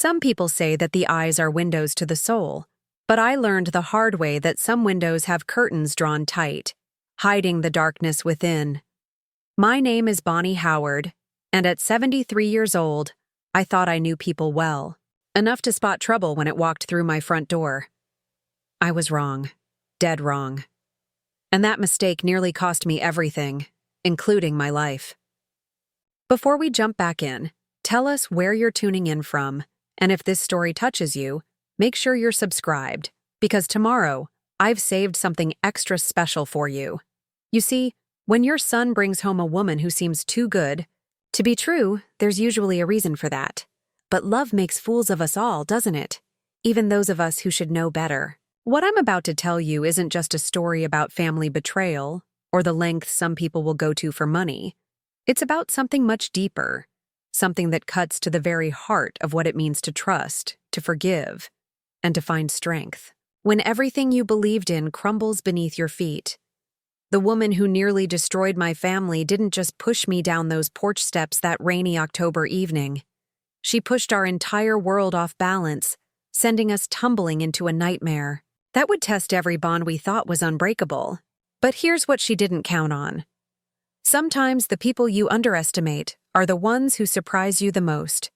Some people say that the eyes are windows to the soul, but I learned the hard way that some windows have curtains drawn tight, hiding the darkness within. My name is Bonnie Howard, and at 73 years old, I thought I knew people well, enough to spot trouble when it walked through my front door. I was wrong, dead wrong. And that mistake nearly cost me everything, including my life. Before we jump back in, tell us where you're tuning in from, and if this story touches you, make sure you're subscribed, because tomorrow, I've saved something extra special for you. You see, when your son brings home a woman who seems too good to be true, there's usually a reason for that. But love makes fools of us all, doesn't it? Even those of us who should know better. What I'm about to tell you isn't just a story about family betrayal or the lengths some people will go to for money. It's about something much deeper, something that cuts to the very heart of what it means to trust, to forgive, and to find strength. When everything you believed in crumbles beneath your feet. The woman who nearly destroyed my family didn't just push me down those porch steps that rainy October evening. She pushed our entire world off balance, sending us tumbling into a nightmare. That would test every bond we thought was unbreakable. But here's what she didn't count on. Sometimes the people you underestimate are the ones who surprise you the most.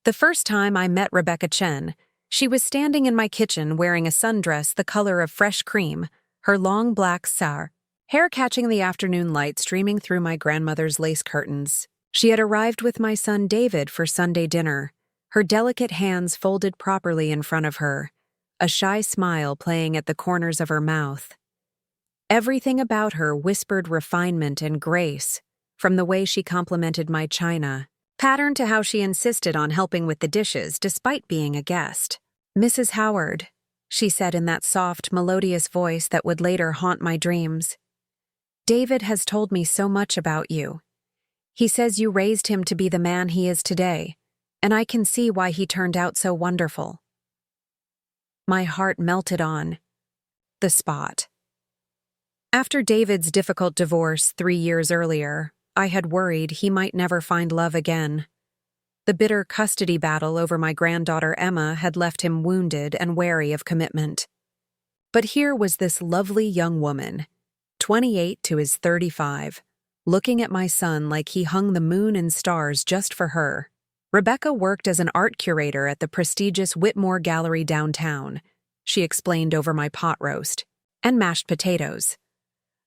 The first time I met Rebecca Chen, she was standing in my kitchen wearing a sundress the color of fresh cream, her long black hair catching the afternoon light streaming through my grandmother's lace curtains. She had arrived with my son David for Sunday dinner, her delicate hands folded properly in front of her, a shy smile playing at the corners of her mouth. Everything about her whispered refinement and grace, from the way she complimented my china, patterned to how she insisted on helping with the dishes despite being a guest. "Mrs. Howard," she said in that soft, melodious voice that would later haunt my dreams. "David has told me so much about you. He says you raised him to be the man he is today, and I can see why he turned out so wonderful." My heart melted on the spot. After David's difficult divorce 3 years earlier, I had worried he might never find love again. The bitter custody battle over my granddaughter Emma had left him wounded and wary of commitment. But here was this lovely young woman, 28 to his 35, looking at my son like he hung the moon and stars just for her. Rebecca worked as an art curator at the prestigious Whitmore Gallery downtown, she explained over my pot roast, and mashed potatoes.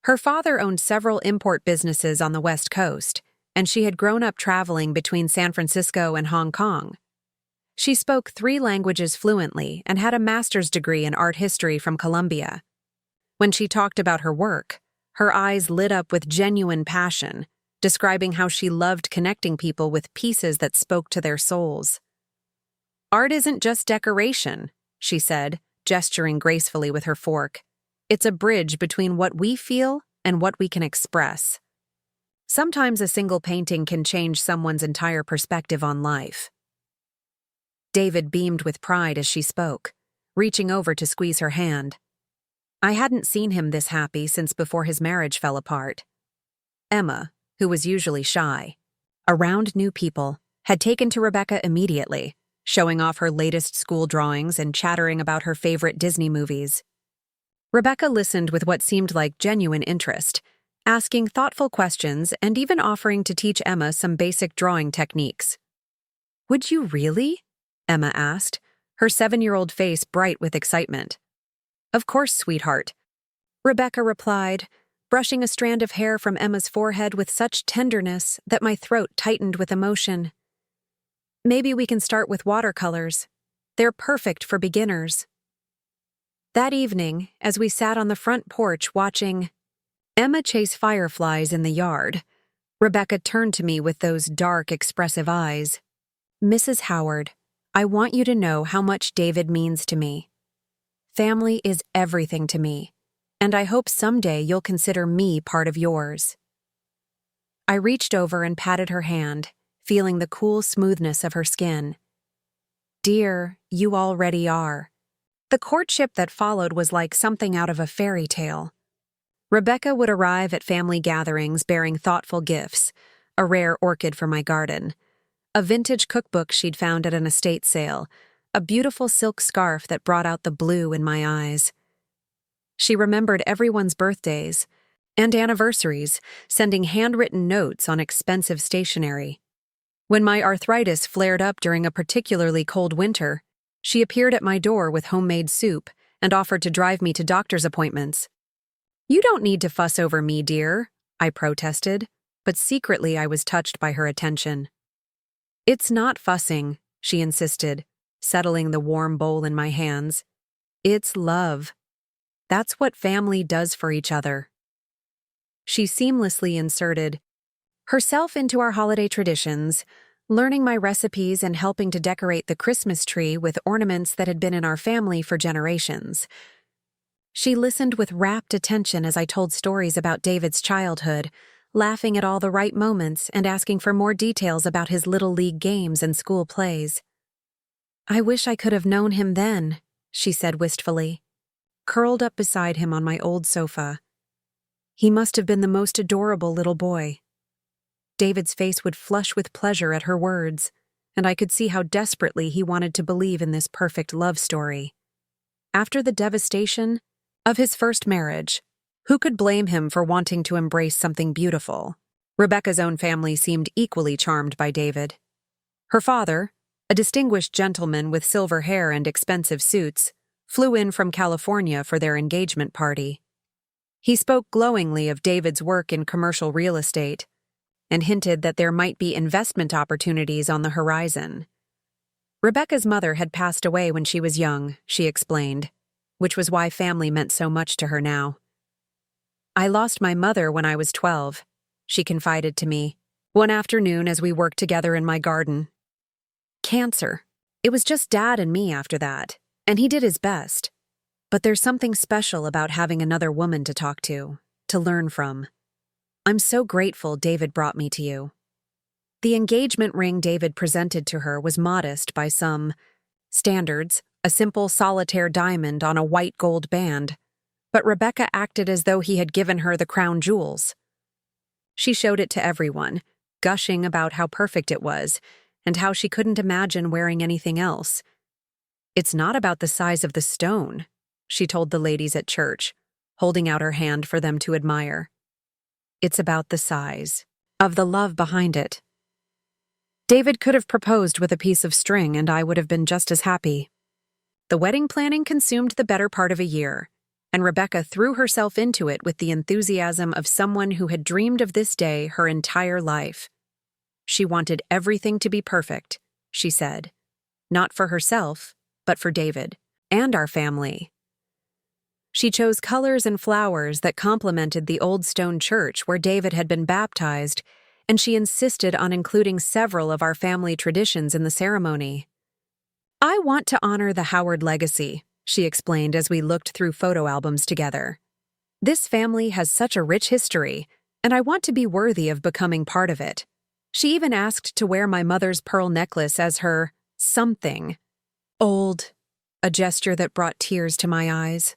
Her father owned several import businesses on the West Coast, and she had grown up traveling between San Francisco and Hong Kong. She spoke 3 languages fluently and had a master's degree in art history from Columbia. When she talked about her work, her eyes lit up with genuine passion, describing how she loved connecting people with pieces that spoke to their souls. "Art isn't just decoration," she said, gesturing gracefully with her fork. "It's a bridge between what we feel and what we can express." Sometimes a single painting can change someone's entire perspective on life. David beamed with pride as she spoke, reaching over to squeeze her hand. I hadn't seen him this happy since before his marriage fell apart. Emma, who was usually shy, around new people, had taken to Rebecca immediately, showing off her latest school drawings and chattering about her favorite Disney movies. Rebecca listened with what seemed like genuine interest, asking thoughtful questions and even offering to teach Emma some basic drawing techniques. "Would you really?" Emma asked, her 7-year-old face bright with excitement. "Of course, sweetheart," Rebecca replied, brushing a strand of hair from Emma's forehead with such tenderness that my throat tightened with emotion. "Maybe we can start with watercolors. They're perfect for beginners." That evening, as we sat on the front porch watching Emma chase fireflies in the yard, Rebecca turned to me with those dark, expressive eyes. "Mrs. Howard, I want you to know how much David means to me. Family is everything to me, and I hope someday you'll consider me part of yours." I reached over and patted her hand, feeling the cool smoothness of her skin. "Dear, you already are." The courtship that followed was like something out of a fairy tale. Rebecca would arrive at family gatherings bearing thoughtful gifts, a rare orchid for my garden, a vintage cookbook she'd found at an estate sale, a beautiful silk scarf that brought out the blue in my eyes. She remembered everyone's birthdays and anniversaries, sending handwritten notes on expensive stationery. When my arthritis flared up during a particularly cold winter, she appeared at my door with homemade soup and offered to drive me to doctor's appointments. "You don't need to fuss over me, dear," I protested, but secretly I was touched by her attention. "It's not fussing," she insisted, settling the warm bowl in my hands. "It's love. That's what family does for each other." She seamlessly inserted herself into our holiday traditions, learning my recipes and helping to decorate the Christmas tree with ornaments that had been in our family for generations. She listened with rapt attention as I told stories about David's childhood, laughing at all the right moments and asking for more details about his little league games and school plays. "I wish I could have known him then," she said wistfully, curled up beside him on my old sofa. "He must have been the most adorable little boy." David's face would flush with pleasure at her words, and I could see how desperately he wanted to believe in this perfect love story. After the devastation of his first marriage, who could blame him for wanting to embrace something beautiful? Rebecca's own family seemed equally charmed by David. Her father, a distinguished gentleman with silver hair and expensive suits, flew in from California for their engagement party. He spoke glowingly of David's work in commercial real estate and hinted that there might be investment opportunities on the horizon. Rebecca's mother had passed away when she was young, she explained, which was why family meant so much to her now. "I lost my mother when I was 12, she confided to me, one afternoon as we worked together in my garden. "Cancer. It was just Dad and me after that, and he did his best. But there's something special about having another woman to talk to learn from. I'm so grateful David brought me to you." The engagement ring David presented to her was modest by some standards, a simple solitaire diamond on a white gold band, but Rebecca acted as though he had given her the crown jewels. She showed it to everyone, gushing about how perfect it was and how she couldn't imagine wearing anything else. "It's not about the size of the stone," she told the ladies at church, holding out her hand for them to admire. "It's about the size of the love behind it." David could have proposed with a piece of string and I would have been just as happy. The wedding planning consumed the better part of a year, and Rebecca threw herself into it with the enthusiasm of someone who had dreamed of this day her entire life. She wanted everything to be perfect, she said, not for herself, but for David and our family. She chose colors and flowers that complemented the old stone church where David had been baptized, and she insisted on including several of our family traditions in the ceremony. "I want to honor the Howard legacy," she explained as we looked through photo albums together. "This family has such a rich history, and I want to be worthy of becoming part of it." She even asked to wear my mother's pearl necklace as her something. Old, a gesture that brought tears to my eyes.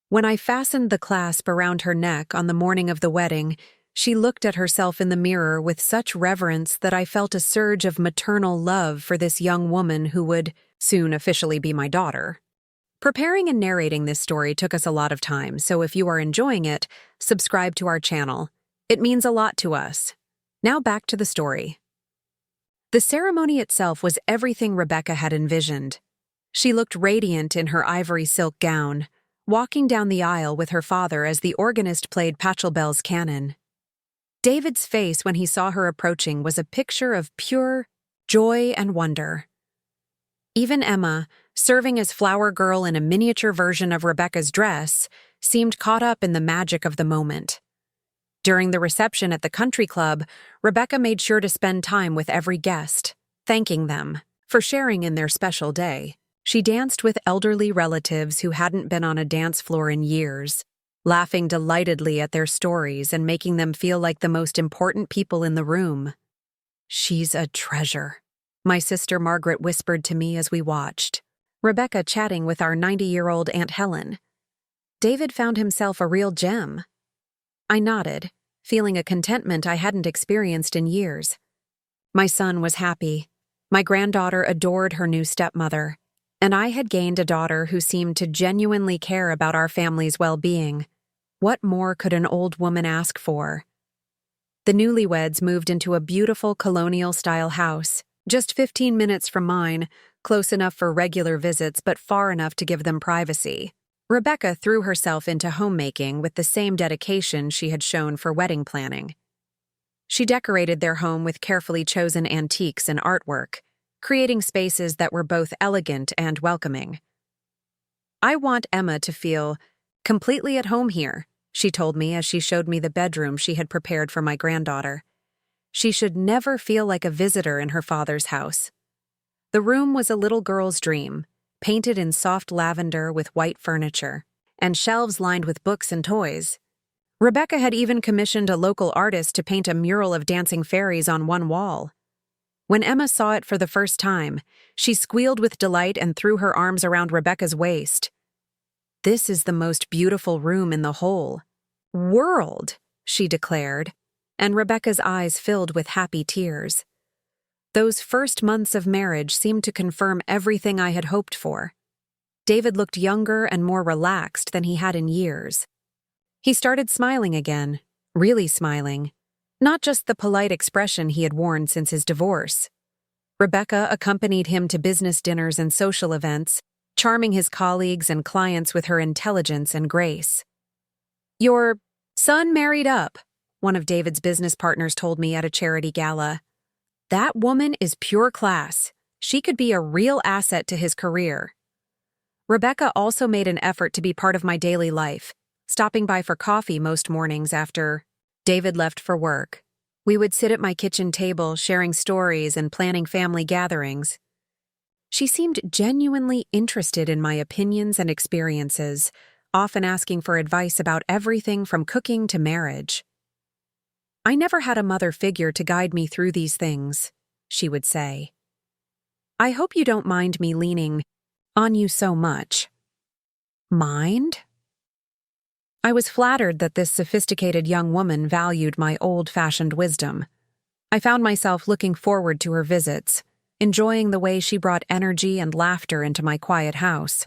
When I fastened the clasp around her neck on the morning of the wedding, she looked at herself in the mirror with such reverence that I felt a surge of maternal love for this young woman who would soon officially be my daughter. Preparing and narrating this story took us a lot of time, so if you are enjoying it, subscribe to our channel. It means a lot to us. Now back to the story. The ceremony itself was everything Rebecca had envisioned. She looked radiant in her ivory silk gown, walking down the aisle with her father as the organist played Pachelbel's canon. David's face when he saw her approaching was a picture of pure joy and wonder. Even Emma, serving as flower girl in a miniature version of Rebecca's dress, seemed caught up in the magic of the moment. During the reception at the country club, Rebecca made sure to spend time with every guest, thanking them for sharing in their special day. She danced with elderly relatives who hadn't been on a dance floor in years, laughing delightedly at their stories and making them feel like the most important people in the room. "She's a treasure," my sister Margaret whispered to me as we watched, Rebecca chatting with our 90-year-old Aunt Helen. David found himself a real gem. I nodded, feeling a contentment I hadn't experienced in years. My son was happy. My granddaughter adored her new stepmother, and I had gained a daughter who seemed to genuinely care about our family's well-being. What more could an old woman ask for? The newlyweds moved into a beautiful colonial-style house, just 15 minutes from mine, close enough for regular visits but far enough to give them privacy. Rebecca threw herself into homemaking with the same dedication she had shown for wedding planning. She decorated their home with carefully chosen antiques and artwork, creating spaces that were both elegant and welcoming. "I want Emma to feel completely at home here," she told me as she showed me the bedroom she had prepared for my granddaughter. She should never feel like a visitor in her father's house. The room was a little girl's dream, painted in soft lavender with white furniture, and shelves lined with books and toys. Rebecca had even commissioned a local artist to paint a mural of dancing fairies on one wall. When Emma saw it for the first time, she squealed with delight and threw her arms around Rebecca's waist. "This is the most beautiful room in the whole world," she declared, and Rebecca's eyes filled with happy tears. Those first months of marriage seemed to confirm everything I had hoped for. David looked younger and more relaxed than he had in years. He started smiling again, really smiling, not just the polite expression he had worn since his divorce. Rebecca accompanied him to business dinners and social events, charming his colleagues and clients with her intelligence and grace. "Your son married up," one of David's business partners told me at a charity gala. "That woman is pure class. She could be a real asset to his career." Rebecca also made an effort to be part of my daily life, stopping by for coffee most mornings after David left for work. We would sit at my kitchen table sharing stories and planning family gatherings. She seemed genuinely interested in my opinions and experiences, often asking for advice about everything from cooking to marriage. "I never had a mother figure to guide me through these things," she would say. "I hope you don't mind me leaning on you so much." Mind? I was flattered that this sophisticated young woman valued my old-fashioned wisdom. I found myself looking forward to her visits, enjoying the way she brought energy and laughter into my quiet house.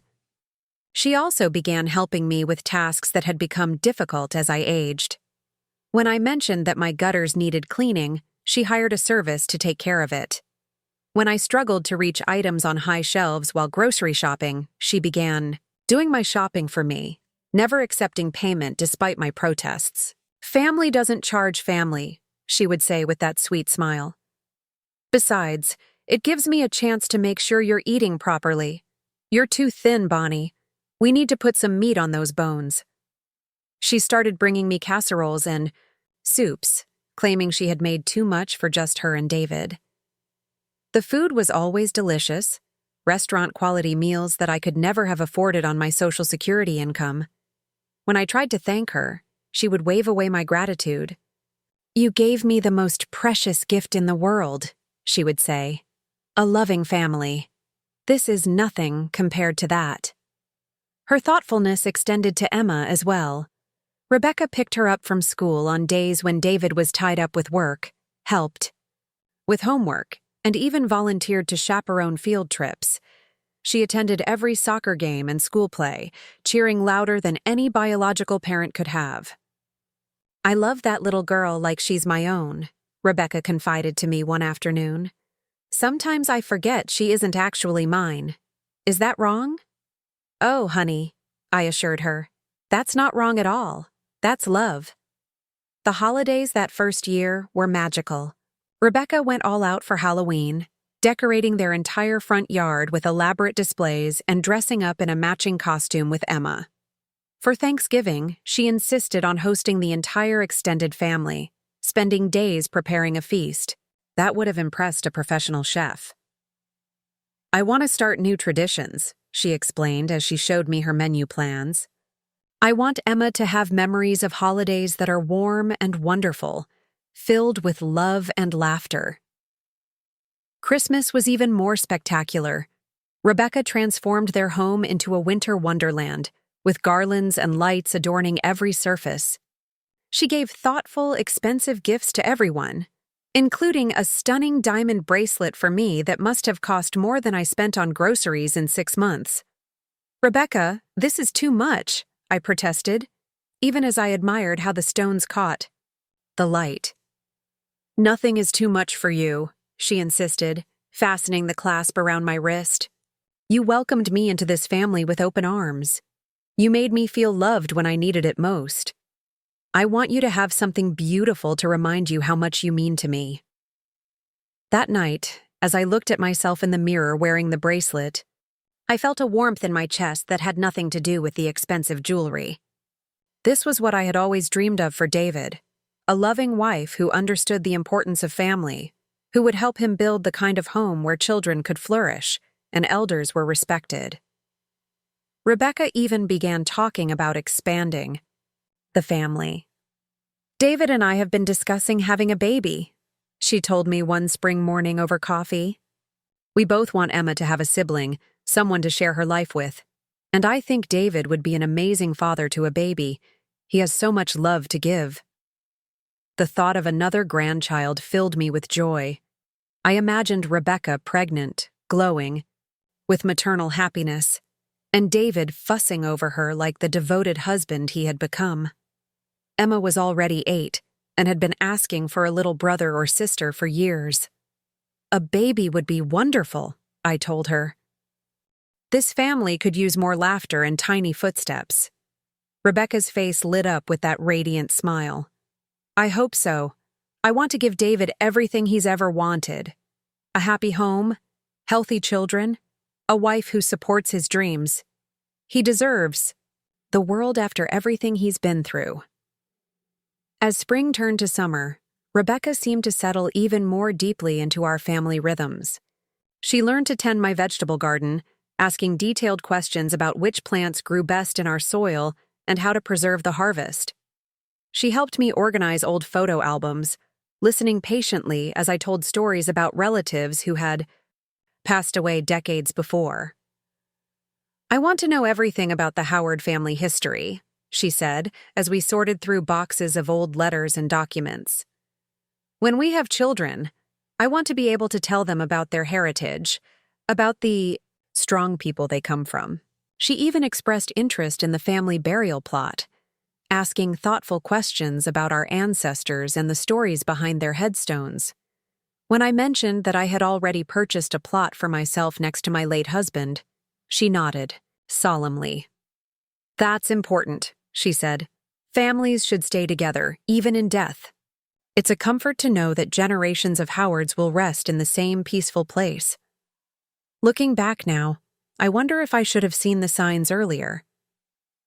She also began helping me with tasks that had become difficult as I aged. When I mentioned that my gutters needed cleaning, she hired a service to take care of it. When I struggled to reach items on high shelves while grocery shopping, she began doing my shopping for me, never accepting payment despite my protests. "Family doesn't charge family," she would say with that sweet smile. "Besides, it gives me a chance to make sure you're eating properly. You're too thin, Bonnie. We need to put some meat on those bones." She started bringing me casseroles and soups, claiming she had made too much for just her and David. The food was always delicious, restaurant-quality meals that I could never have afforded on my Social Security income. When I tried to thank her, she would wave away my gratitude. "You gave me the most precious gift in the world," she would say. "A loving family. This is nothing compared to that." Her thoughtfulness extended to Emma as well. Rebecca picked her up from school on days when David was tied up with work, helped with homework, and even volunteered to chaperone field trips. She attended every soccer game and school play, cheering louder than any biological parent could have. "I love that little girl like she's my own," Rebecca confided to me one afternoon. "Sometimes I forget she isn't actually mine. Is that wrong?" "Oh, honey," I assured her. "That's not wrong at all. That's love." The holidays that first year were magical. Rebecca went all out for Halloween, decorating their entire front yard with elaborate displays and dressing up in a matching costume with Emma. For Thanksgiving, she insisted on hosting the entire extended family, spending days preparing a feast. That would have impressed a professional chef. "I want to start new traditions," she explained as she showed me her menu plans. "I want Emma to have memories of holidays that are warm and wonderful, filled with love and laughter." Christmas was even more spectacular. Rebecca transformed their home into a winter wonderland, with garlands and lights adorning every surface. She gave thoughtful, expensive gifts to everyone, including a stunning diamond bracelet for me that must have cost more than I spent on groceries in 6 months. "Rebecca, this is too much," I protested, even as I admired how the stones caught the light. "Nothing is too much for you," she insisted, fastening the clasp around my wrist. "You welcomed me into this family with open arms. You made me feel loved when I needed it most. I want you to have something beautiful to remind you how much you mean to me." That night, as I looked at myself in the mirror wearing the bracelet, I felt a warmth in my chest that had nothing to do with the expensive jewelry. This was what I had always dreamed of for David, a loving wife who understood the importance of family, who would help him build the kind of home where children could flourish and elders were respected. Rebecca even began talking about expanding the family. "David and I have been discussing having a baby," she told me one spring morning over coffee. "We both want Emma to have a sibling, someone to share her life with. And I think David would be an amazing father to a baby. He has so much love to give." The thought of another grandchild filled me with joy. I imagined Rebecca pregnant, glowing, with maternal happiness, and David fussing over her like the devoted husband he had become. Emma was already 8 and had been asking for a little brother or sister for years. "A baby would be wonderful," I told her. "This family could use more laughter and tiny footsteps." Rebecca's face lit up with that radiant smile. "I hope so. I want to give David everything he's ever wanted. A happy home, healthy children, a wife who supports his dreams. He deserves the world after everything he's been through." As spring turned to summer, Rebecca seemed to settle even more deeply into our family rhythms. She learned to tend my vegetable garden, asking detailed questions about which plants grew best in our soil and how to preserve the harvest. She helped me organize old photo albums, listening patiently as I told stories about relatives who had passed away decades before. "I want to know everything about the Howard family history," she said, as we sorted through boxes of old letters and documents. "When we have children, I want to be able to tell them about their heritage, about the strong people they come from." She even expressed interest in the family burial plot, asking thoughtful questions about our ancestors and the stories behind their headstones. When I mentioned that I had already purchased a plot for myself next to my late husband, she nodded, solemnly. "That's important," she said. "Families should stay together, even in death. It's a comfort to know that generations of Howards will rest in the same peaceful place." Looking back now, I wonder if I should have seen the signs earlier.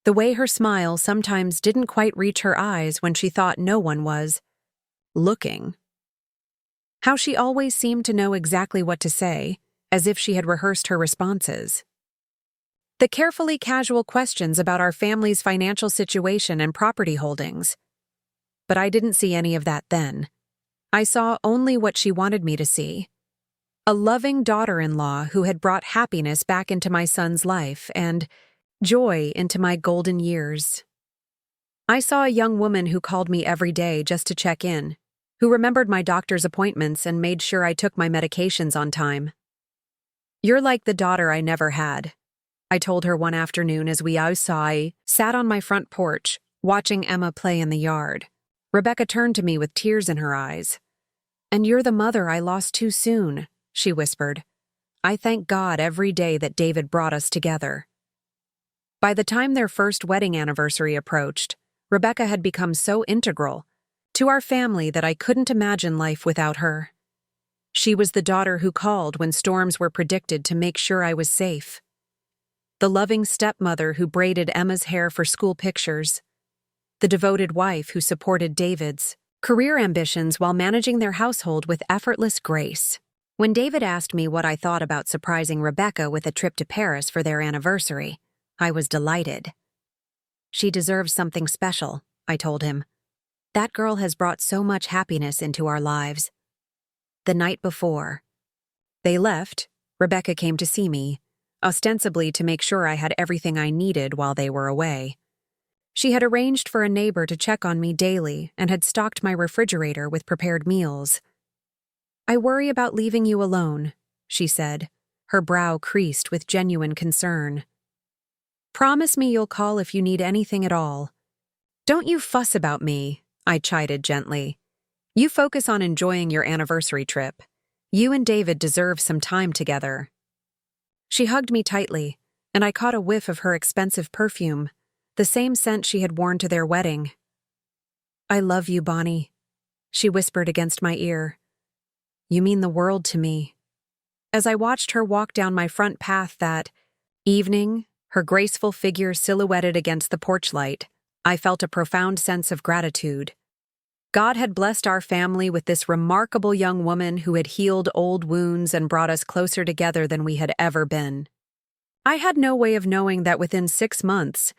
The way her smile sometimes didn't quite reach her eyes when she thought no one was looking. How she always seemed to know exactly what to say, as if she had rehearsed her responses. The carefully casual questions about our family's financial situation and property holdings. But I didn't see any of that then. I saw only what she wanted me to see. A loving daughter-in-law who had brought happiness back into my son's life and joy into my golden years. I saw a young woman who called me every day just to check in, who remembered my doctor's appointments and made sure I took my medications on time. "You're like the daughter I never had," I told her one afternoon as I sat on my front porch, watching Emma play in the yard. Rebecca turned to me with tears in her eyes. "And you're the mother I lost too soon," she whispered. "I thank God every day that David brought us together." By the time their first wedding anniversary approached, Rebecca had become so integral to our family that I couldn't imagine life without her. She was the daughter who called when storms were predicted to make sure I was safe. The loving stepmother who braided Emma's hair for school pictures. The devoted wife who supported David's career ambitions while managing their household with effortless grace. When David asked me what I thought about surprising Rebecca with a trip to Paris for their anniversary, I was delighted. "She deserves something special," I told him. "That girl has brought so much happiness into our lives." The night before they left, Rebecca came to see me, ostensibly to make sure I had everything I needed while they were away. She had arranged for a neighbor to check on me daily and had stocked my refrigerator with prepared meals. I worry about leaving you alone, she said, her brow creased with genuine concern. Promise me you'll call if you need anything at all. Don't you fuss about me, I chided gently. You focus on enjoying your anniversary trip. You and David deserve some time together. She hugged me tightly, and I caught a whiff of her expensive perfume, the same scent she had worn to their wedding. I love you, Bonnie, she whispered against my ear. You mean the world to me. As I watched her walk down my front path that evening, her graceful figure silhouetted against the porch light, I felt a profound sense of gratitude. God had blessed our family with this remarkable young woman who had healed old wounds and brought us closer together than we had ever been. I had no way of knowing that within 6 months,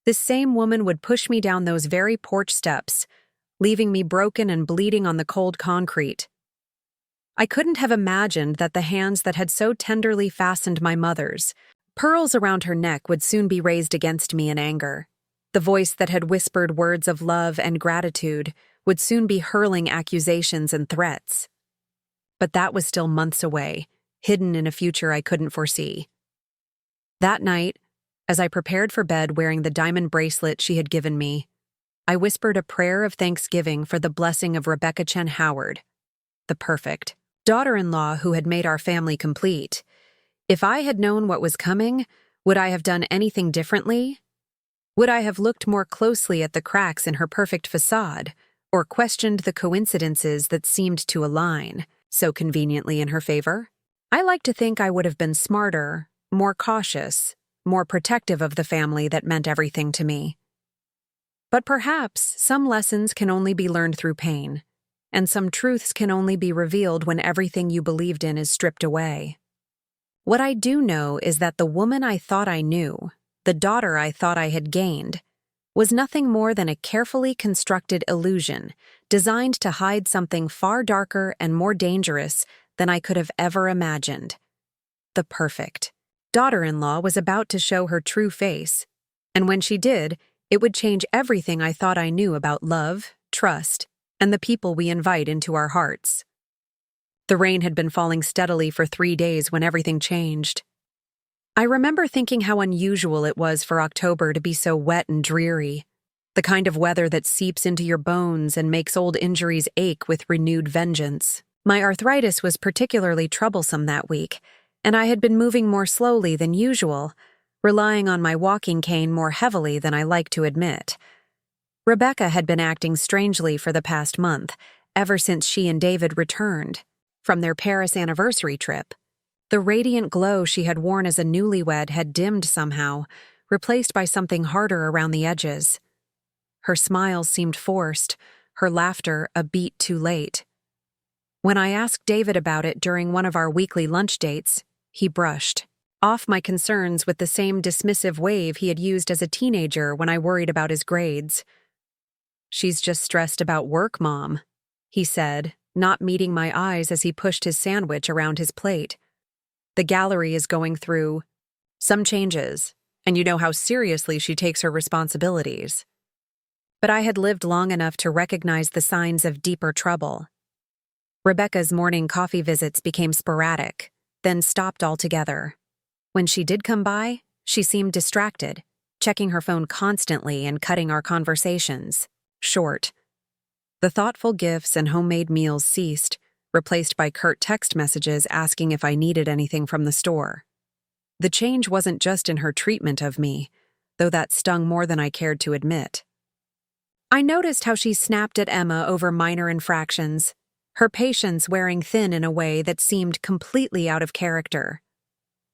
this same woman would push me down those very porch steps, leaving me broken and bleeding on the cold concrete. I couldn't have imagined that the hands that had so tenderly fastened my mother's, pearls around her neck, would soon be raised against me in anger. The voice that had whispered words of love and gratitude would soon be hurling accusations and threats. But that was still months away, hidden in a future I couldn't foresee. That night, as I prepared for bed wearing the diamond bracelet she had given me, I whispered a prayer of thanksgiving for the blessing of Rebecca Chen Howard, the perfect daughter-in-law who had made our family complete. If I had known what was coming, would I have done anything differently? Would I have looked more closely at the cracks in her perfect facade, or questioned the coincidences that seemed to align so conveniently in her favor? I like to think I would have been smarter, more cautious, more protective of the family that meant everything to me. But perhaps some lessons can only be learned through pain, and some truths can only be revealed when everything you believed in is stripped away. What I do know is that the woman I thought I knew, the daughter I thought I had gained, was nothing more than a carefully constructed illusion designed to hide something far darker and more dangerous than I could have ever imagined. The perfect daughter-in-law was about to show her true face, and when she did, it would change everything I thought I knew about love, trust, and the people we invite into our hearts. The rain had been falling steadily for 3 days when everything changed. I remember thinking how unusual it was for October to be so wet and dreary, the kind of weather that seeps into your bones and makes old injuries ache with renewed vengeance. My arthritis was particularly troublesome that week, and I had been moving more slowly than usual, relying on my walking cane more heavily than I like to admit. Rebecca had been acting strangely for the past month, ever since she and David returned from their Paris anniversary trip. The radiant glow she had worn as a newlywed had dimmed somehow, replaced by something harder around the edges. Her smiles seemed forced, her laughter a beat too late. When I asked David about it during one of our weekly lunch dates, he brushed off my concerns with the same dismissive wave he had used as a teenager when I worried about his grades. She's just stressed about work, Mom, he said, not meeting my eyes as he pushed his sandwich around his plate. The gallery is going through some changes, and you know how seriously she takes her responsibilities. But I had lived long enough to recognize the signs of deeper trouble. Rebecca's morning coffee visits became sporadic, then stopped altogether. When she did come by, she seemed distracted, checking her phone constantly and cutting our conversations short. The thoughtful gifts and homemade meals ceased, replaced by curt text messages asking if I needed anything from the store. The change wasn't just in her treatment of me, though that stung more than I cared to admit. I noticed how she snapped at Emma over minor infractions, her patience wearing thin in a way that seemed completely out of character.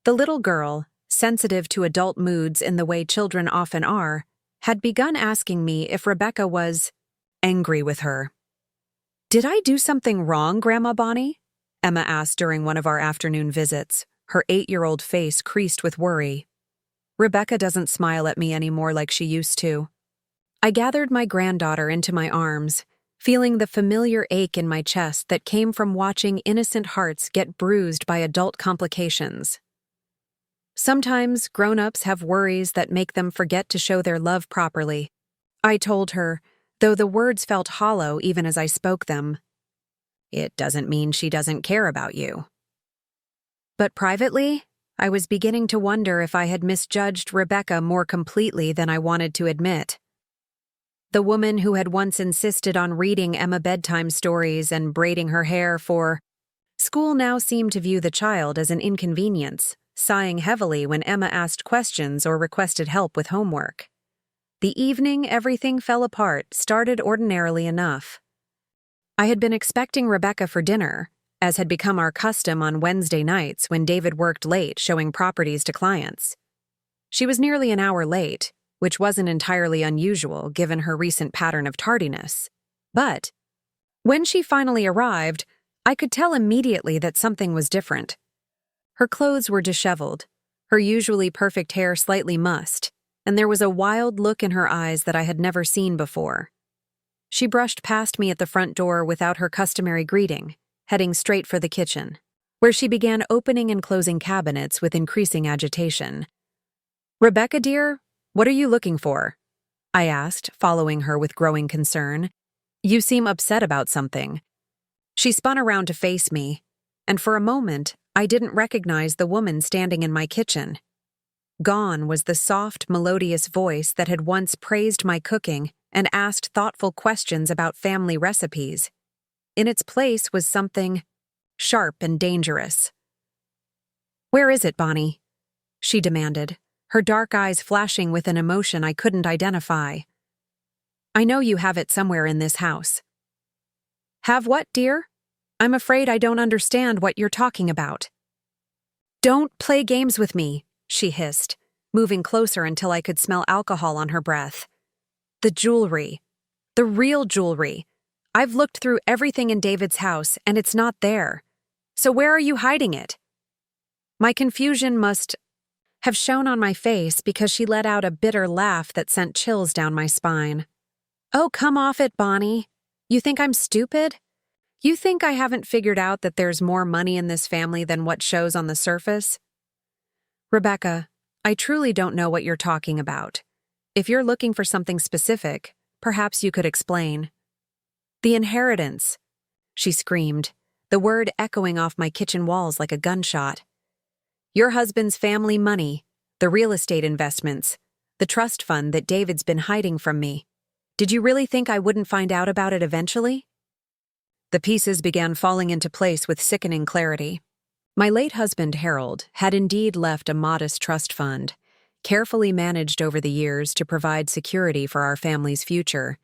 The little girl, sensitive to adult moods in the way children often are, had begun asking me if Rebecca was angry with her. "Did I do something wrong, Grandma Bonnie?" Emma asked during one of our afternoon visits, her 8-year-old face creased with worry. Rebecca doesn't smile at me anymore like she used to. I gathered my granddaughter into my arms, feeling the familiar ache in my chest that came from watching innocent hearts get bruised by adult complications. Sometimes grown-ups have worries that make them forget to show their love properly, I told her, though the words felt hollow even as I spoke them. it doesn't mean she doesn't care about you. But privately, I was beginning to wonder if I had misjudged Rebecca more completely than I wanted to admit. The woman who had once insisted on reading Emma bedtime stories and braiding her hair for school now seemed to view the child as an inconvenience, sighing heavily when Emma asked questions or requested help with homework. The evening everything fell apart started ordinarily enough. I had been expecting Rebecca for dinner, as had become our custom on Wednesday nights when David worked late showing properties to clients. She was nearly an hour late, which wasn't entirely unusual given her recent pattern of tardiness. But when she finally arrived, I could tell immediately that something was different. Her clothes were disheveled, her usually perfect hair slightly mussed, and there was a wild look in her eyes that I had never seen before. She brushed past me at the front door without her customary greeting, heading straight for the kitchen, where she began opening and closing cabinets with increasing agitation. "Rebecca, dear, what are you looking for?" I asked, following her with growing concern. "You seem upset about something." She spun around to face me, and for a moment, I didn't recognize the woman standing in my kitchen. Gone was the soft, melodious voice that had once praised my cooking and asked thoughtful questions about family recipes. In its place was something sharp and dangerous. "Where is it, Bonnie?" she demanded, her dark eyes flashing with an emotion I couldn't identify. "I know you have it somewhere in this house." "Have what, dear? I'm afraid I don't understand what you're talking about." "Don't play games with me," she hissed, moving closer until I could smell alcohol on her breath. "The jewelry. The real jewelry. I've looked through everything in David's house, and it's not there. So where are you hiding it?" My confusion must have shown on my face because she let out a bitter laugh that sent chills down my spine. "Oh, come off it, Bonnie. You think I'm stupid? You think I haven't figured out that there's more money in this family than what shows on the surface?" "Rebecca, I truly don't know what you're talking about. If you're looking for something specific, perhaps you could explain." "The inheritance," she screamed, the word echoing off my kitchen walls like a gunshot. "Your husband's family money, the real estate investments, the trust fund that David's been hiding from me. Did you really think I wouldn't find out about it eventually?" The pieces began falling into place with sickening clarity. My late husband, Harold, had indeed left a modest trust fund, carefully managed over the years to provide security for our family's future.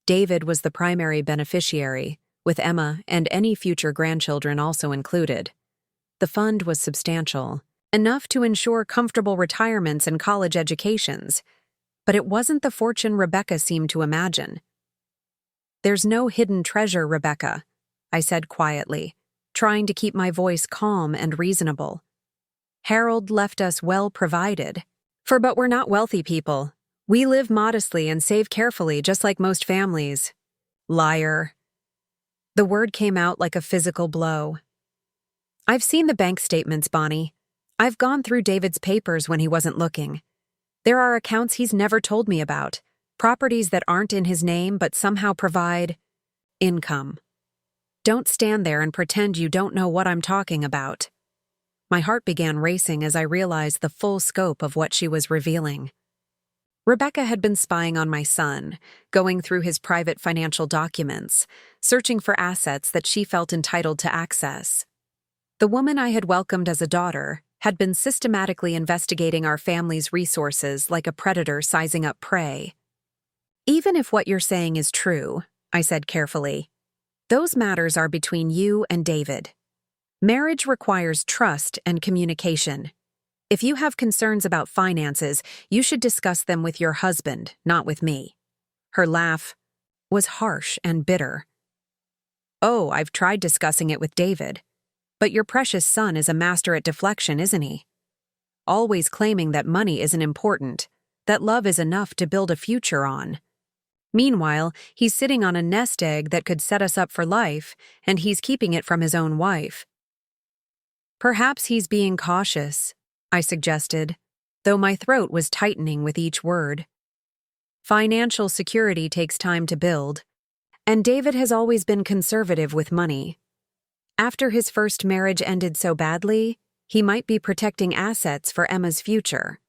David was the primary beneficiary, with Emma and any future grandchildren also included. The fund was substantial, enough to ensure comfortable retirements and college educations, but it wasn't the fortune Rebecca seemed to imagine. "There's no hidden treasure, Rebecca," I said quietly, trying to keep my voice calm and reasonable. "Harold left us well provided. But we're not wealthy people. We live modestly and save carefully, just like most families." "Liar." The word came out like a physical blow. "I've seen the bank statements, Bonnie. I've gone through David's papers when he wasn't looking. There are accounts he's never told me about, properties that aren't in his name but somehow provide income. Don't stand there and pretend you don't know what I'm talking about." My heart began racing as I realized the full scope of what she was revealing. Rebecca had been spying on my son, going through his private financial documents, searching for assets that she felt entitled to access. The woman I had welcomed as a daughter had been systematically investigating our family's resources like a predator sizing up prey. "Even if what you're saying is true," I said carefully, "those matters are between you and David. Marriage requires trust and communication. If you have concerns about finances, you should discuss them with your husband, not with me." Her laugh was harsh and bitter. "Oh, I've tried discussing it with David. But your precious son is a master at deflection, isn't he? Always claiming that money isn't important, that love is enough to build a future on. Meanwhile, he's sitting on a nest egg that could set us up for life, and he's keeping it from his own wife." "Perhaps he's being cautious," I suggested, though my throat was tightening with each word. "Financial security takes time to build. And David has always been conservative with money. After his first marriage ended so badly, he might be protecting assets for Emma's future.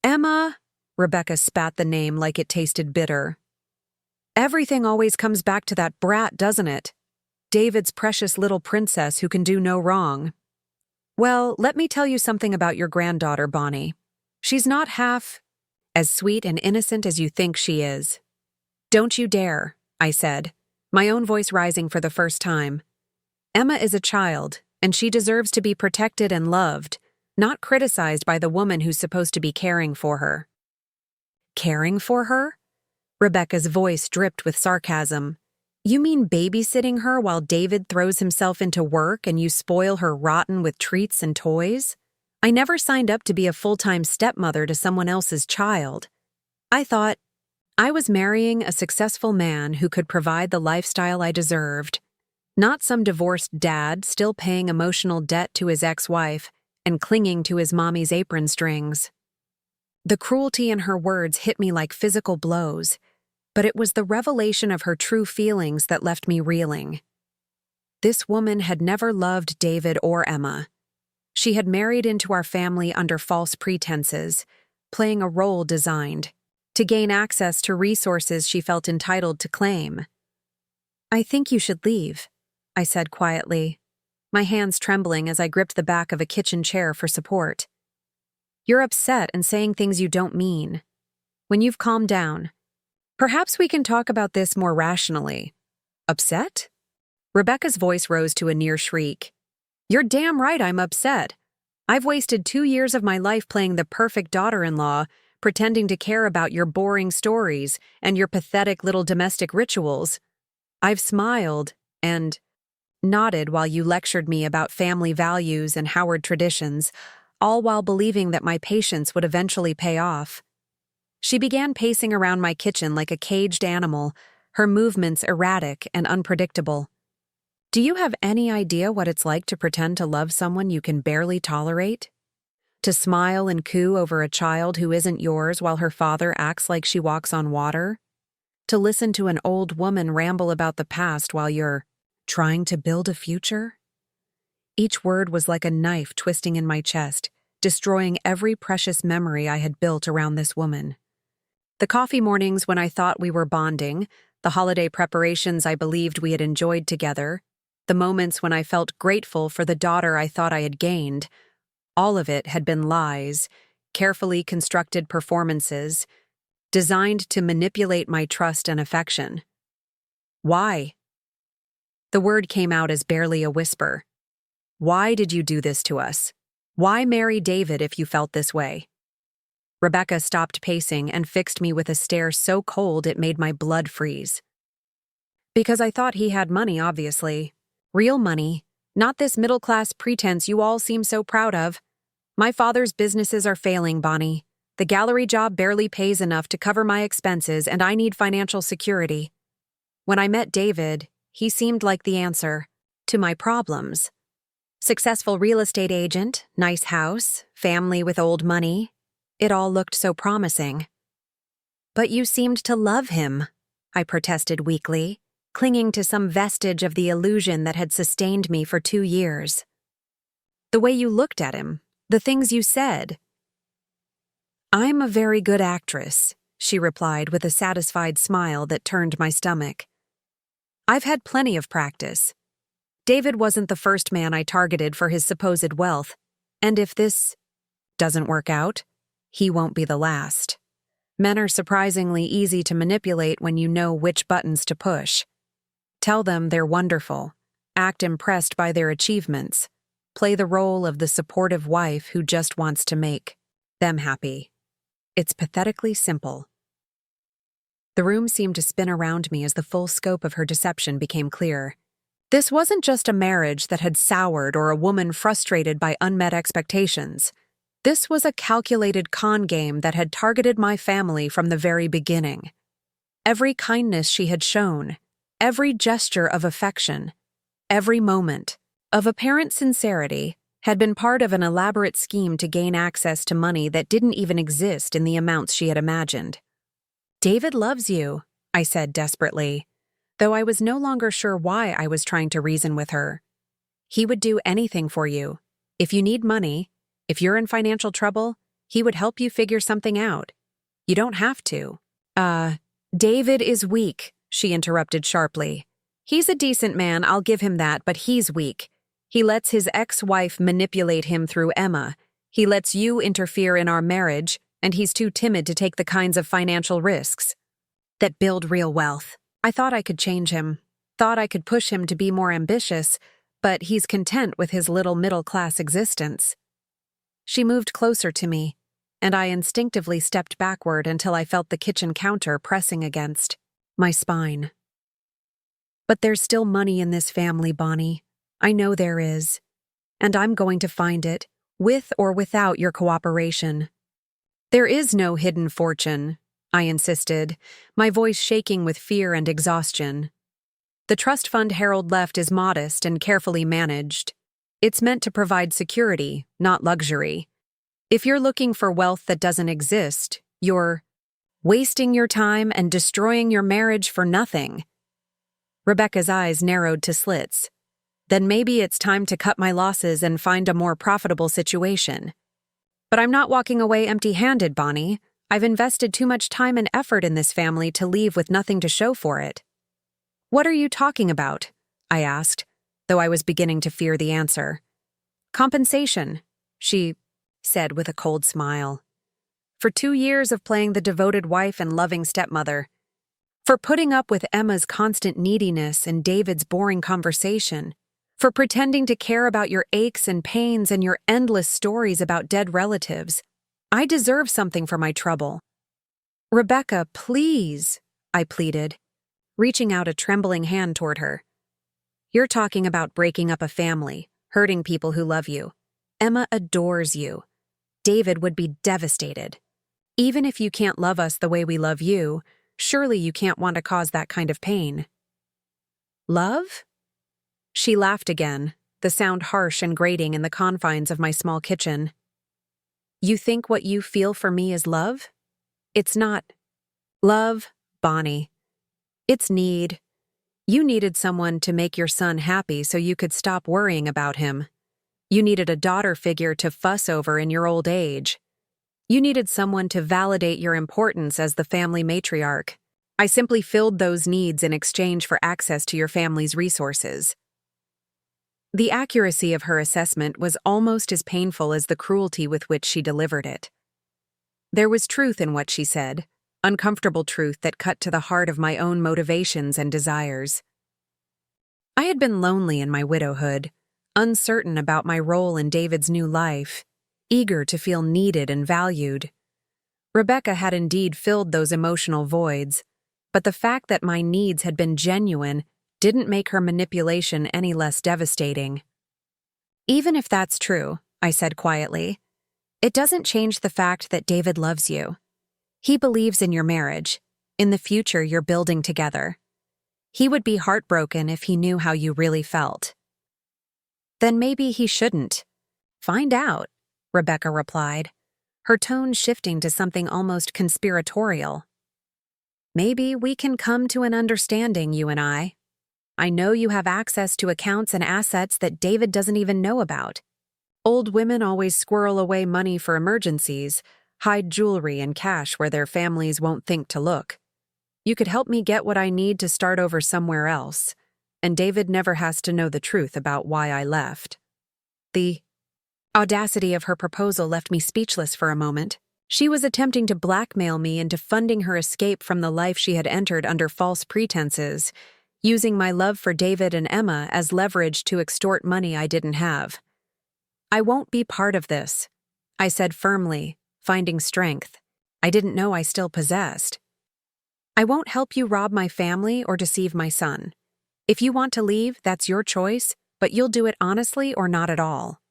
Emma? Rebecca spat the name like it tasted bitter. Everything always comes back to that brat, doesn't it? David's precious little princess who can do no wrong. Well, let me tell you something about your granddaughter, Bonnie. She's not half as sweet and innocent as you think she is. Don't you dare, I said, my own voice rising for the first time. Emma is a child, and she deserves to be protected and loved, not criticized by the woman who's supposed to be caring for her. Caring for her? Rebecca's voice dripped with sarcasm. You mean babysitting her while David throws himself into work and you spoil her rotten with treats and toys? I never signed up to be a full-time stepmother to someone else's child. I thought I was marrying a successful man who could provide the lifestyle I deserved, not some divorced dad still paying emotional debt to his ex-wife and clinging to his mommy's apron strings. The cruelty in her words hit me like physical blows, but it was the revelation of her true feelings that left me reeling. This woman had never loved David or Emma. She had married into our family under false pretenses, playing a role designed to gain access to resources she felt entitled to claim. I think you should leave, I said quietly, my hands trembling as I gripped the back of a kitchen chair for support. You're upset and saying things you don't mean. When you've calmed down, perhaps we can talk about this more rationally. Upset? Rebecca's voice rose to a near shriek. You're damn right I'm upset. I've wasted 2 years of my life playing the perfect daughter-in-law, pretending to care about your boring stories and your pathetic little domestic rituals. I've smiled and nodded while you lectured me about family values and Howard traditions, all while believing that my patience would eventually pay off. She began pacing around my kitchen like a caged animal, her movements erratic and unpredictable. Do you have any idea what it's like to pretend to love someone you can barely tolerate? To smile and coo over a child who isn't yours while her father acts like she walks on water? To listen to an old woman ramble about the past while you're trying to build a future? Each word was like a knife twisting in my chest, destroying every precious memory I had built around this woman. The coffee mornings when I thought we were bonding, the holiday preparations I believed we had enjoyed together, the moments when I felt grateful for the daughter I thought I had gained, all of it had been lies, carefully constructed performances, designed to manipulate my trust and affection. Why? The word came out as barely a whisper. Why did you do this to us? Why marry David if you felt this way? Rebecca stopped pacing and fixed me with a stare so cold it made my blood freeze. Because I thought he had money, obviously. Real money, not this middle-class pretense you all seem so proud of. My father's businesses are failing, Bonnie. The gallery job barely pays enough to cover my expenses, and I need financial security. When I met David, he seemed like the answer to my problems. Successful real estate agent, nice house, family with old money. It all looked so promising. But you seemed to love him, I protested weakly, clinging to some vestige of the illusion that had sustained me for 2 years. The way you looked at him, the things you said. I'm a very good actress, she replied with a satisfied smile that turned my stomach. I've had plenty of practice. David wasn't the first man I targeted for his supposed wealth, and if this doesn't work out, he won't be the last. Men are surprisingly easy to manipulate when you know which buttons to push. Tell them they're wonderful, act impressed by their achievements, play the role of the supportive wife who just wants to make them happy. It's pathetically simple. The room seemed to spin around me as the full scope of her deception became clear. This wasn't just a marriage that had soured or a woman frustrated by unmet expectations. This was a calculated con game that had targeted my family from the very beginning. Every kindness she had shown, every gesture of affection, every moment of apparent sincerity had been part of an elaborate scheme to gain access to money that didn't even exist in the amounts she had imagined. David loves you, I said desperately. though I was no longer sure why I was trying to reason with her. He would do anything for you. If you need money, if you're in financial trouble, he would help you figure something out. You don't have to. David is weak, she interrupted sharply. He's a decent man, I'll give him that, but he's weak. He lets his ex-wife manipulate him through Emma. He lets you interfere in our marriage, and he's too timid to take the kinds of financial risks that build real wealth. I thought I could change him, thought I could push him to be more ambitious, but he's content with his little middle-class existence. She moved closer to me, and I instinctively stepped backward until I felt the kitchen counter pressing against my spine. But there's still money in this family, Bonnie. I know there is. And I'm going to find it, with or without your cooperation. There is no hidden fortune, I insisted, my voice shaking with fear and exhaustion. The trust fund Harold left is modest and carefully managed. It's meant to provide security, not luxury. If you're looking for wealth that doesn't exist, you're wasting your time and destroying your marriage for nothing. Rebecca's eyes narrowed to slits. Then maybe it's time to cut my losses and find a more profitable situation. But I'm not walking away empty-handed, Bonnie. I've invested too much time and effort in this family to leave with nothing to show for it. What are you talking about? I asked, though I was beginning to fear the answer. Compensation, she said with a cold smile. For 2 years of playing the devoted wife and loving stepmother. For putting up with Emma's constant neediness and David's boring conversation. For pretending to care about your aches and pains and your endless stories about dead relatives. I deserve something for my trouble. Rebecca, please, I pleaded, reaching out a trembling hand toward her. You're talking about breaking up a family, hurting people who love you. Emma adores you. David would be devastated. Even if you can't love us the way we love you, surely you can't want to cause that kind of pain. Love? She laughed again, the sound harsh and grating in the confines of my small kitchen. You think what you feel for me is love? It's not love, Bonnie. It's need. You needed someone to make your son happy so you could stop worrying about him. You needed a daughter figure to fuss over in your old age. You needed someone to validate your importance as the family matriarch. I simply filled those needs in exchange for access to your family's resources. The accuracy of her assessment was almost as painful as the cruelty with which she delivered it. There was truth in what she said, uncomfortable truth that cut to the heart of my own motivations and desires. I had been lonely in my widowhood, uncertain about my role in David's new life, eager to feel needed and valued. Rebecca had indeed filled those emotional voids, but the fact that my needs had been genuine didn't make her manipulation any less devastating. Even if that's true, I said quietly, it doesn't change the fact that David loves you. He believes in your marriage, in the future you're building together. He would be heartbroken if he knew how you really felt. Then maybe he shouldn't. Find out, Rebecca replied, her tone shifting to something almost conspiratorial. Maybe we can come to an understanding, you and I. I know you have access to accounts and assets that David doesn't even know about. Old women always squirrel away money for emergencies, hide jewelry and cash where their families won't think to look. You could help me get what I need to start over somewhere else, and David never has to know the truth about why I left. The audacity of her proposal left me speechless for a moment. She was attempting to blackmail me into funding her escape from the life she had entered under false pretenses, using my love for David and Emma as leverage to extort money I didn't have. I won't be part of this, I said firmly, finding strength I didn't know I still possessed. I won't help you rob my family or deceive my son. If you want to leave, that's your choice, but you'll do it honestly or not at all.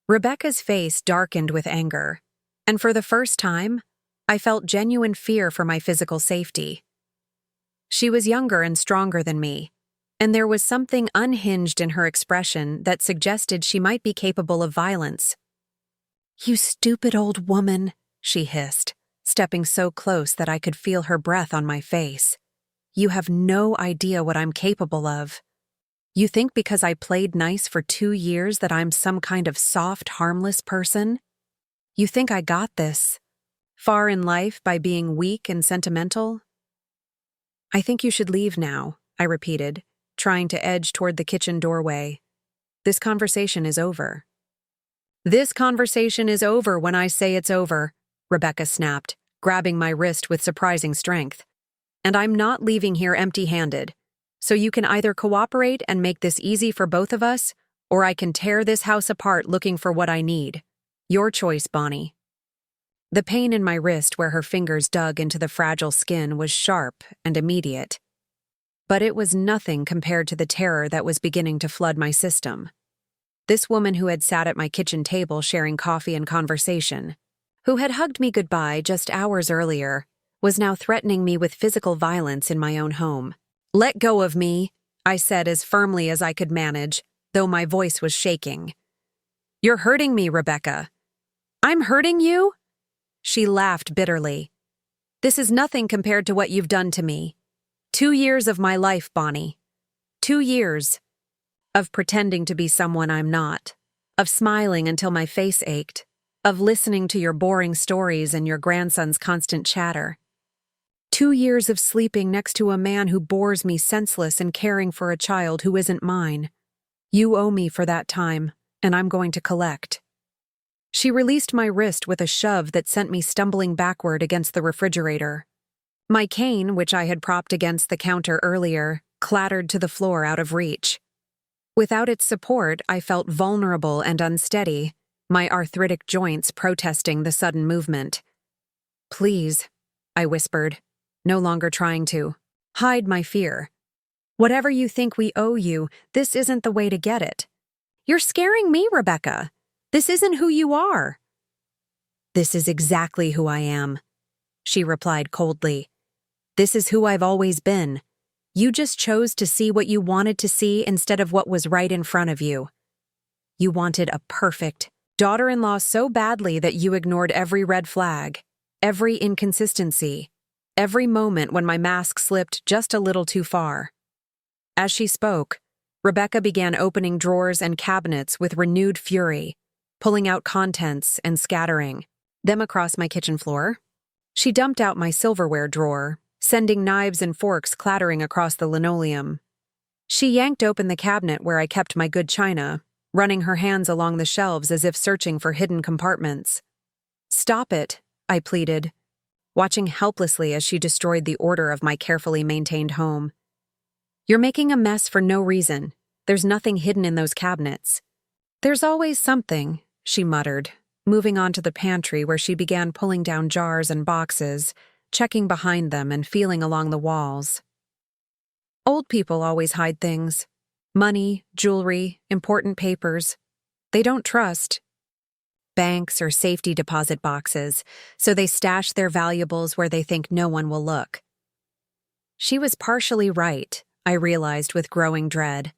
Rebecca's face darkened with anger, and for the first time, I felt genuine fear for my physical safety. She was younger and stronger than me, and there was something unhinged in her expression that suggested she might be capable of violence. You stupid old woman, she hissed, stepping so close that I could feel her breath on my face. You have no idea what I'm capable of. You think because I played nice for 2 years that I'm some kind of soft, harmless person? You think I got this far in life by being weak and sentimental? I think you should leave now, I repeated, trying to edge toward the kitchen doorway. This conversation is over. This conversation is over when I say it's over, Rebecca snapped, grabbing my wrist with surprising strength. And I'm not leaving here empty-handed. So you can either cooperate and make this easy for both of us, or I can tear this house apart looking for what I need. Your choice, Bonnie. The pain in my wrist where her fingers dug into the fragile skin was sharp and immediate. But it was nothing compared to the terror that was beginning to flood my system. This woman who had sat at my kitchen table sharing coffee and conversation, who had hugged me goodbye just hours earlier, was now threatening me with physical violence in my own home. Let go of me, I said as firmly as I could manage, though my voice was shaking. You're hurting me, Rebecca. I'm hurting you? She laughed bitterly. This is nothing compared to what you've done to me. 2 years of my life, Bonnie. 2 years of pretending to be someone I'm not, of smiling until my face ached, of listening to your boring stories and your grandson's constant chatter. 2 years of sleeping next to a man who bores me senseless and caring for a child who isn't mine. You owe me for that time, and I'm going to collect. She released my wrist with a shove that sent me stumbling backward against the refrigerator. My cane, which I had propped against the counter earlier, clattered to the floor out of reach. Without its support, I felt vulnerable and unsteady, my arthritic joints protesting the sudden movement. Please, I whispered, no longer trying to hide my fear. Whatever you think we owe you, this isn't the way to get it. You're scaring me, Rebecca. This isn't who you are. This is exactly who I am, she replied coldly. This is who I've always been. You just chose to see what you wanted to see instead of what was right in front of you. You wanted a perfect daughter-in-law so badly that you ignored every red flag, every inconsistency, every moment when my mask slipped just a little too far. As she spoke, Rebecca began opening drawers and cabinets with renewed fury, pulling out contents and scattering them across my kitchen floor. She dumped out my silverware drawer, sending knives and forks clattering across the linoleum. She yanked open the cabinet where I kept my good china, running her hands along the shelves as if searching for hidden compartments. Stop it, I pleaded, watching helplessly as she destroyed the order of my carefully maintained home. You're making a mess for no reason. There's nothing hidden in those cabinets. There's always something, she muttered, moving on to the pantry where she began pulling down jars and boxes, checking behind them and feeling along the walls. Old people always hide things. Money, jewelry, important papers. They don't trust banks or safety deposit boxes, so they stash their valuables where they think no one will look. She was partially right, I realized with growing dread.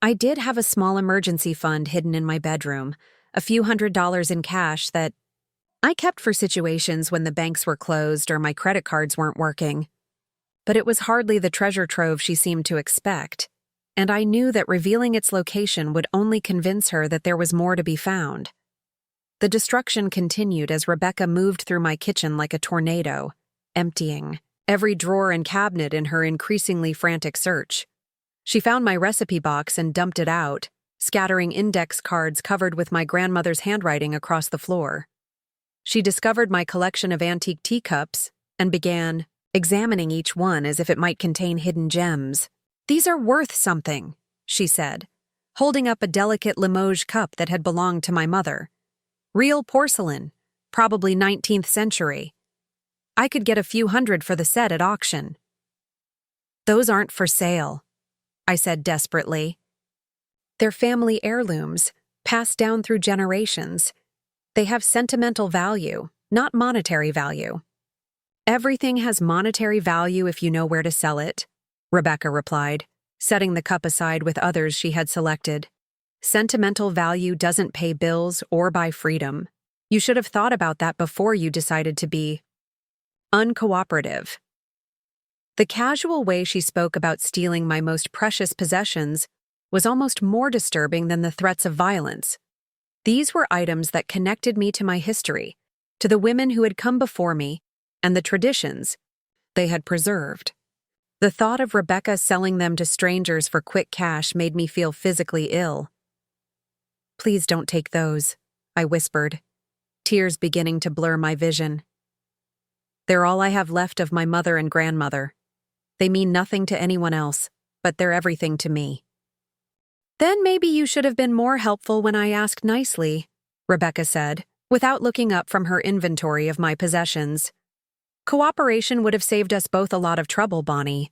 I did have a small emergency fund hidden in my bedroom, a few $100s in cash that I kept for situations when the banks were closed or my credit cards weren't working. But it was hardly the treasure trove she seemed to expect, and I knew that revealing its location would only convince her that there was more to be found. The destruction continued as Rebecca moved through my kitchen like a tornado, emptying every drawer and cabinet in her increasingly frantic search. She found my recipe box and dumped it out, scattering index cards covered with my grandmother's handwriting across the floor. She discovered my collection of antique teacups and began examining each one as if it might contain hidden gems. These are worth something, she said, holding up a delicate Limoges cup that had belonged to my mother. Real porcelain, probably 19th century. I could get a few $100 for the set at auction. Those aren't for sale, I said desperately. They're family heirlooms, passed down through generations. They have sentimental value, not monetary value. Everything has monetary value if you know where to sell it, Rebecca replied, setting the cup aside with others she had selected. Sentimental value doesn't pay bills or buy freedom. You should have thought about that before you decided to be uncooperative. The casual way she spoke about stealing my most precious possessions was almost more disturbing than the threats of violence. These were items that connected me to my history, to the women who had come before me, and the traditions they had preserved. The thought of Rebecca selling them to strangers for quick cash made me feel physically ill. "Please don't take those," I whispered, tears beginning to blur my vision. "They're all I have left of my mother and grandmother. They mean nothing to anyone else, but they're everything to me." "Then maybe you should have been more helpful when I asked nicely," Rebecca said, without looking up from her inventory of my possessions. "Cooperation would have saved us both a lot of trouble, Bonnie.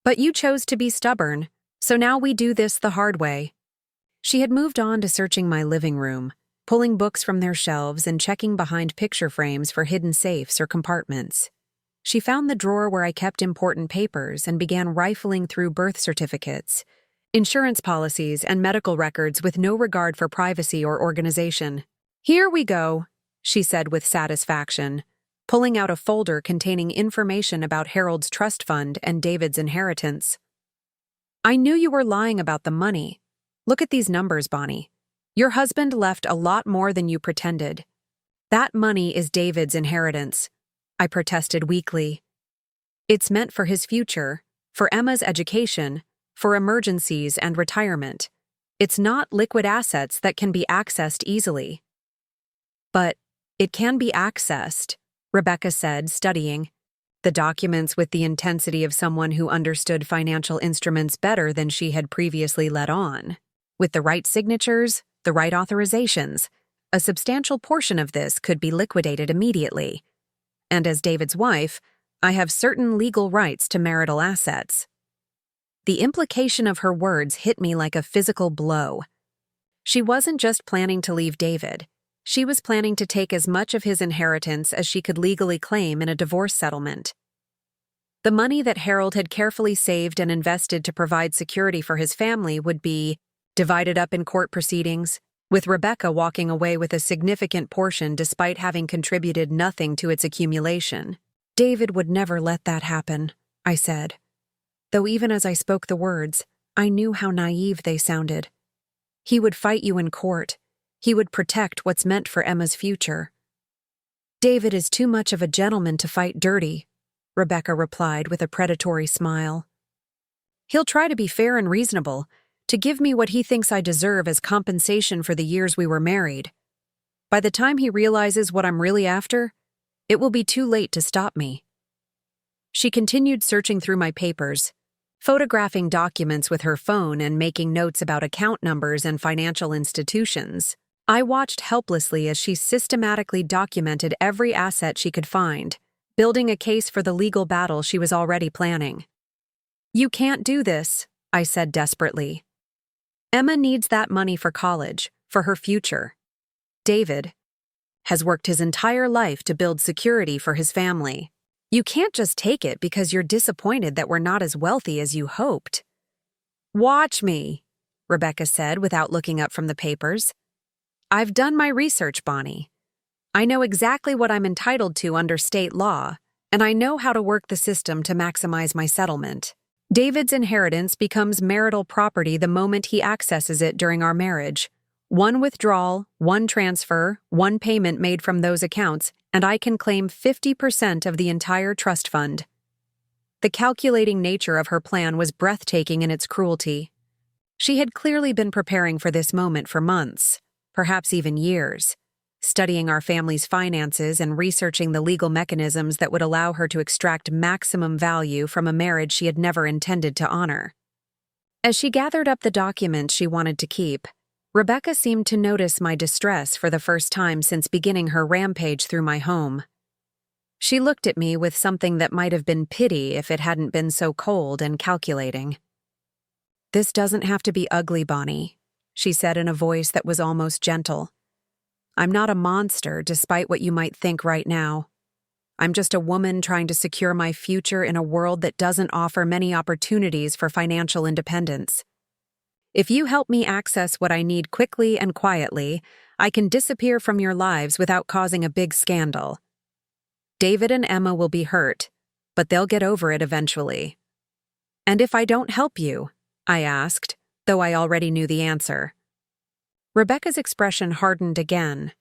But you chose to be stubborn, so now we do this the hard way." She had moved on to searching my living room, pulling books from their shelves and checking behind picture frames for hidden safes or compartments. She found the drawer where I kept important papers and began rifling through birth certificates, insurance policies, and medical records with no regard for privacy or organization. "Here we go," she said with satisfaction, pulling out a folder containing information about Harold's trust fund and David's inheritance. "I knew you were lying about the money. Look at these numbers, Bonnie. Your husband left a lot more than you pretended. That money is David's inheritance," I protested weakly. "It's meant for his future, for Emma's education, for emergencies and retirement. It's not liquid assets that can be accessed easily." "But it can be accessed," Rebecca said, studying the documents with the intensity of someone who understood financial instruments better than she had previously let on. "With the right signatures, the right authorizations, a substantial portion of this could be liquidated immediately. And as David's wife, I have certain legal rights to marital assets." The implication of her words hit me like a physical blow. She wasn't just planning to leave David. She was planning to take as much of his inheritance as she could legally claim in a divorce settlement. The money that Harold had carefully saved and invested to provide security for his family would be divided up in court proceedings, with Rebecca walking away with a significant portion despite having contributed nothing to its accumulation. "David would never let that happen," I said. Though even as I spoke the words, I knew how naive they sounded. "He would fight you in court. He would protect what's meant for Emma's future." "David is too much of a gentleman to fight dirty," Rebecca replied with a predatory smile. "He'll try to be fair and reasonable, to give me what he thinks I deserve as compensation for the years we were married. By the time he realizes what I'm really after, it will be too late to stop me." She continued searching through my papers, photographing documents with her phone and making notes about account numbers and financial institutions. I watched helplessly as she systematically documented every asset she could find, building a case for the legal battle she was already planning. "You can't do this," I said desperately. "Emma needs that money for college, for her future. David has worked his entire life to build security for his family. You can't just take it because you're disappointed that we're not as wealthy as you hoped." "Watch me," Rebecca said without looking up from the papers. "I've done my research, Bonnie. I know exactly what I'm entitled to under state law, and I know how to work the system to maximize my settlement. David's inheritance becomes marital property the moment he accesses it during our marriage. One withdrawal, one transfer, one payment made from those accounts, and I can claim 50% of the entire trust fund." The calculating nature of her plan was breathtaking in its cruelty. She had clearly been preparing for this moment for months, perhaps even years, studying our family's finances and researching the legal mechanisms that would allow her to extract maximum value from a marriage she had never intended to honor. As she gathered up the documents she wanted to keep, Rebecca seemed to notice my distress for the first time since beginning her rampage through my home. She looked at me with something that might have been pity if it hadn't been so cold and calculating. "This doesn't have to be ugly, Bonnie," she said in a voice that was almost gentle. "I'm not a monster, despite what you might think right now. I'm just a woman trying to secure my future in a world that doesn't offer many opportunities for financial independence. If you help me access what I need quickly and quietly, I can disappear from your lives without causing a big scandal. David and Emma will be hurt, but they'll get over it eventually. And if I don't help you? I asked, though I already knew the answer. Rebecca's expression hardened again.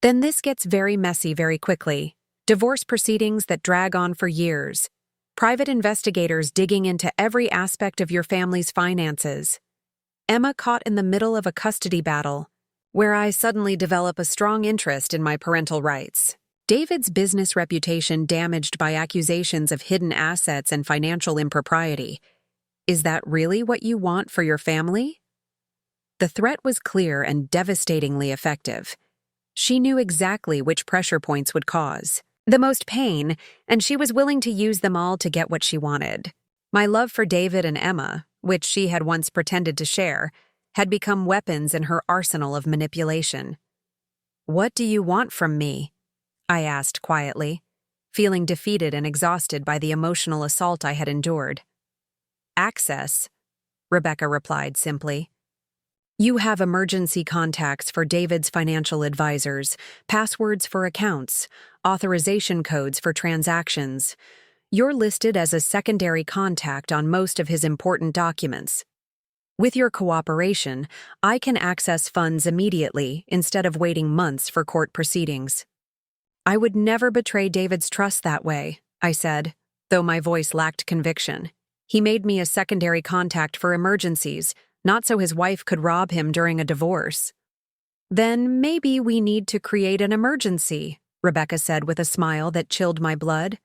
Then this gets very messy very quickly. Divorce proceedings that drag on for years. Private investigators digging into every aspect of your family's finances. Emma caught in the middle of a custody battle, where I suddenly develop a strong interest in my parental rights. David's business reputation damaged by accusations of hidden assets and financial impropriety. Is that really what you want for your family? The threat was clear and devastatingly effective. She knew exactly which pressure points would cause the most pain, and she was willing to use them all to get what she wanted. My love for David and Emma, which she had once pretended to share, had become weapons in her arsenal of manipulation. "What do you want from me?" I asked quietly, feeling defeated and exhausted by the emotional assault I had endured. "Access," Rebecca replied simply. "You have emergency contacts for David's financial advisors, passwords for accounts, authorization codes for transactions. You're listed as a secondary contact on most of his important documents. With your cooperation, I can access funds immediately instead of waiting months for court proceedings." "I would never betray David's trust that way," I said, though my voice lacked conviction. "He made me a secondary contact for emergencies, not so his wife could rob him during a divorce." "Then maybe we need to create an emergency," Rebecca said with a smile that chilled my blood.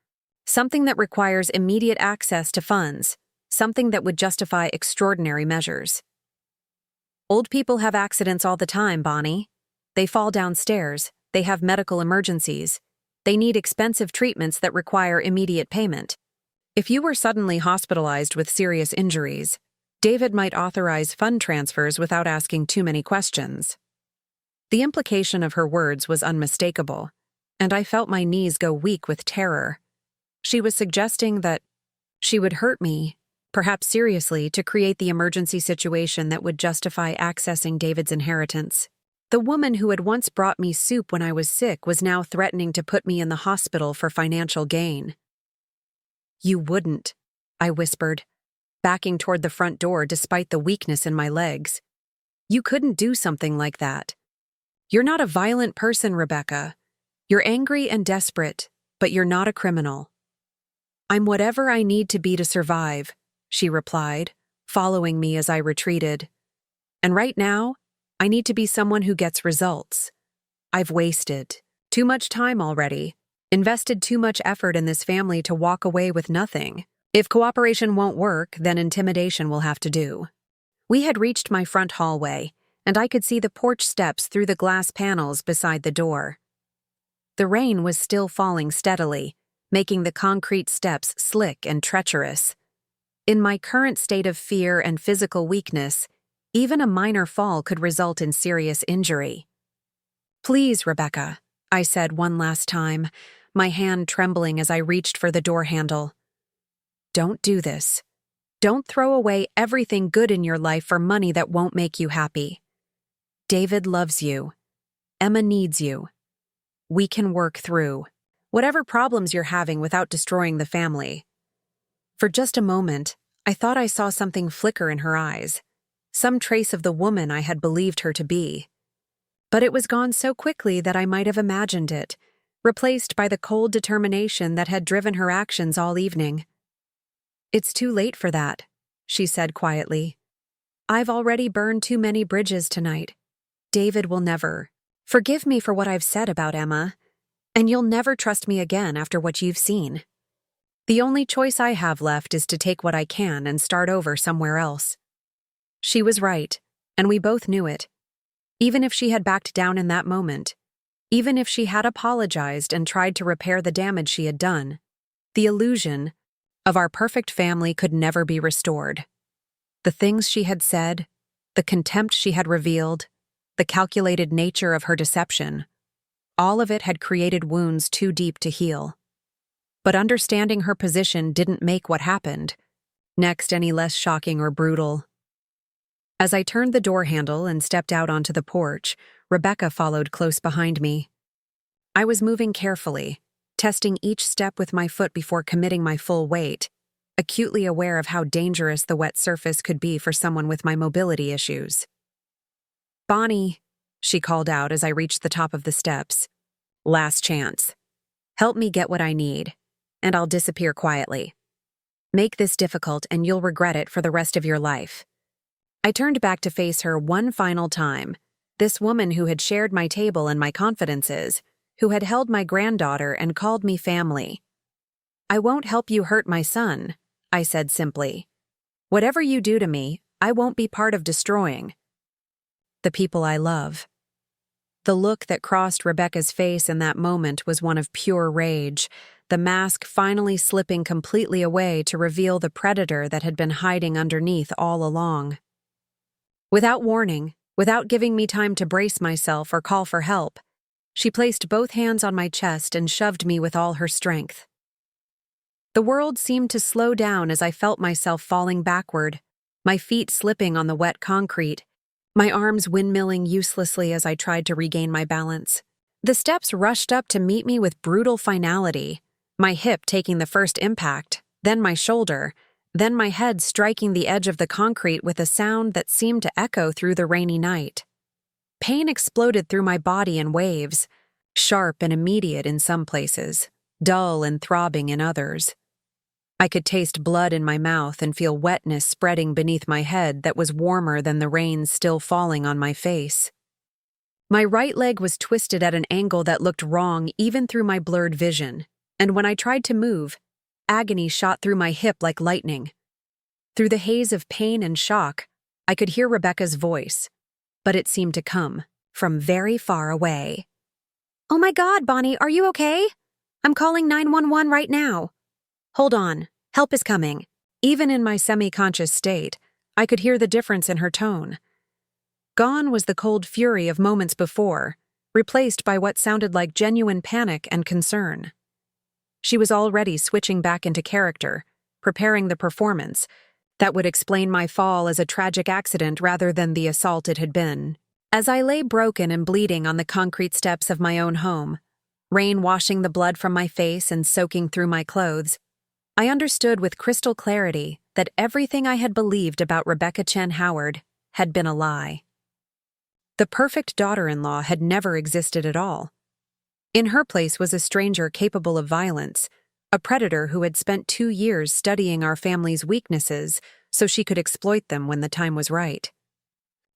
"Something that requires immediate access to funds, something that would justify extraordinary measures." "Old people have accidents all the time, Bonnie. They fall downstairs, they have medical emergencies, they need expensive treatments that require immediate payment. If you were suddenly hospitalized with serious injuries, David might authorize fund transfers without asking too many questions." The implication of her words was unmistakable, and I felt my knees go weak with terror. She was suggesting that she would hurt me, perhaps seriously, to create the emergency situation that would justify accessing David's inheritance. The woman who had once brought me soup when I was sick was now threatening to put me in the hospital for financial gain. "You wouldn't," I whispered, backing toward the front door despite the weakness in my legs. "You couldn't do something like that. You're not a violent person, Rebecca. You're angry and desperate, but you're not a criminal." "I'm whatever I need to be to survive," she replied, following me as I retreated. "And right now, I need to be someone who gets results. I've wasted too much time already, invested too much effort in this family to walk away with nothing. If cooperation won't work, then intimidation will have to do." We had reached my front hallway, and I could see the porch steps through the glass panels beside the door. The rain was still falling steadily, making the concrete steps slick and treacherous. In my current state of fear and physical weakness, even a minor fall could result in serious injury. "Please, Rebecca," I said one last time, my hand trembling as I reached for the door handle. "Don't do this. Don't throw away everything good in your life for money that won't make you happy. David loves you. Emma needs you. We can work through whatever problems you're having without destroying the family." For just a moment, I thought I saw something flicker in her eyes, some trace of the woman I had believed her to be. But it was gone so quickly that I might have imagined it, replaced by the cold determination that had driven her actions all evening. "It's too late for that," she said quietly. "I've already burned too many bridges tonight. David will never forgive me for what I've said about Emma, and you'll never trust me again after what you've seen. The only choice I have left is to take what I can and start over somewhere else." She was right, and we both knew it. Even if she had backed down in that moment, even if she had apologized and tried to repair the damage she had done, the illusion of our perfect family could never be restored. The things she had said, the contempt she had revealed, the calculated nature of her deception, all of it had created wounds too deep to heal. But understanding her position didn't make what happened next any less shocking or brutal. As I turned the door handle and stepped out onto the porch, Rebecca followed close behind me. I was moving carefully, testing each step with my foot before committing my full weight, acutely aware of how dangerous the wet surface could be for someone with my mobility issues. "Bonnie," she called out as I reached the top of the steps. "Last chance. Help me get what I need, and I'll disappear quietly. Make this difficult and you'll regret it for the rest of your life." I turned back to face her one final time, this woman who had shared my table and my confidences, who had held my granddaughter and called me family. "I won't help you hurt my son," I said simply. "Whatever you do to me, I won't be part of destroying the people I love." The look that crossed Rebecca's face in that moment was one of pure rage, the mask finally slipping completely away to reveal the predator that had been hiding underneath all along. Without warning, without giving me time to brace myself or call for help, she placed both hands on my chest and shoved me with all her strength. The world seemed to slow down as I felt myself falling backward, my feet slipping on the wet concrete, my arms windmilling uselessly as I tried to regain my balance. The steps rushed up to meet me with brutal finality, my hip taking the first impact, then my shoulder, then my head striking the edge of the concrete with a sound that seemed to echo through the rainy night. Pain exploded through my body in waves, sharp and immediate in some places, dull and throbbing in others. I could taste blood in my mouth and feel wetness spreading beneath my head that was warmer than the rain still falling on my face. My right leg was twisted at an angle that looked wrong even through my blurred vision, and when I tried to move, agony shot through my hip like lightning. Through the haze of pain and shock, I could hear Rebecca's voice, but it seemed to come from very far away. "Oh my God, Bonnie, are you okay? I'm calling 911 right now. Hold on, help is coming." Even in my semi-conscious state, I could hear the difference in her tone. Gone was the cold fury of moments before, replaced by what sounded like genuine panic and concern. She was already switching back into character, preparing the performance that would explain my fall as a tragic accident rather than the assault it had been. As I lay broken and bleeding on the concrete steps of my own home, rain washing the blood from my face and soaking through my clothes, I understood with crystal clarity that everything I had believed about Rebecca Chen Howard had been a lie. The perfect daughter-in-law had never existed at all. In her place was a stranger capable of violence, a predator who had spent 2 years studying our family's weaknesses so she could exploit them when the time was right.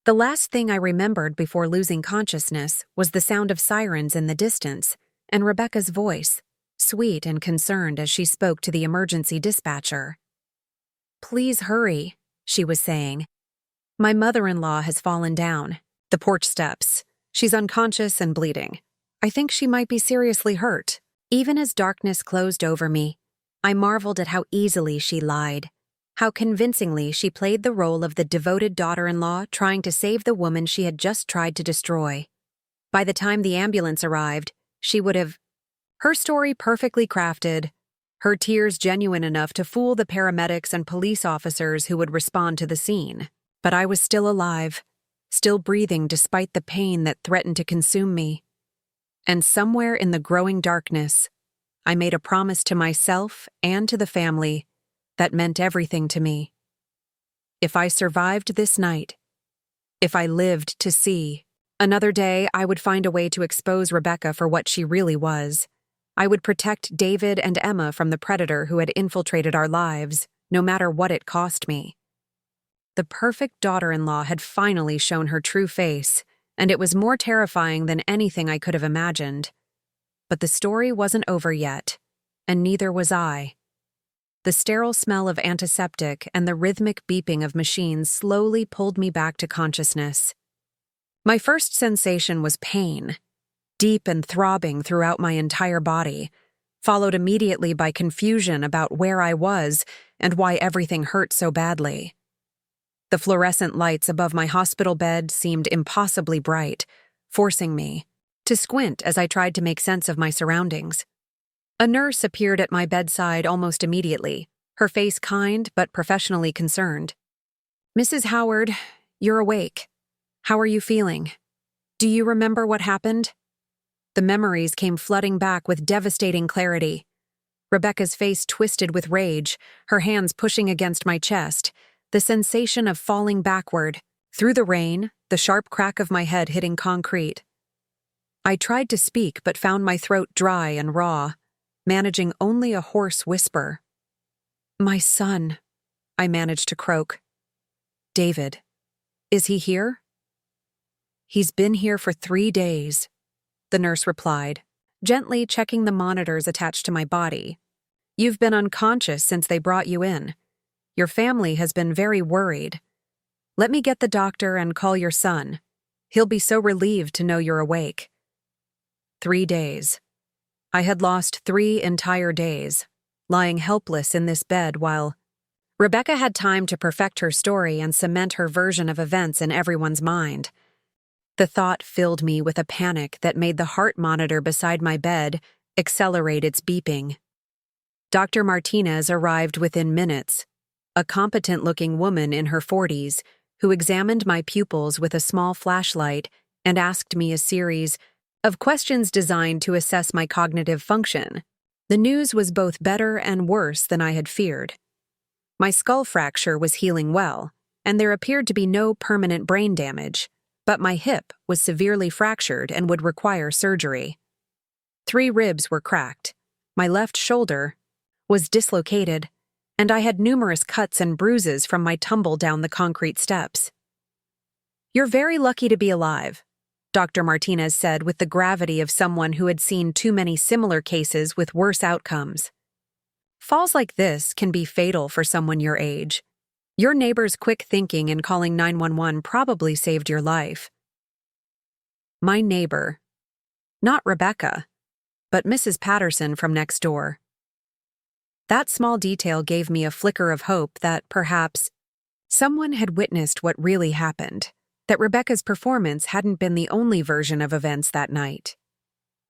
The last thing I remembered before losing consciousness was the sound of sirens in the distance and Rebecca's voice, sweet and concerned as she spoke to the emergency dispatcher. "Please hurry," she was saying. "My mother-in-law has fallen down the porch steps. She's unconscious and bleeding. I think she might be seriously hurt." Even as darkness closed over me, I marveled at how easily she lied, how convincingly she played the role of the devoted daughter-in-law trying to save the woman she had just tried to destroy. By the time the ambulance arrived, she would have her story perfectly crafted, her tears genuine enough to fool the paramedics and police officers who would respond to the scene. But I was still alive, still breathing despite the pain that threatened to consume me. And somewhere in the growing darkness, I made a promise to myself and to the family that meant everything to me. If I survived this night, if I lived to see another day, I would find a way to expose Rebecca for what she really was. I would protect David and Emma from the predator who had infiltrated our lives, no matter what it cost me. The perfect daughter-in-law had finally shown her true face, and it was more terrifying than anything I could have imagined. But the story wasn't over yet, and neither was I. The sterile smell of antiseptic and the rhythmic beeping of machines slowly pulled me back to consciousness. My first sensation was pain, deep and throbbing throughout my entire body, followed immediately by confusion about where I was and why everything hurt so badly. The fluorescent lights above my hospital bed seemed impossibly bright, forcing me to squint as I tried to make sense of my surroundings. A nurse appeared at my bedside almost immediately, her face kind but professionally concerned. "Mrs. Howard, you're awake. How are you feeling? Do you remember what happened?" The memories came flooding back with devastating clarity. Rebecca's face twisted with rage, her hands pushing against my chest, the sensation of falling backward. Through the rain, the sharp crack of my head hitting concrete. I tried to speak but found my throat dry and raw, managing only a hoarse whisper. "My son," I managed to croak. "David. Is he here?" "He's been here for 3 days," the nurse replied, gently checking the monitors attached to my body. "You've been unconscious since they brought you in. Your family has been very worried. Let me get the doctor and call your son. He'll be so relieved to know you're awake." 3 days. I had lost 3 entire days, lying helpless in this bed while Rebecca had time to perfect her story and cement her version of events in everyone's mind. The thought filled me with a panic that made the heart monitor beside my bed accelerate its beeping. Dr. Martinez arrived within minutes, a competent-looking woman in her 40s who examined my pupils with a small flashlight and asked me a series of questions designed to assess my cognitive function. The news was both better and worse than I had feared. My skull fracture was healing well, and there appeared to be no permanent brain damage, but my hip was severely fractured and would require surgery. 3 ribs were cracked, my left shoulder was dislocated, and I had numerous cuts and bruises from my tumble down the concrete steps. "You're very lucky to be alive," Dr. Martinez said with the gravity of someone who had seen too many similar cases with worse outcomes. "Falls like this can be fatal for someone your age. Your neighbor's quick thinking and calling 911 probably saved your life." My neighbor. Not Rebecca, but Mrs. Patterson from next door. That small detail gave me a flicker of hope that perhaps someone had witnessed what really happened, that Rebecca's performance hadn't been the only version of events that night.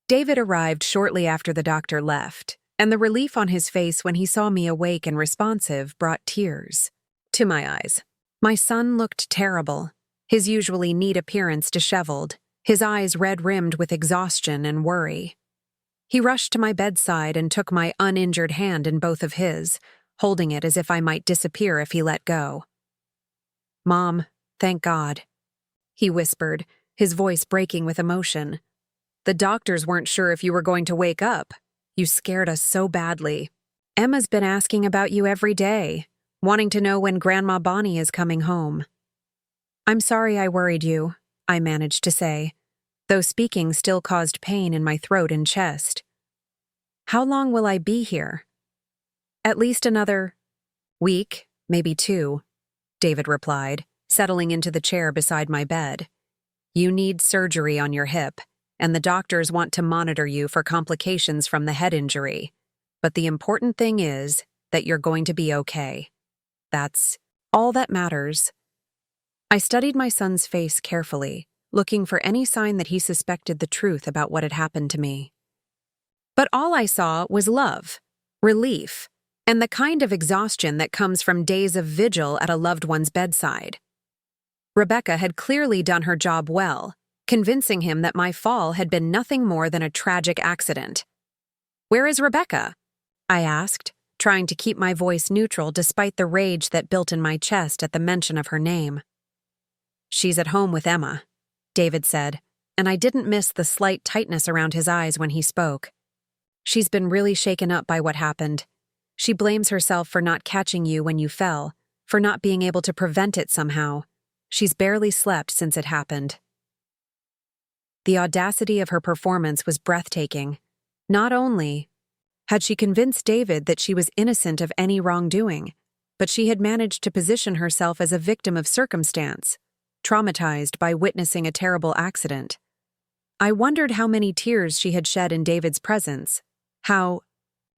David arrived shortly after the doctor left, and the relief on his face when he saw me awake and responsive brought tears to my eyes. My son looked terrible, his usually neat appearance disheveled, his eyes red-rimmed with exhaustion and worry. He rushed to my bedside and took my uninjured hand in both of his, holding it as if I might disappear if he let go. "Mom, thank God," he whispered, his voice breaking with emotion. "The doctors weren't sure if you were going to wake up. You scared us so badly. Emma's been asking about you every day, wanting to know when Grandma Bonnie is coming home." "I'm sorry I worried you," I managed to say, though speaking still caused pain in my throat and chest. "How long will I be here?" "At least another week, maybe 2, David replied, settling into the chair beside my bed. "You need surgery on your hip, and the doctors want to monitor you for complications from the head injury. But the important thing is that you're going to be okay. That's all that matters." I studied my son's face carefully, looking for any sign that he suspected the truth about what had happened to me. But all I saw was love, relief, and the kind of exhaustion that comes from days of vigil at a loved one's bedside. Rebecca had clearly done her job well, convincing him that my fall had been nothing more than a tragic accident. "Where is Rebecca?" I asked, trying to keep my voice neutral despite the rage that built in my chest at the mention of her name. "She's at home with Emma," David said, and I didn't miss the slight tightness around his eyes when he spoke. "She's been really shaken up by what happened. She blames herself for not catching you when you fell, for not being able to prevent it somehow. She's barely slept since it happened." The audacity of her performance was breathtaking. Not only had she convinced David that she was innocent of any wrongdoing, but she had managed to position herself as a victim of circumstance, traumatized by witnessing a terrible accident. I wondered how many tears she had shed in David's presence, how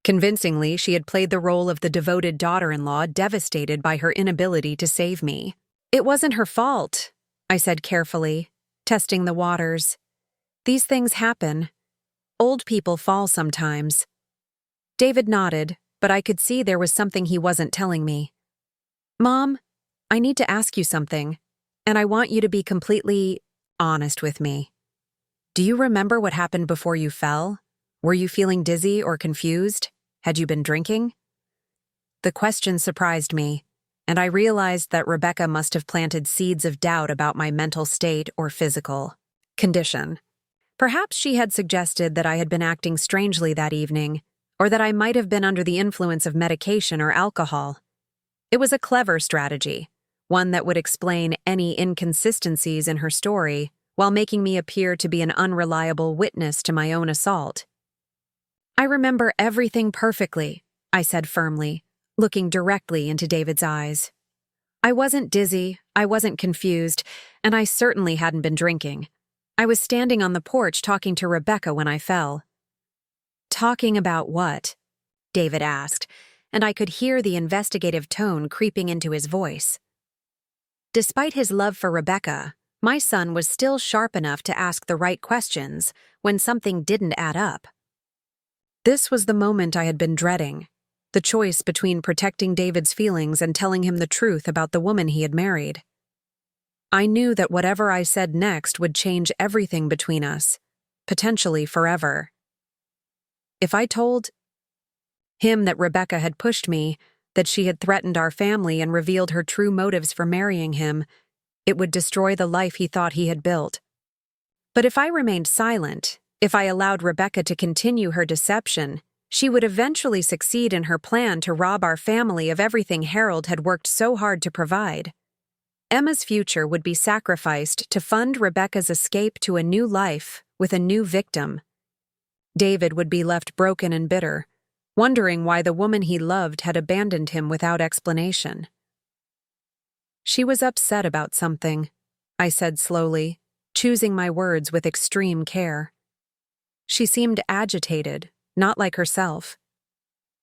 convincingly she had played the role of the devoted daughter-in-law devastated by her inability to save me. "It wasn't her fault," I said carefully, testing the waters. "These things happen. Old people fall sometimes." David nodded, but I could see there was something he wasn't telling me. "Mom, I need to ask you something, and I want you to be completely honest with me." "Do you remember what happened before you fell? Were you feeling dizzy or confused? Had you been drinking?" The question surprised me, and I realized that Rebecca must have planted seeds of doubt about my mental state or physical condition. Perhaps she had suggested that I had been acting strangely that evening, or that I might have been under the influence of medication or alcohol. It was a clever strategy, one that would explain any inconsistencies in her story while making me appear to be an unreliable witness to my own assault. "I remember everything perfectly," I said firmly, looking directly into David's eyes. "I wasn't dizzy, I wasn't confused, and I certainly hadn't been drinking. I was standing on the porch talking to Rebecca when I fell." "Talking about what?" David asked, and I could hear the investigative tone creeping into his voice. Despite his love for Rebecca, my son was still sharp enough to ask the right questions when something didn't add up. This was the moment I had been dreading, the choice between protecting David's feelings and telling him the truth about the woman he had married. I knew that whatever I said next would change everything between us, potentially forever. If I told him that Rebecca had pushed me, that she had threatened our family and revealed her true motives for marrying him, it would destroy the life he thought he had built. But if I remained silent, if I allowed Rebecca to continue her deception, she would eventually succeed in her plan to rob our family of everything Harold had worked so hard to provide. Emma's future would be sacrificed to fund Rebecca's escape to a new life with a new victim. David would be left broken and bitter, wondering why the woman he loved had abandoned him without explanation. "She was upset about something," I said slowly, choosing my words with extreme care. She seemed agitated, not like herself.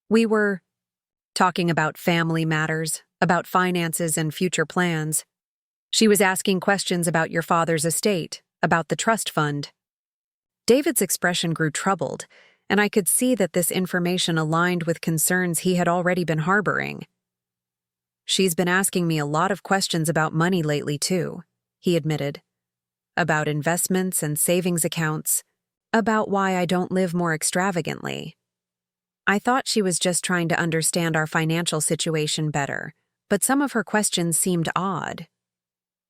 "We were talking about family matters, about finances and future plans. She was asking questions about your father's estate, about the trust fund." David's expression grew troubled, and I could see that this information aligned with concerns he had already been harboring. "She's been asking me a lot of questions about money lately, too," he admitted. "About investments and savings accounts, about why I don't live more extravagantly." I thought she was just trying to understand our financial situation better, but some of her questions seemed odd.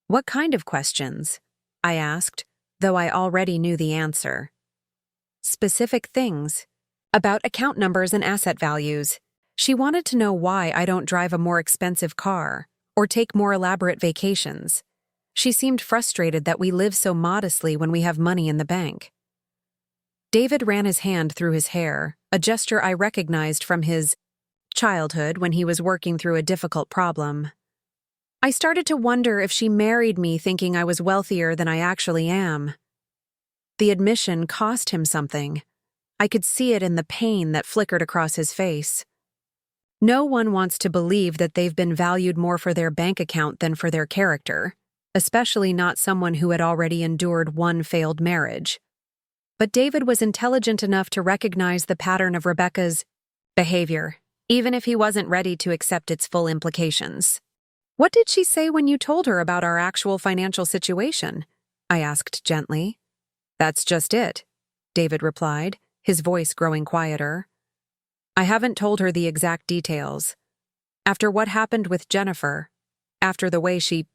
"What kind of questions?" I asked, though I already knew the answer. "Specific things. About account numbers and asset values. She wanted to know why I don't drive a more expensive car or take more elaborate vacations. She seemed frustrated that we live so modestly when we have money in the bank." David ran his hand through his hair, a gesture I recognized from his childhood when he was working through a difficult problem. "I started to wonder if she married me thinking I was wealthier than I actually am." The admission cost him something. I could see it in the pain that flickered across his face. No one wants to believe that they've been valued more for their bank account than for their character, especially not someone who had already endured one failed marriage. But David was intelligent enough to recognize the pattern of Rebecca's behavior, even if he wasn't ready to accept its full implications. "What did she say when you told her about our actual financial situation?" I asked gently. "That's just it," David replied, his voice growing quieter. "I haven't told her the exact details. After what happened with Jennifer, after the way she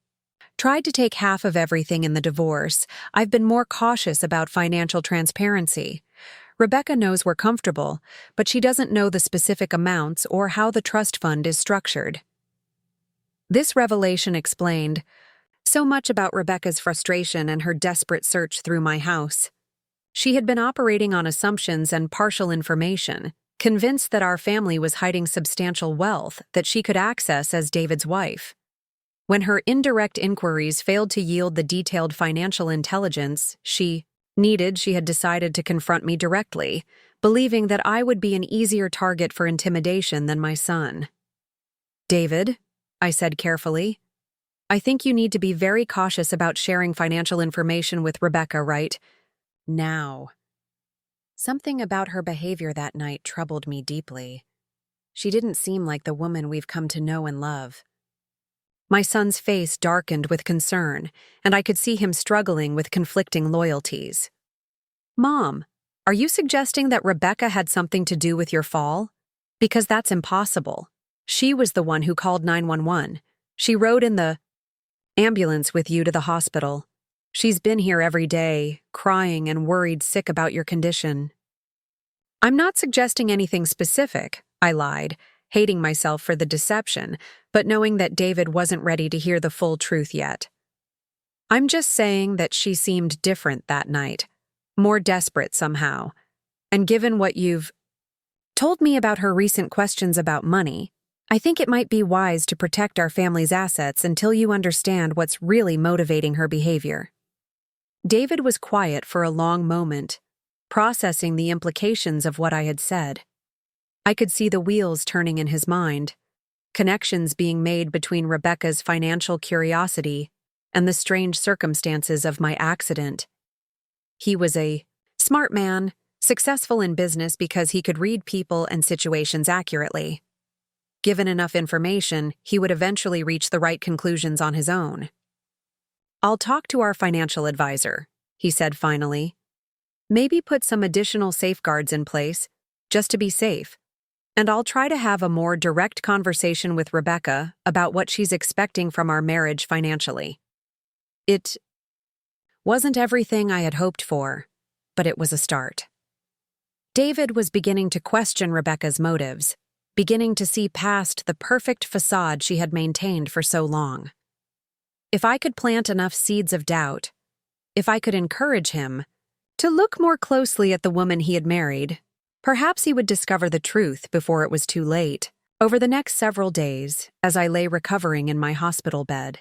tried to take half of everything in the divorce, I've been more cautious about financial transparency. Rebecca knows we're comfortable, but she doesn't know the specific amounts or how the trust fund is structured." This revelation explained so much about Rebecca's frustration and her desperate search through my house. She had been operating on assumptions and partial information, convinced that our family was hiding substantial wealth that she could access as David's wife. When her indirect inquiries failed to yield the detailed financial intelligence she had decided to confront me directly, believing that I would be an easier target for intimidation than my son. "David," I said carefully, "I think you need to be very cautious about sharing financial information with Rebecca right now." Something about her behavior that night troubled me deeply. She didn't seem like the woman we've come to know and love. My son's face darkened with concern, and I could see him struggling with conflicting loyalties. Mom, are you suggesting that Rebecca had something to do with your fall? Because that's impossible. She was the one who called 911. She rode in the ambulance with you to the hospital. She's been here every day, crying and worried sick about your condition. I'm not suggesting anything specific, I lied, hating myself for the deception, but knowing that David wasn't ready to hear the full truth yet. I'm just saying that she seemed different that night, more desperate somehow. And given what you've told me about her recent questions about money, I think it might be wise to protect our family's assets until you understand what's really motivating her behavior. David was quiet for a long moment, processing the implications of what I had said. I could see the wheels turning in his mind, connections being made between Rebecca's financial curiosity and the strange circumstances of my accident. He was a smart man, successful in business because he could read people and situations accurately. Given enough information, he would eventually reach the right conclusions on his own. I'll talk to our financial advisor, he said finally. Maybe put some additional safeguards in place, just to be safe. And I'll try to have a more direct conversation with Rebecca about what she's expecting from our marriage financially. It wasn't everything I had hoped for, but it was a start. David was beginning to question Rebecca's motives, beginning to see past the perfect facade she had maintained for so long. If I could plant enough seeds of doubt, if I could encourage him to look more closely at the woman he had married, perhaps he would discover the truth before it was too late. Over the next several days, as I lay recovering in my hospital bed,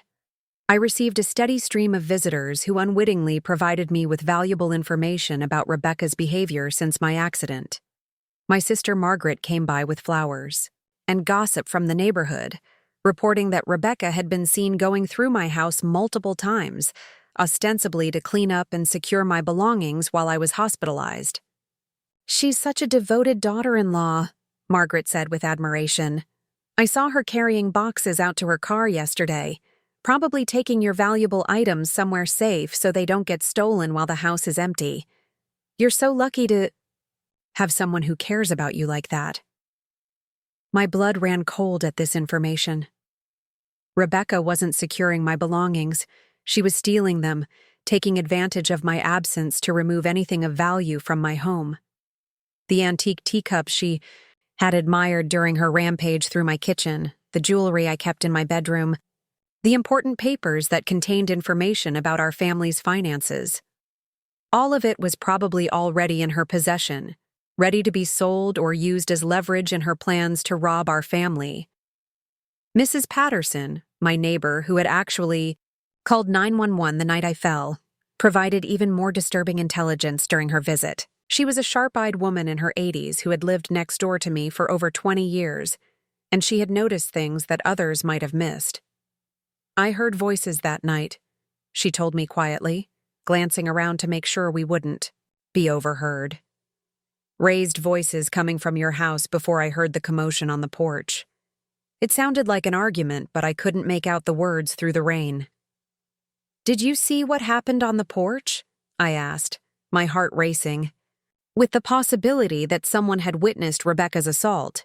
I received a steady stream of visitors who unwittingly provided me with valuable information about Rebecca's behavior since my accident. My sister Margaret came by with flowers, and gossip from the neighborhood, reporting that Rebecca had been seen going through my house multiple times, ostensibly to clean up and secure my belongings while I was hospitalized. "She's such a devoted daughter-in-law," Margaret said with admiration. "I saw her carrying boxes out to her car yesterday, probably taking your valuable items somewhere safe so they don't get stolen while the house is empty. You're so lucky to have someone who cares about you like that." My blood ran cold at this information. Rebecca wasn't securing my belongings. She was stealing them, taking advantage of my absence to remove anything of value from my home. The antique teacups she had admired during her rampage through my kitchen, the jewelry I kept in my bedroom, the important papers that contained information about our family's finances. All of it was probably already in her possession, ready to be sold or used as leverage in her plans to rob our family. Mrs. Patterson, my neighbor who had actually called 911 the night I fell, provided even more disturbing intelligence during her visit. She was a sharp-eyed woman in her 80s who had lived next door to me for over 20 years, and she had noticed things that others might have missed. "I heard voices that night," she told me quietly, glancing around to make sure we wouldn't be overheard. "Raised voices coming from your house before I heard the commotion on the porch. It sounded like an argument, but I couldn't make out the words through the rain." "Did you see what happened on the porch?" I asked, my heart racing, with the possibility that someone had witnessed Rebecca's assault.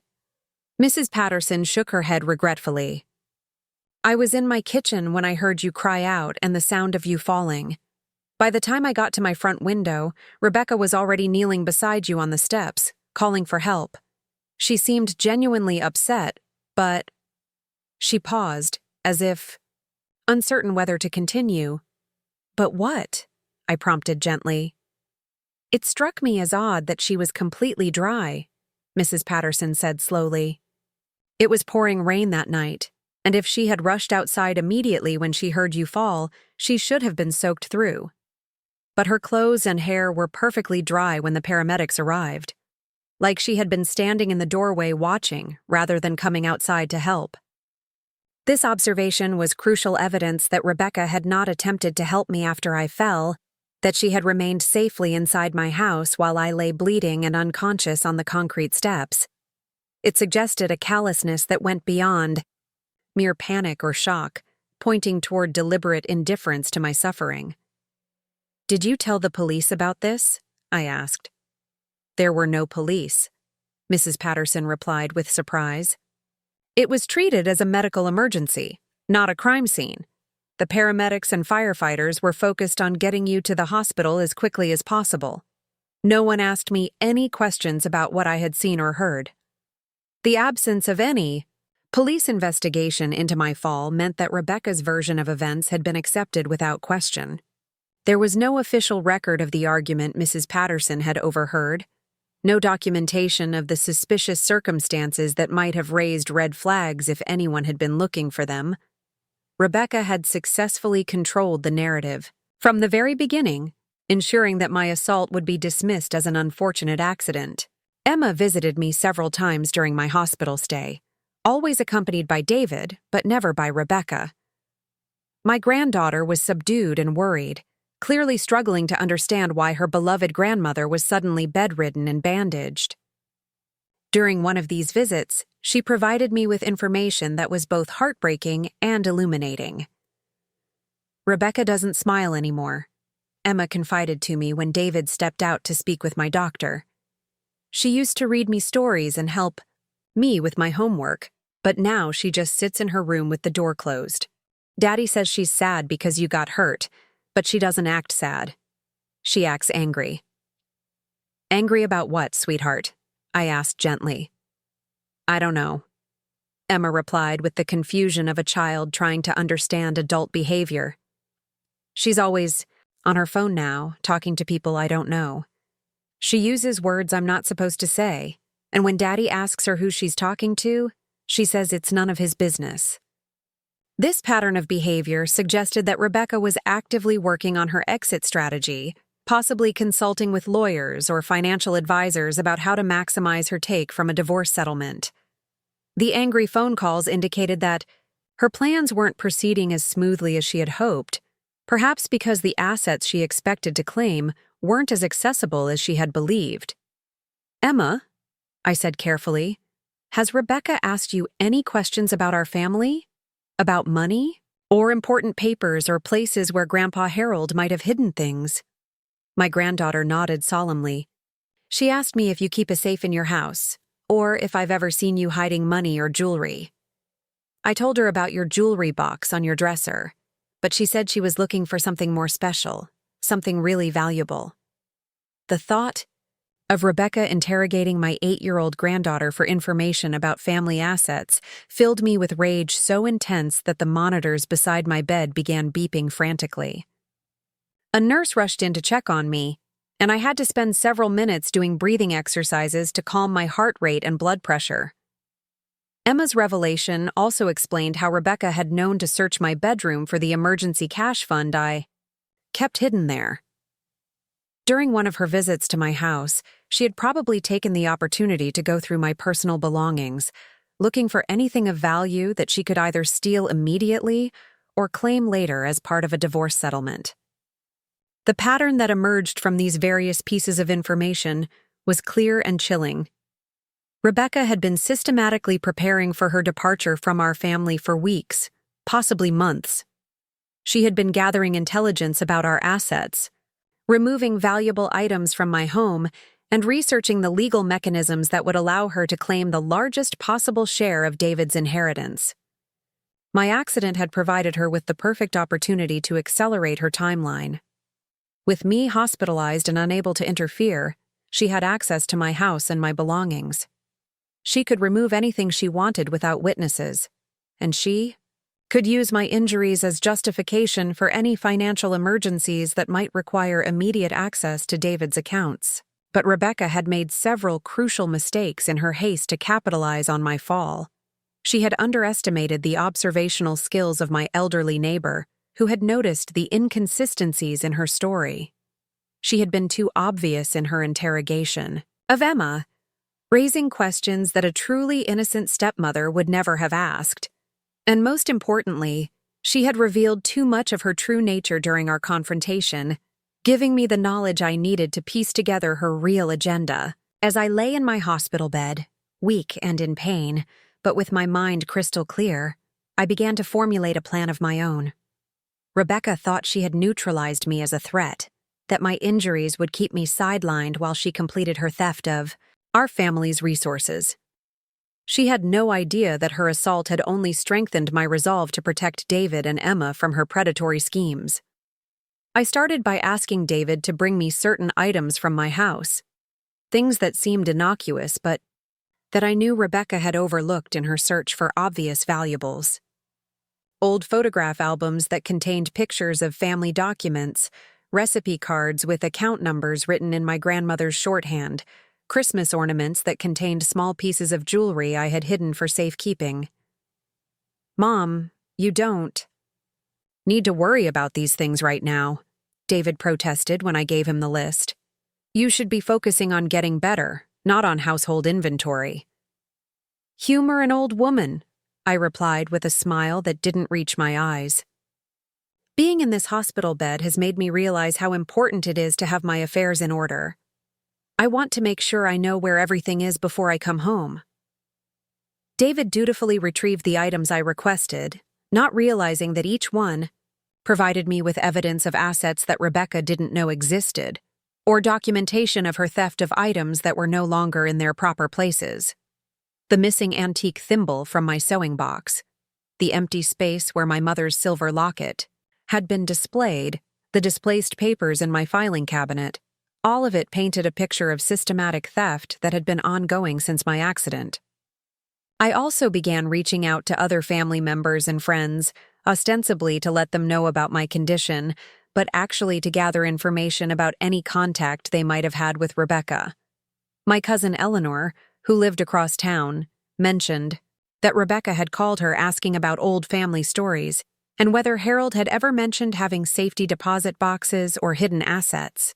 Mrs. Patterson shook her head regretfully. "I was in my kitchen when I heard you cry out and the sound of you falling. By the time I got to my front window, Rebecca was already kneeling beside you on the steps, calling for help. She seemed genuinely upset, but—" She paused, as if uncertain whether to continue. "But what?" I prompted gently. "It struck me as odd that she was completely dry," Mrs. Patterson said slowly. "It was pouring rain that night, and if she had rushed outside immediately when she heard you fall, she should have been soaked through. But her clothes and hair were perfectly dry when the paramedics arrived, like she had been standing in the doorway watching rather than coming outside to help." This observation was crucial evidence that Rebecca had not attempted to help me after I fell, that she had remained safely inside my house while I lay bleeding and unconscious on the concrete steps. It suggested a callousness that went beyond mere panic or shock, pointing toward deliberate indifference to my suffering. "Did you tell the police about this?" I asked. There were no police, Mrs. Patterson replied with surprise. It was treated as a medical emergency, not a crime scene. The paramedics and firefighters were focused on getting you to the hospital as quickly as possible. No one asked me any questions about what I had seen or heard. The absence of any police investigation into my fall meant that Rebecca's version of events had been accepted without question. There was no official record of the argument Mrs. Patterson had overheard, no documentation of the suspicious circumstances that might have raised red flags if anyone had been looking for them. Rebecca had successfully controlled the narrative from the very beginning, ensuring that my assault would be dismissed as an unfortunate accident. Emma visited me several times during my hospital stay, always accompanied by David, but never by Rebecca. My granddaughter was subdued and worried, clearly struggling to understand why her beloved grandmother was suddenly bedridden and bandaged. During one of these visits, she provided me with information that was both heartbreaking and illuminating. Rebecca doesn't smile anymore, Emma confided to me when David stepped out to speak with my doctor. She used to read me stories and help me with my homework, but now she just sits in her room with the door closed. Daddy says she's sad because you got hurt, but she doesn't act sad. She acts angry. Angry about what, sweetheart? I asked gently. I don't know, Emma replied with the confusion of a child trying to understand adult behavior. She's always on her phone now, talking to people I don't know. She uses words I'm not supposed to say, and when Daddy asks her who she's talking to, she says it's none of his business. This pattern of behavior suggested that Rebecca was actively working on her exit strategy, possibly consulting with lawyers or financial advisors about how to maximize her take from a divorce settlement. The angry phone calls indicated that her plans weren't proceeding as smoothly as she had hoped, perhaps because the assets she expected to claim weren't as accessible as she had believed. Emma, I said carefully, has Rebecca asked you any questions about our family? About money? Or important papers or places where Grandpa Harold might have hidden things? My granddaughter nodded solemnly. She asked me if you keep a safe in your house, or if I've ever seen you hiding money or jewelry. I told her about your jewelry box on your dresser, but she said she was looking for something more special, something really valuable. The thought of Rebecca interrogating my 8-year-old granddaughter for information about family assets filled me with rage so intense that the monitors beside my bed began beeping frantically. A nurse rushed in to check on me, and I had to spend several minutes doing breathing exercises to calm my heart rate and blood pressure. Emma's revelation also explained how Rebecca had known to search my bedroom for the emergency cash fund I kept hidden there. During one of her visits to my house, she had probably taken the opportunity to go through my personal belongings, looking for anything of value that she could either steal immediately or claim later as part of a divorce settlement. The pattern that emerged from these various pieces of information was clear and chilling. Rebecca had been systematically preparing for her departure from our family for weeks, possibly months. She had been gathering intelligence about our assets, removing valuable items from my home, and researching the legal mechanisms that would allow her to claim the largest possible share of David's inheritance. My accident had provided her with the perfect opportunity to accelerate her timeline. With me hospitalized and unable to interfere, she had access to my house and my belongings. She could remove anything she wanted without witnesses, and she could use my injuries as justification for any financial emergencies that might require immediate access to David's accounts. But Rebecca had made several crucial mistakes in her haste to capitalize on my fall. She had underestimated the observational skills of my elderly neighbor, who had noticed the inconsistencies in her story. She had been too obvious in her interrogation of Emma, raising questions that a truly innocent stepmother would never have asked. And most importantly, she had revealed too much of her true nature during our confrontation, giving me the knowledge I needed to piece together her real agenda. As I lay in my hospital bed, weak and in pain, but with my mind crystal clear, I began to formulate a plan of my own. Rebecca thought she had neutralized me as a threat, that my injuries would keep me sidelined while she completed her theft of our family's resources. She had no idea that her assault had only strengthened my resolve to protect David and Emma from her predatory schemes. I started by asking David to bring me certain items from my house, things that seemed innocuous but that I knew Rebecca had overlooked in her search for obvious valuables. Old photograph albums that contained pictures of family documents, recipe cards with account numbers written in my grandmother's shorthand, Christmas ornaments that contained small pieces of jewelry I had hidden for safekeeping. "Mom, you don't need to worry about these things right now," David protested when I gave him the list. "You should be focusing on getting better, not on household inventory." "Humor an old woman," I replied with a smile that didn't reach my eyes. Being in this hospital bed has made me realize how important it is to have my affairs in order. I want to make sure I know where everything is before I come home. David dutifully retrieved the items I requested, not realizing that each one provided me with evidence of assets that Rebecca didn't know existed, or documentation of her theft of items that were no longer in their proper places. The missing antique thimble from my sewing box, the empty space where my mother's silver locket had been displayed, the displaced papers in my filing cabinet, all of it painted a picture of systematic theft that had been ongoing since my accident. I also began reaching out to other family members and friends, ostensibly to let them know about my condition, but actually to gather information about any contact they might have had with Rebecca. My cousin Eleanor, who lived across town, mentioned that Rebecca had called her asking about old family stories and whether Harold had ever mentioned having safety deposit boxes or hidden assets.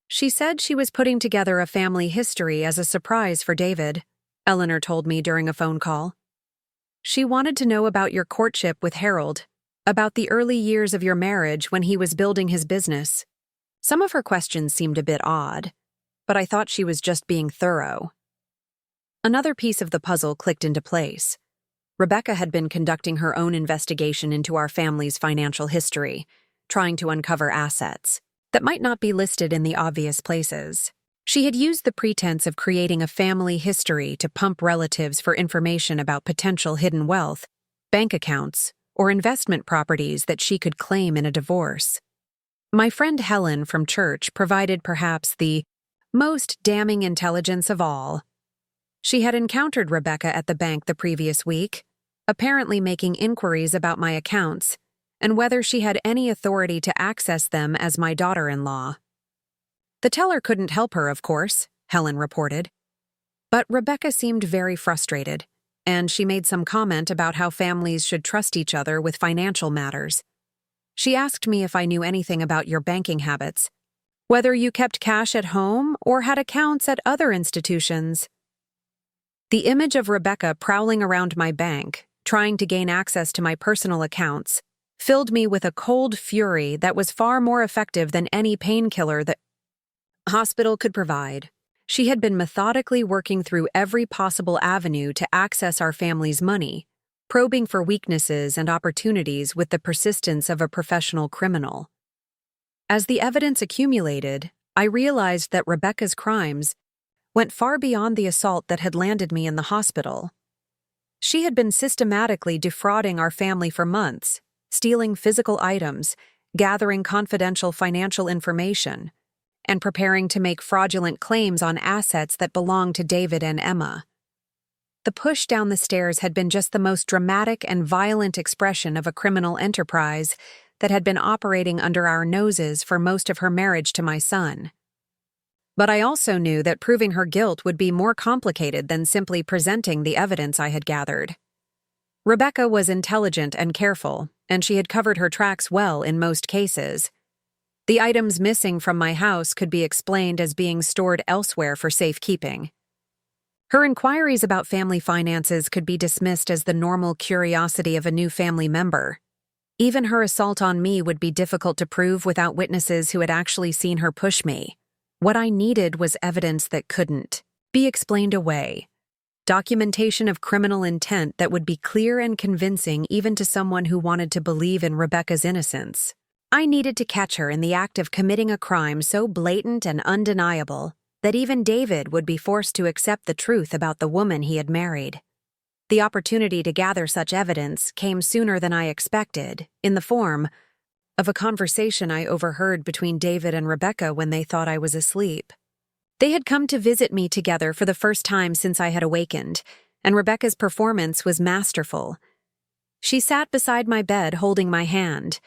She said she was putting together a family history as a surprise for David, Eleanor told me during a phone call. She wanted to know about your courtship with Harold, about the early years of your marriage when he was building his business. Some of her questions seemed a bit odd, but I thought she was just being thorough. Another piece of the puzzle clicked into place. Rebecca had been conducting her own investigation into our family's financial history, trying to uncover assets that might not be listed in the obvious places. She had used the pretense of creating a family history to pump relatives for information about potential hidden wealth, bank accounts, or investment properties that she could claim in a divorce. My friend Helen from church provided perhaps the most damning intelligence of all. She had encountered Rebecca at the bank the previous week, apparently making inquiries about my accounts and whether she had any authority to access them as my daughter-in-law. The teller couldn't help her, of course, Helen reported. But Rebecca seemed very frustrated, and she made some comment about how families should trust each other with financial matters. She asked me if I knew anything about your banking habits, whether you kept cash at home or had accounts at other institutions. The image of Rebecca prowling around my bank, trying to gain access to my personal accounts, filled me with a cold fury that was far more effective than any painkiller the hospital could provide. She had been methodically working through every possible avenue to access our family's money, probing for weaknesses and opportunities with the persistence of a professional criminal. As the evidence accumulated, I realized that Rebecca's crimes went far beyond the assault that had landed me in the hospital. She had been systematically defrauding our family for months, stealing physical items, gathering confidential financial information, and preparing to make fraudulent claims on assets that belonged to David and Emma. The push down the stairs had been just the most dramatic and violent expression of a criminal enterprise that had been operating under our noses for most of her marriage to my son. But I also knew that proving her guilt would be more complicated than simply presenting the evidence I had gathered. Rebecca was intelligent and careful, and she had covered her tracks well in most cases. The items missing from my house could be explained as being stored elsewhere for safekeeping. Her inquiries about family finances could be dismissed as the normal curiosity of a new family member. Even her assault on me would be difficult to prove without witnesses who had actually seen her push me. What I needed was evidence that couldn't be explained away. Documentation of criminal intent that would be clear and convincing even to someone who wanted to believe in Rebecca's innocence. I needed to catch her in the act of committing a crime so blatant and undeniable that even David would be forced to accept the truth about the woman he had married. The opportunity to gather such evidence came sooner than I expected, in the form of a conversation I overheard between David and Rebecca when they thought I was asleep. They had come to visit me together for the first time since I had awakened, and Rebecca's performance was masterful. She sat beside my bed holding my hand,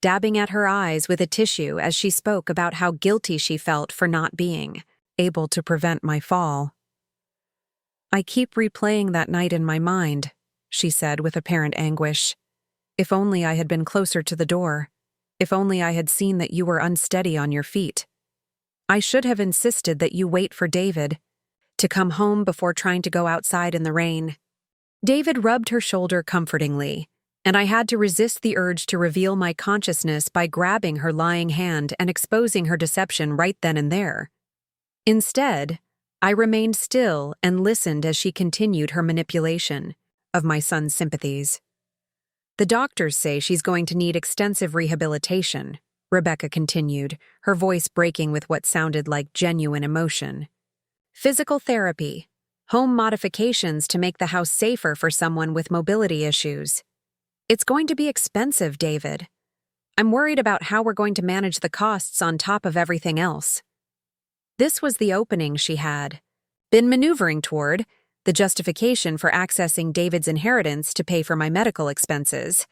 dabbing at her eyes with a tissue as she spoke about how guilty she felt for not being able to prevent my fall. "I keep replaying that night in my mind," she said with apparent anguish. "If only I had been closer to the door. If only I had seen that you were unsteady on your feet. I should have insisted that you wait for David to come home before trying to go outside in the rain." David rubbed her shoulder comfortingly, and I had to resist the urge to reveal my consciousness by grabbing her lying hand and exposing her deception right then and there. Instead, I remained still and listened as she continued her manipulation of my son's sympathies. "The doctors say she's going to need extensive rehabilitation," Rebecca continued, her voice breaking with what sounded like genuine emotion. "Physical therapy, home modifications to make the house safer for someone with mobility issues. It's going to be expensive, David. I'm worried about how we're going to manage the costs on top of everything else." This was the opening she had been maneuvering toward, the justification for accessing David's inheritance to pay for my medical expenses.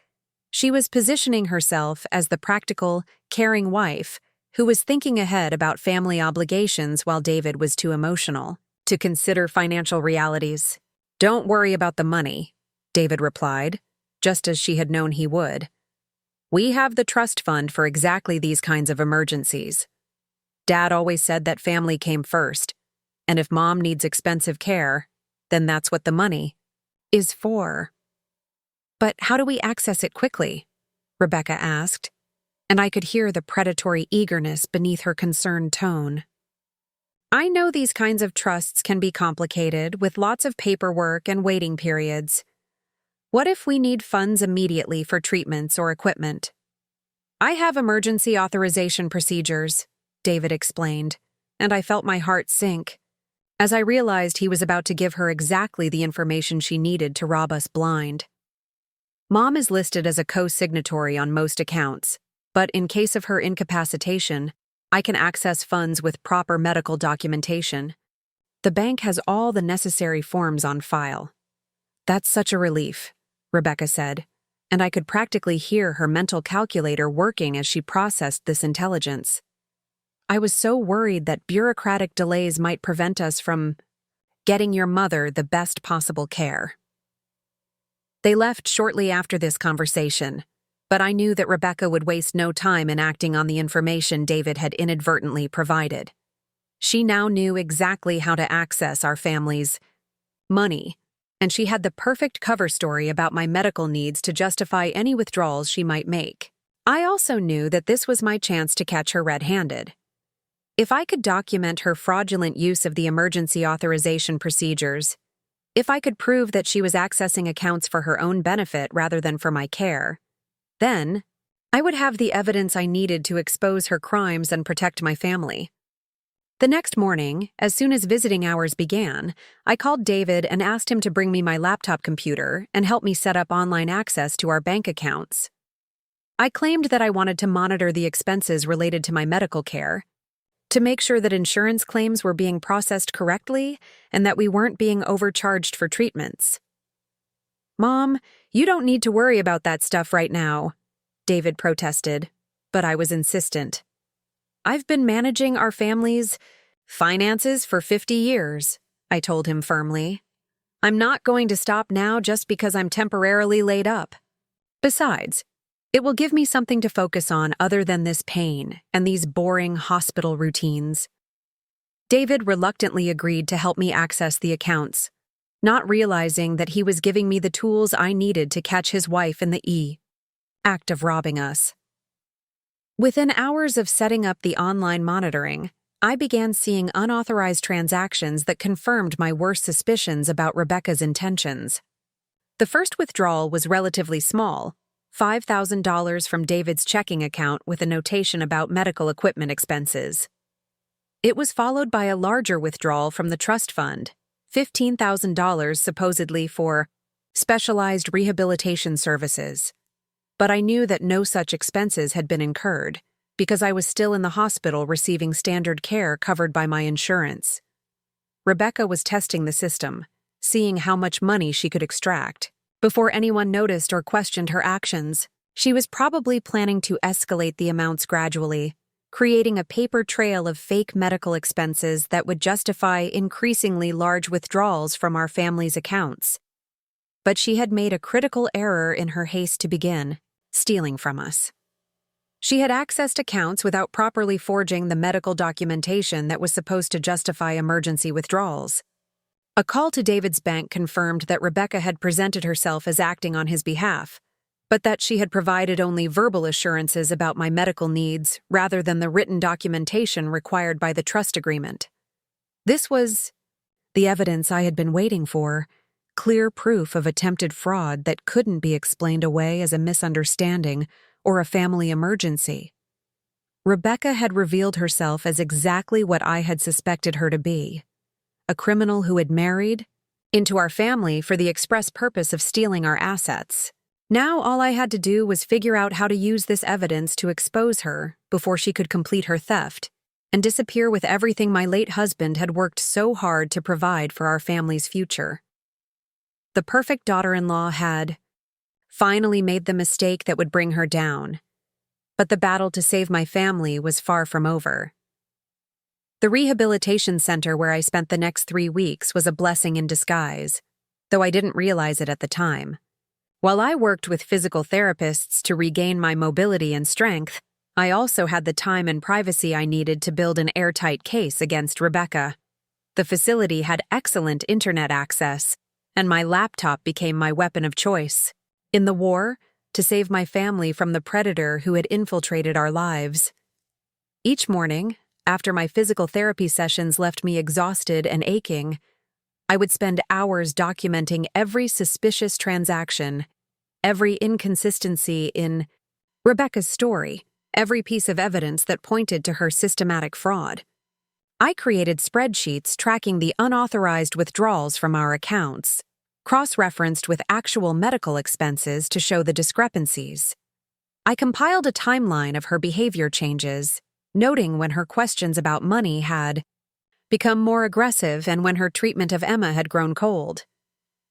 She was positioning herself as the practical, caring wife who was thinking ahead about family obligations while David was too emotional to consider financial realities. "Don't worry about the money," David replied, just as she had known he would. "We have the trust fund for exactly these kinds of emergencies. Dad always said that family came first, and if Mom needs expensive care, then that's what the money is for." "But how do we access it quickly?" Rebecca asked, and I could hear the predatory eagerness beneath her concerned tone. "I know these kinds of trusts can be complicated, with lots of paperwork and waiting periods. What if we need funds immediately for treatments or equipment?" "I have emergency authorization procedures," David explained, and I felt my heart sink as I realized he was about to give her exactly the information she needed to rob us blind. Mom is listed as a co-signatory on most accounts, but in case of her incapacitation, I can access funds with proper medical documentation. The bank has all the necessary forms on file. "That's such a relief," Rebecca said, and I could practically hear her mental calculator working as she processed this intelligence. I was so worried that bureaucratic delays might prevent us from getting your mother the best possible care. They left shortly after this conversation, but I knew that Rebecca would waste no time in acting on the information David had inadvertently provided. She now knew exactly how to access our family's money, and she had the perfect cover story about my medical needs to justify any withdrawals she might make. I also knew that this was my chance to catch her red-handed. If I could document her fraudulent use of the emergency authorization procedures, if I could prove that she was accessing accounts for her own benefit rather than for my care, then I would have the evidence I needed to expose her crimes and protect my family. The next morning, as soon as visiting hours began, I called David and asked him to bring me my laptop computer and help me set up online access to our bank accounts. I claimed that I wanted to monitor the expenses related to my medical care, to make sure that insurance claims were being processed correctly and that we weren't being overcharged for treatments. "Mom, you don't need to worry about that stuff right now," David protested, but I was insistent. "I've been managing our family's finances for 50 years, I told him firmly. "I'm not going to stop now just because I'm temporarily laid up. Besides, it will give me something to focus on other than this pain and these boring hospital routines." David reluctantly agreed to help me access the accounts, not realizing that he was giving me the tools I needed to catch his wife in the act of robbing us. Within hours of setting up the online monitoring, I began seeing unauthorized transactions that confirmed my worst suspicions about Rebecca's intentions. The first withdrawal was relatively small, $5,000 from David's checking account with a notation about medical equipment expenses. It was followed by a larger withdrawal from the trust fund, $15,000 supposedly for specialized rehabilitation services. But I knew that no such expenses had been incurred, because I was still in the hospital receiving standard care covered by my insurance. Rebecca was testing the system, seeing how much money she could extract. Before anyone noticed or questioned her actions, she was probably planning to escalate the amounts gradually, creating a paper trail of fake medical expenses that would justify increasingly large withdrawals from our family's accounts. But she had made a critical error in her haste to begin, stealing from us. She had accessed accounts without properly forging the medical documentation that was supposed to justify emergency withdrawals. A call to David's bank confirmed that Rebecca had presented herself as acting on his behalf, but that she had provided only verbal assurances about my medical needs rather than the written documentation required by the trust agreement. This was the evidence I had been waiting for, clear proof of attempted fraud that couldn't be explained away as a misunderstanding or a family emergency. Rebecca had revealed herself as exactly what I had suspected her to be, a criminal who had married into our family for the express purpose of stealing our assets. Now all I had to do was figure out how to use this evidence to expose her before she could complete her theft and disappear with everything my late husband had worked so hard to provide for our family's future. The perfect daughter-in-law had finally made the mistake that would bring her down, but the battle to save my family was far from over. The rehabilitation center where I spent the next 3 weeks was a blessing in disguise, though I didn't realize it at the time. While I worked with physical therapists to regain my mobility and strength, I also had the time and privacy I needed to build an airtight case against Rebecca. The facility had excellent internet access, and my laptop became my weapon of choice. In the war, to save my family from the predator who had infiltrated our lives. Each morning, after my physical therapy sessions left me exhausted and aching, I would spend hours documenting every suspicious transaction, every inconsistency in Rebecca's story, every piece of evidence that pointed to her systematic fraud. I created spreadsheets tracking the unauthorized withdrawals from our accounts, cross-referenced with actual medical expenses to show the discrepancies. I compiled a timeline of her behavior changes, noting when her questions about money had become more aggressive and when her treatment of Emma had grown cold.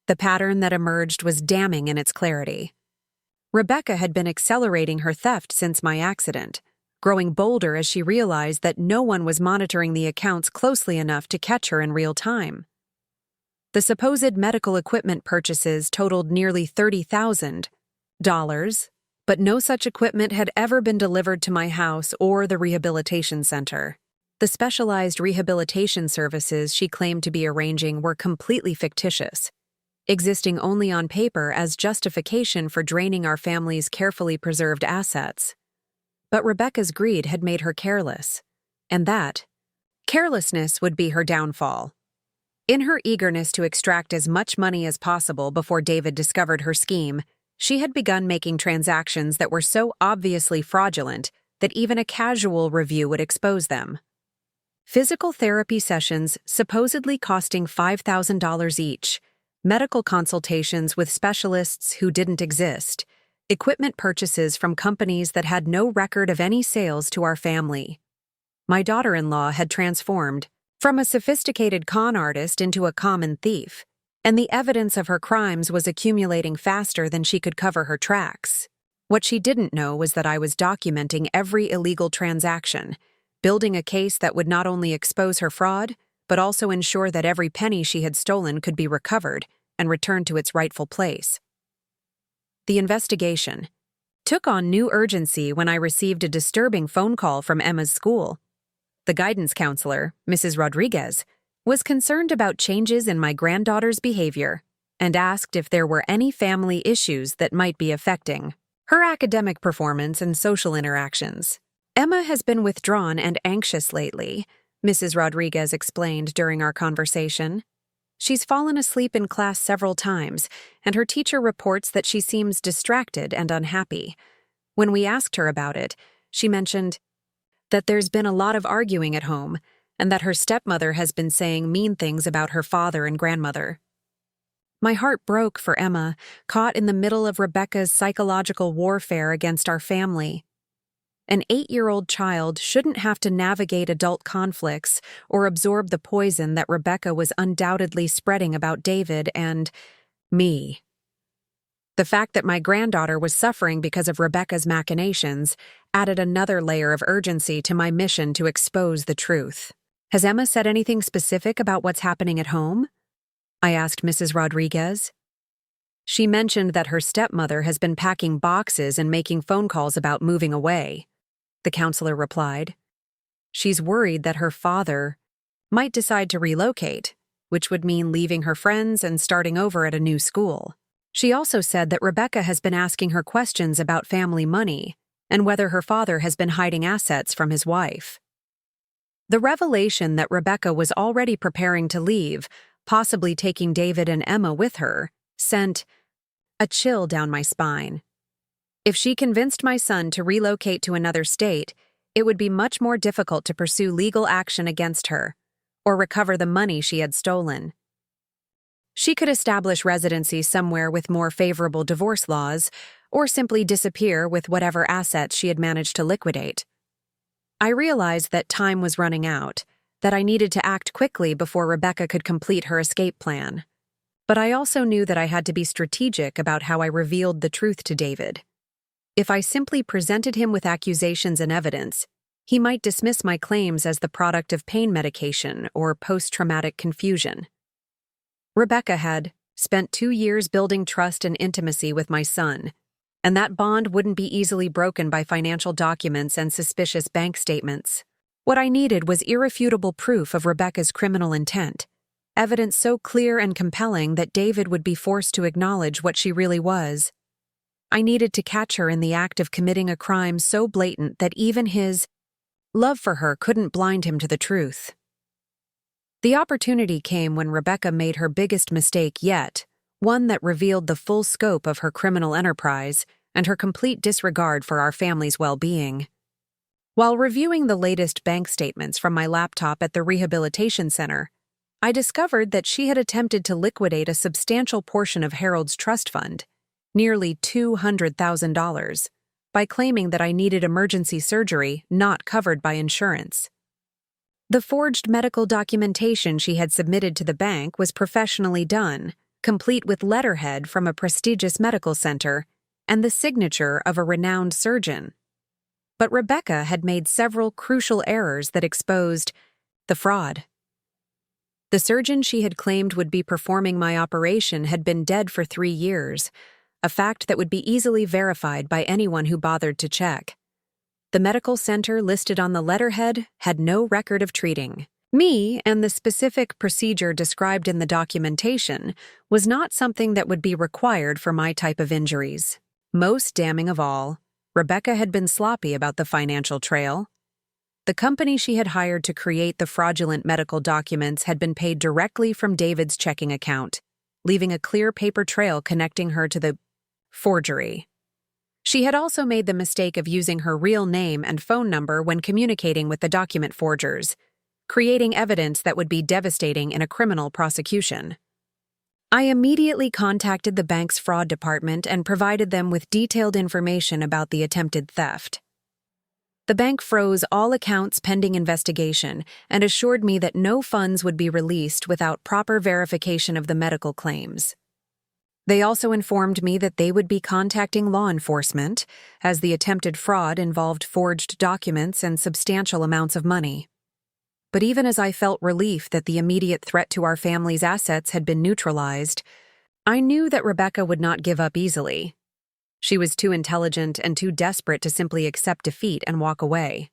The pattern that emerged was damning in its clarity. Rebecca had been accelerating her theft since my accident, growing bolder as she realized that no one was monitoring the accounts closely enough to catch her in real time. The supposed medical equipment purchases totaled nearly $30,000, but no such equipment had ever been delivered to my house or the rehabilitation center. The specialized rehabilitation services she claimed to be arranging were completely fictitious, existing only on paper as justification for draining our family's carefully preserved assets. But Rebecca's greed had made her careless, and that carelessness would be her downfall. In her eagerness to extract as much money as possible before David discovered her scheme, she had begun making transactions that were so obviously fraudulent that even a casual review would expose them. Physical therapy sessions supposedly costing $5,000 each, medical consultations with specialists who didn't exist, equipment purchases from companies that had no record of any sales to our family. My daughter-in-law had transformed from a sophisticated con artist into a common thief, and the evidence of her crimes was accumulating faster than she could cover her tracks. What she didn't know was that I was documenting every illegal transaction, building a case that would not only expose her fraud, but also ensure that every penny she had stolen could be recovered and returned to its rightful place. The investigation took on new urgency when I received a disturbing phone call from Emma's school. The guidance counselor, Mrs. Rodriguez, was concerned about changes in my granddaughter's behavior and asked if there were any family issues that might be affecting her academic performance and social interactions. Emma has been withdrawn and anxious lately, Mrs. Rodriguez explained during our conversation. She's fallen asleep in class several times, and her teacher reports that she seems distracted and unhappy. When we asked her about it, she mentioned that there's been a lot of arguing at home, and that her stepmother has been saying mean things about her father and grandmother. My heart broke for Emma, caught in the middle of Rebecca's psychological warfare against our family. An 8-year-old child shouldn't have to navigate adult conflicts or absorb the poison that Rebecca was undoubtedly spreading about David and me. The fact that my granddaughter was suffering because of Rebecca's machinations added another layer of urgency to my mission to expose the truth. Has Emma said anything specific about what's happening at home? I asked Mrs. Rodriguez. She mentioned that her stepmother has been packing boxes and making phone calls about moving away. The counselor replied. She's worried that her father might decide to relocate, which would mean leaving her friends and starting over at a new school. She also said that Rebecca has been asking her questions about family money and whether her father has been hiding assets from his wife. The revelation that Rebecca was already preparing to leave, possibly taking David and Emma with her, sent a chill down my spine. If she convinced my son to relocate to another state, it would be much more difficult to pursue legal action against her or recover the money she had stolen. She could establish residency somewhere with more favorable divorce laws or simply disappear with whatever assets she had managed to liquidate. I realized that time was running out, that I needed to act quickly before Rebecca could complete her escape plan. But I also knew that I had to be strategic about how I revealed the truth to David. If I simply presented him with accusations and evidence, he might dismiss my claims as the product of pain medication or post-traumatic confusion. Rebecca had spent 2 years building trust and intimacy with my son, and that bond wouldn't be easily broken by financial documents and suspicious bank statements. What I needed was irrefutable proof of Rebecca's criminal intent, evidence so clear and compelling that David would be forced to acknowledge what she really was. I needed to catch her in the act of committing a crime so blatant that even his love for her couldn't blind him to the truth. The opportunity came when Rebecca made her biggest mistake yet, one that revealed the full scope of her criminal enterprise and her complete disregard for our family's well-being. While reviewing the latest bank statements from my laptop at the rehabilitation center, I discovered that she had attempted to liquidate a substantial portion of Harold's trust fund, nearly $200,000, by claiming that I needed emergency surgery not covered by insurance. The forged medical documentation she had submitted to the bank was professionally done, complete with letterhead from a prestigious medical center and the signature of a renowned surgeon. But Rebecca had made several crucial errors that exposed the fraud. The surgeon she had claimed would be performing my operation had been dead for 3 years, a fact that would be easily verified by anyone who bothered to check. The medical center listed on the letterhead had no record of treating me, and the specific procedure described in the documentation was not something that would be required for my type of injuries. Most damning of all, Rebecca had been sloppy about the financial trail. The company she had hired to create the fraudulent medical documents had been paid directly from David's checking account, leaving a clear paper trail connecting her to the forgery. She had also made the mistake of using her real name and phone number when communicating with the document forgers, creating evidence that would be devastating in a criminal prosecution. I immediately contacted the bank's fraud department and provided them with detailed information about the attempted theft. The bank froze all accounts pending investigation and assured me that no funds would be released without proper verification of the medical claims. They also informed me that they would be contacting law enforcement, as the attempted fraud involved forged documents and substantial amounts of money. But even as I felt relief that the immediate threat to our family's assets had been neutralized, I knew that Rebecca would not give up easily. She was too intelligent and too desperate to simply accept defeat and walk away.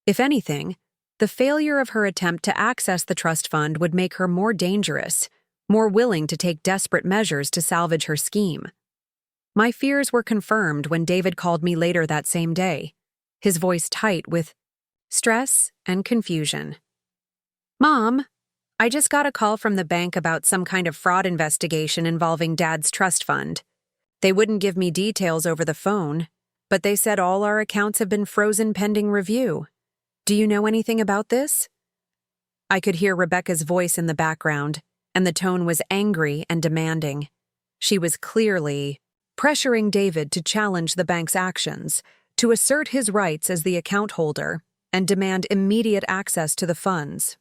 If anything, the failure of her attempt to access the trust fund would make her more dangerous, more willing to take desperate measures to salvage her scheme. My fears were confirmed when David called me later that same day, his voice tight with stress and confusion. "Mom, I just got a call from the bank about some kind of fraud investigation involving Dad's trust fund. They wouldn't give me details over the phone, but they said all our accounts have been frozen pending review. Do you know anything about this? I could hear Rebecca's voice in the background, and the tone was angry and demanding. She was clearly pressuring David to challenge the bank's actions, to assert his rights as the account holder, and demand immediate access to the funds.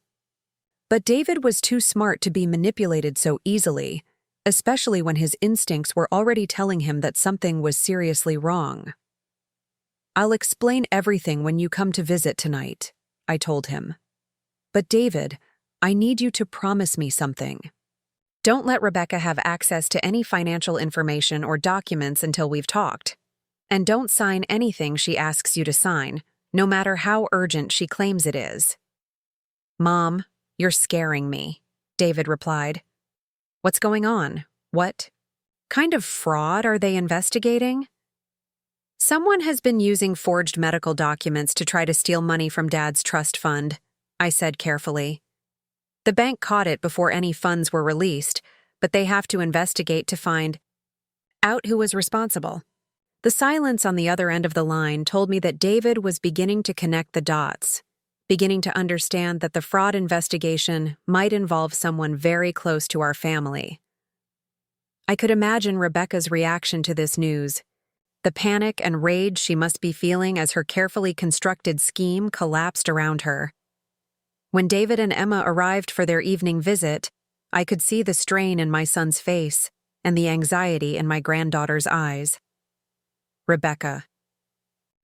But David was too smart to be manipulated so easily, especially when his instincts were already telling him that something was seriously wrong. "I'll explain everything when you come to visit tonight," I told him. "But David, I need you to promise me something. Don't let Rebecca have access to any financial information or documents until we've talked. And don't sign anything she asks you to sign, no matter how urgent she claims it is." "Mom, you're scaring me," David replied. "What's going on? What kind of fraud are they investigating?" "Someone has been using forged medical documents to try to steal money from Dad's trust fund," I said carefully. "The bank caught it before any funds were released, but they have to investigate to find out who was responsible." The silence on the other end of the line told me that David was beginning to connect the dots, beginning to understand that the fraud investigation might involve someone very close to our family. I could imagine Rebecca's reaction to this news, the panic and rage she must be feeling as her carefully constructed scheme collapsed around her. When David and Emma arrived for their evening visit, I could see the strain in my son's face and the anxiety in my granddaughter's eyes. Rebecca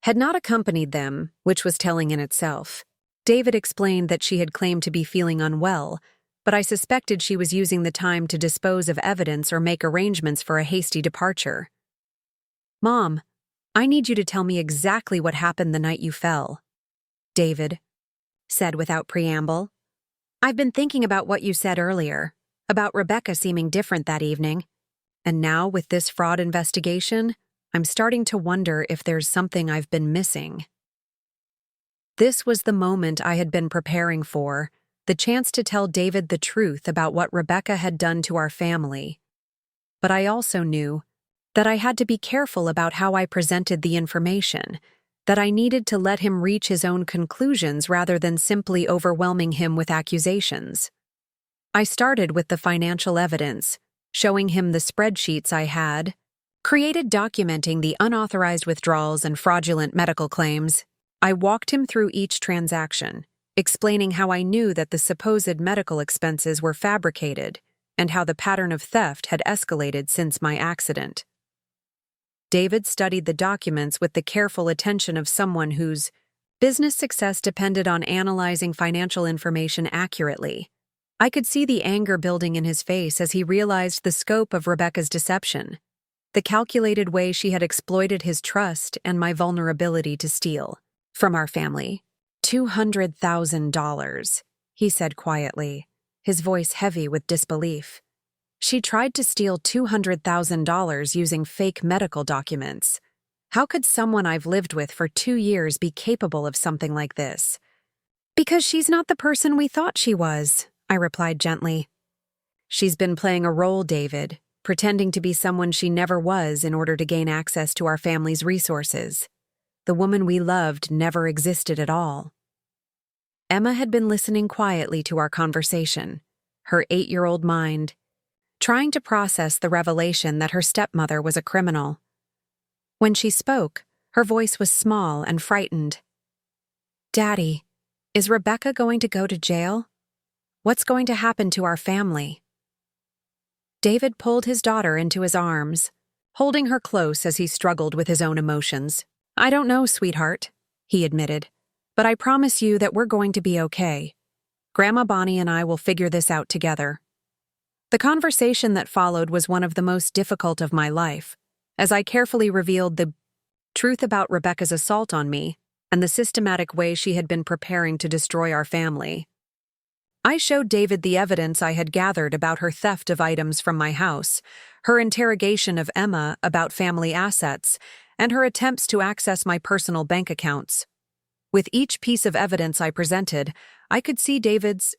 had not accompanied them, which was telling in itself. David explained that she had claimed to be feeling unwell, but I suspected she was using the time to dispose of evidence or make arrangements for a hasty departure. "Mom, I need you to tell me exactly what happened the night you fell," David said without preamble. "I've been thinking about what you said earlier, about Rebecca seeming different that evening, and now with this fraud investigation, I'm starting to wonder if there's something I've been missing." This was the moment I had been preparing for, the chance to tell David the truth about what Rebecca had done to our family. But I also knew that I had to be careful about how I presented the information, that I needed to let him reach his own conclusions rather than simply overwhelming him with accusations. I started with the financial evidence, showing him the spreadsheets I had created documenting the unauthorized withdrawals and fraudulent medical claims. I walked him through each transaction, explaining how I knew that the supposed medical expenses were fabricated and how the pattern of theft had escalated since my accident. David studied the documents with the careful attention of someone whose business success depended on analyzing financial information accurately. I could see the anger building in his face as he realized the scope of Rebecca's deception, the calculated way she had exploited his trust and my vulnerability to steal from our family. $200,000, he said quietly, his voice heavy with disbelief. She tried to steal $200,000 using fake medical documents. How could someone I've lived with for 2 years be capable of something like this? "Because she's not the person we thought she was," I replied gently. "She's been playing a role, David, pretending to be someone she never was in order to gain access to our family's resources. The woman we loved never existed at all." Emma had been listening quietly to our conversation, her 8-year-old mind trying to process the revelation that her stepmother was a criminal. When she spoke, her voice was small and frightened. "Daddy, is Rebecca going to go to jail? What's going to happen to our family?" David pulled his daughter into his arms, holding her close as he struggled with his own emotions. "I don't know, sweetheart," he admitted, "but I promise you that we're going to be okay. Grandma Bonnie and I will figure this out together." The conversation that followed was one of the most difficult of my life, as I carefully revealed the truth about Rebecca's assault on me and the systematic way she had been preparing to destroy our family. I showed David the evidence I had gathered about her theft of items from my house, her interrogation of Emma about family assets, and her attempts to access my personal bank accounts. With each piece of evidence I presented, I could see David's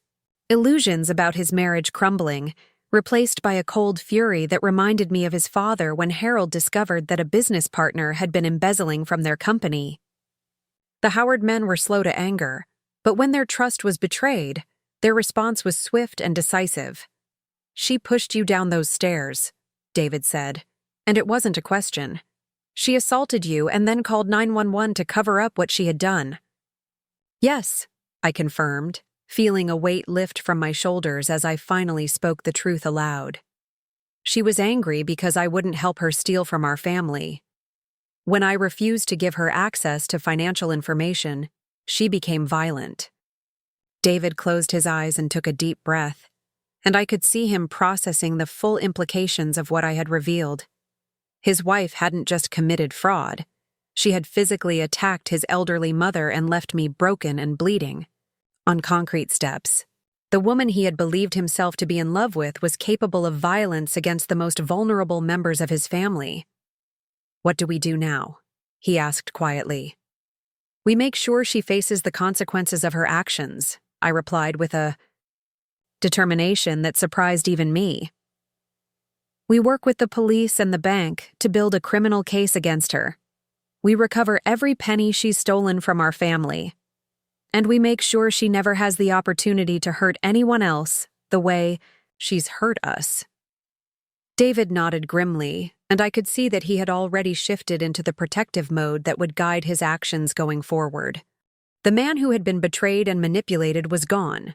illusions about his marriage crumbling, replaced by a cold fury that reminded me of his father when Harold discovered that a business partner had been embezzling from their company. The Howard men were slow to anger, but when their trust was betrayed, their response was swift and decisive. "She pushed you down those stairs," David said, "and it wasn't a question. She assaulted you and then called 911 to cover up what she had done." "Yes," I confirmed, feeling a weight lift from my shoulders as I finally spoke the truth aloud. "She was angry because I wouldn't help her steal from our family. When I refused to give her access to financial information, she became violent." David closed his eyes and took a deep breath, and I could see him processing the full implications of what I had revealed. His wife hadn't just committed fraud. She had physically attacked his elderly mother and left me broken and bleeding. On concrete steps, the woman he had believed himself to be in love with was capable of violence against the most vulnerable members of his family. "What do we do now?" he asked quietly. "We make sure she faces the consequences of her actions," I replied with a determination that surprised even me. "We work with the police and the bank to build a criminal case against her. We recover every penny she's stolen from our family. And we make sure she never has the opportunity to hurt anyone else the way she's hurt us." David nodded grimly, and I could see that he had already shifted into the protective mode that would guide his actions going forward. The man who had been betrayed and manipulated was gone,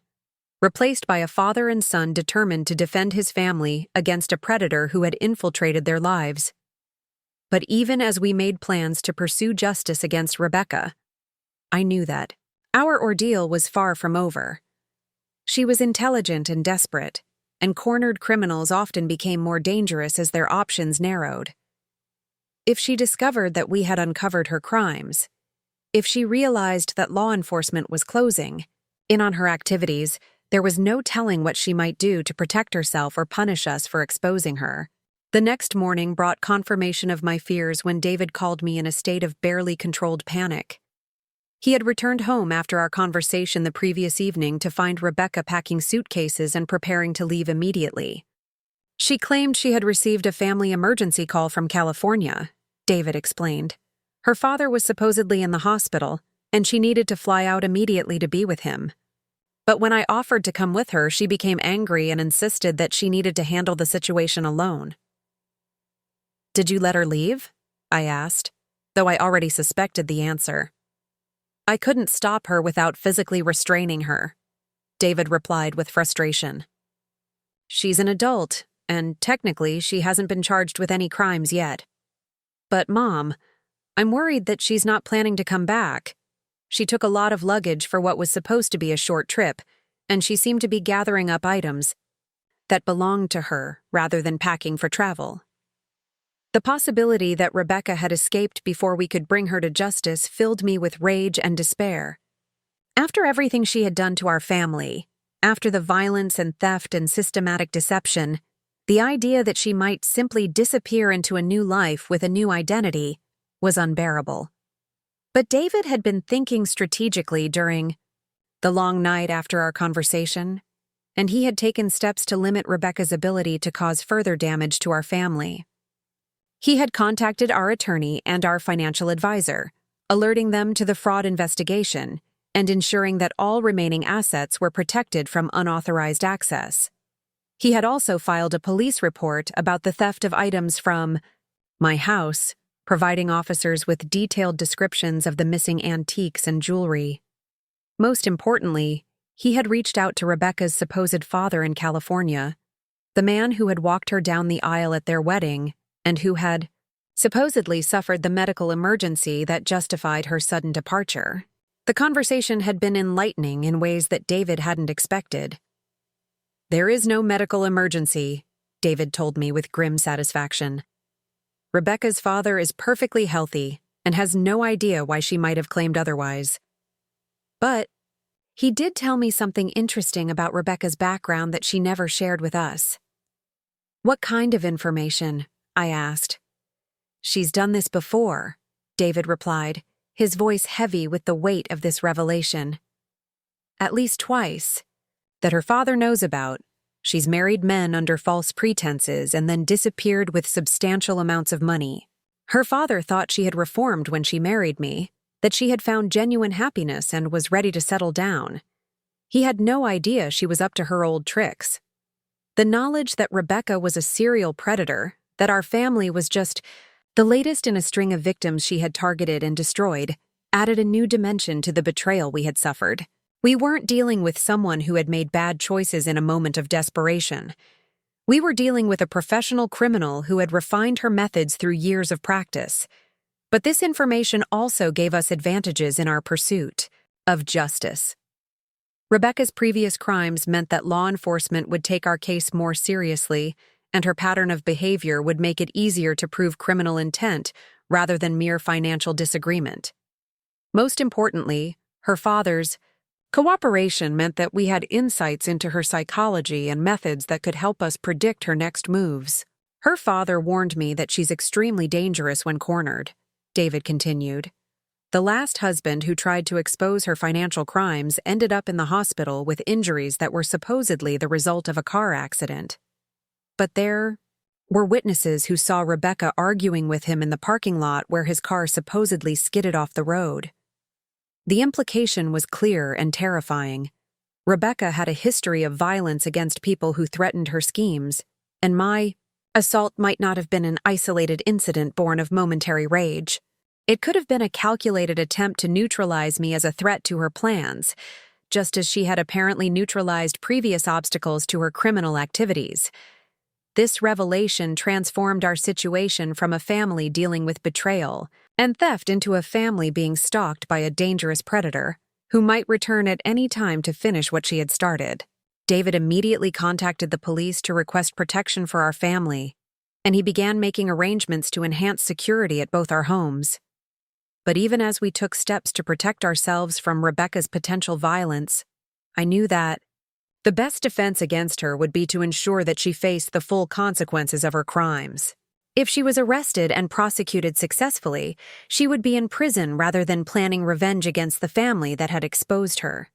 replaced by a father and son determined to defend his family against a predator who had infiltrated their lives. But even as we made plans to pursue justice against Rebecca, I knew that our ordeal was far from over. She was intelligent and desperate, and cornered criminals often became more dangerous as their options narrowed. If she discovered that we had uncovered her crimes, if she realized that law enforcement was closing in on her activities, there was no telling what she might do to protect herself or punish us for exposing her. The next morning brought confirmation of my fears when David called me in a state of barely controlled panic. He had returned home after our conversation the previous evening to find Rebecca packing suitcases and preparing to leave immediately. She claimed she had received a family emergency call from California, David explained. Her father was supposedly in the hospital, and she needed to fly out immediately to be with him. But when I offered to come with her, she became angry and insisted that she needed to handle the situation alone. "Did you let her leave?" I asked, though I already suspected the answer. "I couldn't stop her without physically restraining her," David replied with frustration. "She's an adult, and technically she hasn't been charged with any crimes yet. But Mom, I'm worried that she's not planning to come back. She took a lot of luggage for what was supposed to be a short trip, and she seemed to be gathering up items that belonged to her rather than packing for travel." The possibility that Rebecca had escaped before we could bring her to justice filled me with rage and despair. After everything she had done to our family, after the violence and theft and systematic deception, the idea that she might simply disappear into a new life with a new identity was unbearable. But David had been thinking strategically during the long night after our conversation, and he had taken steps to limit Rebecca's ability to cause further damage to our family. He had contacted our attorney and our financial advisor, alerting them to the fraud investigation and ensuring that all remaining assets were protected from unauthorized access. He had also filed a police report about the theft of items from my house, providing officers with detailed descriptions of the missing antiques and jewelry. Most importantly, he had reached out to Rebecca's supposed father in California, the man who had walked her down the aisle at their wedding and who had supposedly suffered the medical emergency that justified her sudden departure. The conversation had been enlightening in ways that David hadn't expected. "There is no medical emergency," David told me with grim satisfaction. "Rebecca's father is perfectly healthy and has no idea why she might have claimed otherwise. But he did tell me something interesting about Rebecca's background that she never shared with us." "What kind of information?" I asked. "She's done this before," David replied, his voice heavy with the weight of this revelation. "At least twice. that her father knows about. She's married men under false pretenses and then disappeared with substantial amounts of money. Her father thought she had reformed when she married me, that she had found genuine happiness and was ready to settle down. He had no idea she was up to her old tricks. The knowledge that Rebecca was a serial predator, that our family was just the latest in a string of victims she had targeted and destroyed, added a new dimension to the betrayal we had suffered. We weren't dealing with someone who had made bad choices in a moment of desperation. We were dealing with a professional criminal who had refined her methods through years of practice. But this information also gave us advantages in our pursuit of justice. Rebecca's previous crimes meant that law enforcement would take our case more seriously, and her pattern of behavior would make it easier to prove criminal intent rather than mere financial disagreement. Most importantly, her father's cooperation meant that we had insights into her psychology and methods that could help us predict her next moves. Her father warned me that she's extremely dangerous when cornered, David continued. The last husband who tried to expose her financial crimes ended up in the hospital with injuries that were supposedly the result of a car accident. But there were witnesses who saw Rebecca arguing with him in the parking lot where his car supposedly skidded off the road. The implication was clear and terrifying. Rebecca had a history of violence against people who threatened her schemes, and my assault might not have been an isolated incident born of momentary rage. It could have been a calculated attempt to neutralize me as a threat to her plans, just as she had apparently neutralized previous obstacles to her criminal activities. This revelation transformed our situation from a family dealing with betrayal and theft into a family being stalked by a dangerous predator who might return at any time to finish what she had started. David immediately contacted the police to request protection for our family, and he began making arrangements to enhance security at both our homes. But even as we took steps to protect ourselves from Rebecca's potential violence, I knew that the best defense against her would be to ensure that she faced the full consequences of her crimes. If she was arrested and prosecuted successfully, she would be in prison rather than planning revenge against the family that had exposed her.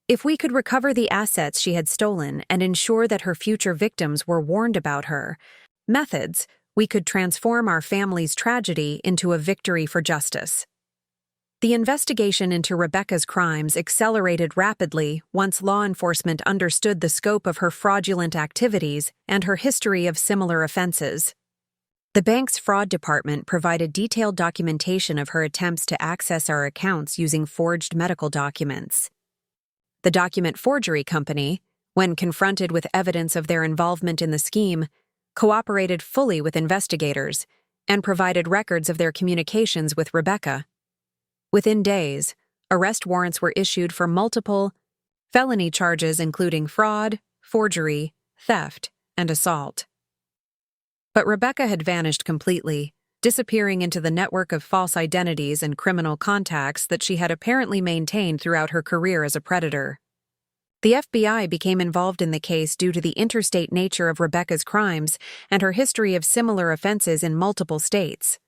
If we could recover the assets she had stolen and ensure that her future victims were warned about her methods, we could transform our family's tragedy into a victory for justice. The investigation into Rebecca's crimes accelerated rapidly once law enforcement understood the scope of her fraudulent activities and her history of similar offenses. The bank's fraud department provided detailed documentation of her attempts to access our accounts using forged medical documents. The document forgery company, when confronted with evidence of their involvement in the scheme, cooperated fully with investigators and provided records of their communications with Rebecca. Within days, arrest warrants were issued for multiple felony charges including fraud, forgery, theft, and assault. But Rebecca had vanished completely, disappearing into the network of false identities and criminal contacts that she had apparently maintained throughout her career as a predator. The FBI became involved in the case due to the interstate nature of Rebecca's crimes and her history of similar offenses in multiple states.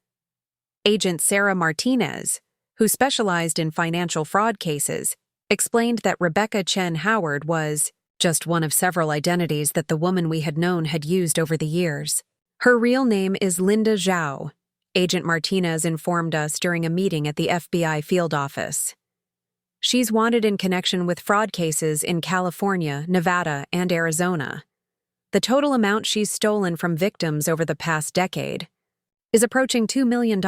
Agent Sarah Martinez, who specialized in financial fraud cases, explained that Rebecca Chen Howard was just one of several identities that the woman we had known had used over the years. Her real name is Linda Zhao, Agent Martinez informed us during a meeting at the FBI field office. She's wanted in connection with fraud cases in California, Nevada, and Arizona. The total amount she's stolen from victims over the past decade is approaching $2 million.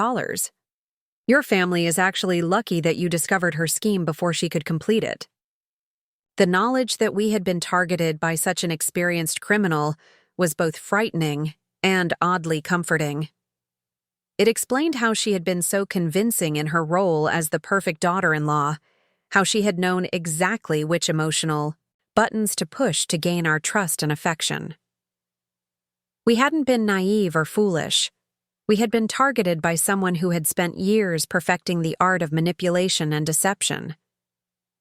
Your family is actually lucky that you discovered her scheme before she could complete it. The knowledge that we had been targeted by such an experienced criminal was both frightening and oddly comforting. It explained how she had been so convincing in her role as the perfect daughter-in-law, how she had known exactly which emotional buttons to push to gain our trust and affection. We hadn't been naive or foolish. We had been targeted by someone who had spent years perfecting the art of manipulation and deception.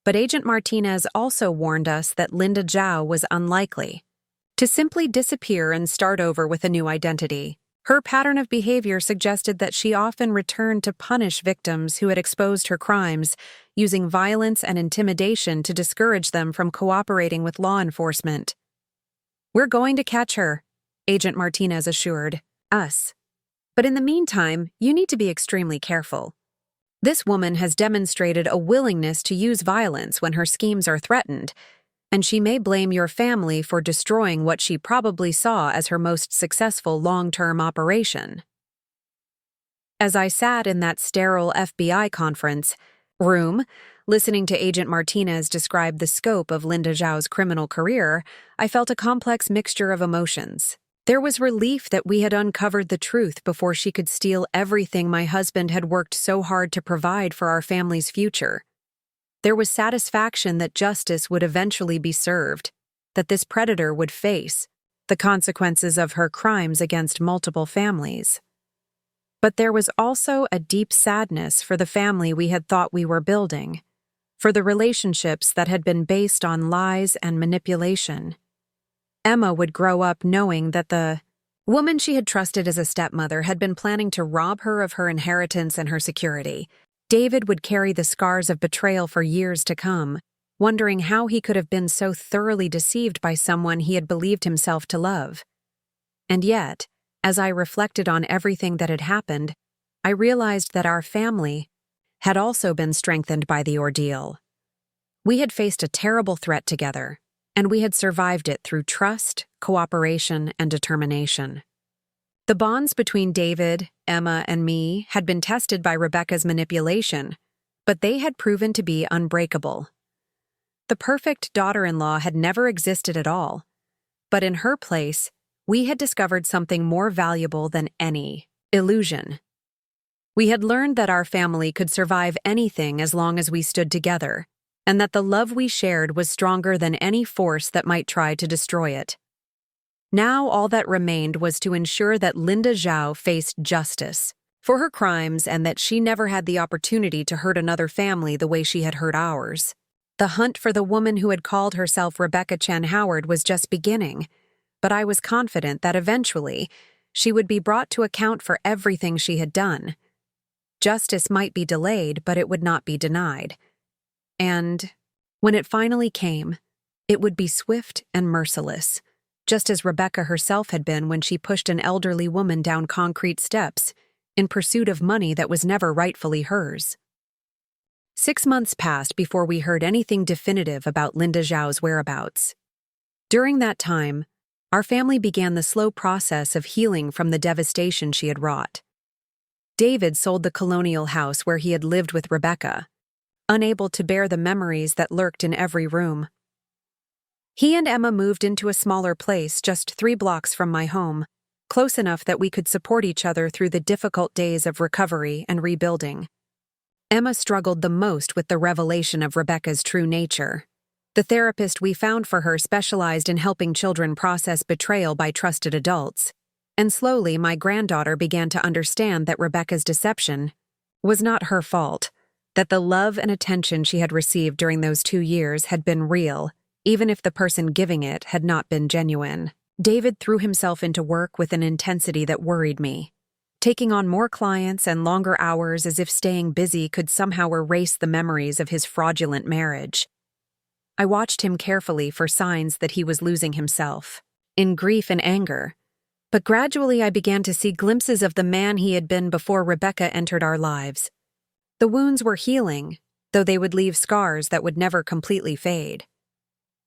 But Agent Martinez also warned us that Linda Zhao was unlikely to simply disappear and start over with a new identity. Her pattern of behavior suggested that she often returned to punish victims who had exposed her crimes, using violence and intimidation to discourage them from cooperating with law enforcement. "We're going to catch her," Agent Martinez assured us. "But in the meantime, you need to be extremely careful. This woman has demonstrated a willingness to use violence when her schemes are threatened, and she may blame your family for destroying what she probably saw as her most successful long-term operation." As I sat in that sterile FBI conference room, listening to Agent Martinez describe the scope of Linda Zhao's criminal career, I felt a complex mixture of emotions. There was relief that we had uncovered the truth before she could steal everything my husband had worked so hard to provide for our family's future. There was satisfaction that justice would eventually be served, that this predator would face the consequences of her crimes against multiple families. But there was also a deep sadness for the family we had thought we were building, for the relationships that had been based on lies and manipulation. Emma would grow up knowing that the woman she had trusted as a stepmother had been planning to rob her of her inheritance and her security. David would carry the scars of betrayal for years to come, wondering how he could have been so thoroughly deceived by someone he had believed himself to love. And yet, as I reflected on everything that had happened, I realized that our family had also been strengthened by the ordeal. We had faced a terrible threat together, and we had survived it through trust, cooperation, and determination. The bonds between David, Emma, and me had been tested by Rebecca's manipulation, but they had proven to be unbreakable. The perfect daughter-in-law had never existed at all, but in her place, we had discovered something more valuable than any illusion. We had learned that our family could survive anything as long as we stood together, and that the love we shared was stronger than any force that might try to destroy it. Now all that remained was to ensure that Linda Zhao faced justice for her crimes and that she never had the opportunity to hurt another family the way she had hurt ours. The hunt for the woman who had called herself Rebecca Chen Howard was just beginning, but I was confident that eventually she would be brought to account for everything she had done. Justice might be delayed, but it would not be denied. And when it finally came, it would be swift and merciless, just as Rebecca herself had been when she pushed an elderly woman down concrete steps in pursuit of money that was never rightfully hers. 6 months passed before we heard anything definitive about Linda Zhao's whereabouts. During that time, our family began the slow process of healing from the devastation she had wrought. David sold the colonial house where he had lived with Rebecca, unable to bear the memories that lurked in every room. He and Emma moved into a smaller place just 3 blocks from my home, close enough that we could support each other through the difficult days of recovery and rebuilding. Emma struggled the most with the revelation of Rebecca's true nature. The therapist we found for her specialized in helping children process betrayal by trusted adults, and slowly my granddaughter began to understand that Rebecca's deception was not her fault, that the love and attention she had received during those 2 years had been real, even if the person giving it had not been genuine. David threw himself into work with an intensity that worried me, taking on more clients and longer hours as if staying busy could somehow erase the memories of his fraudulent marriage. I watched him carefully for signs that he was losing himself, in grief and anger, but gradually I began to see glimpses of the man he had been before Rebecca entered our lives. The wounds were healing, though they would leave scars that would never completely fade.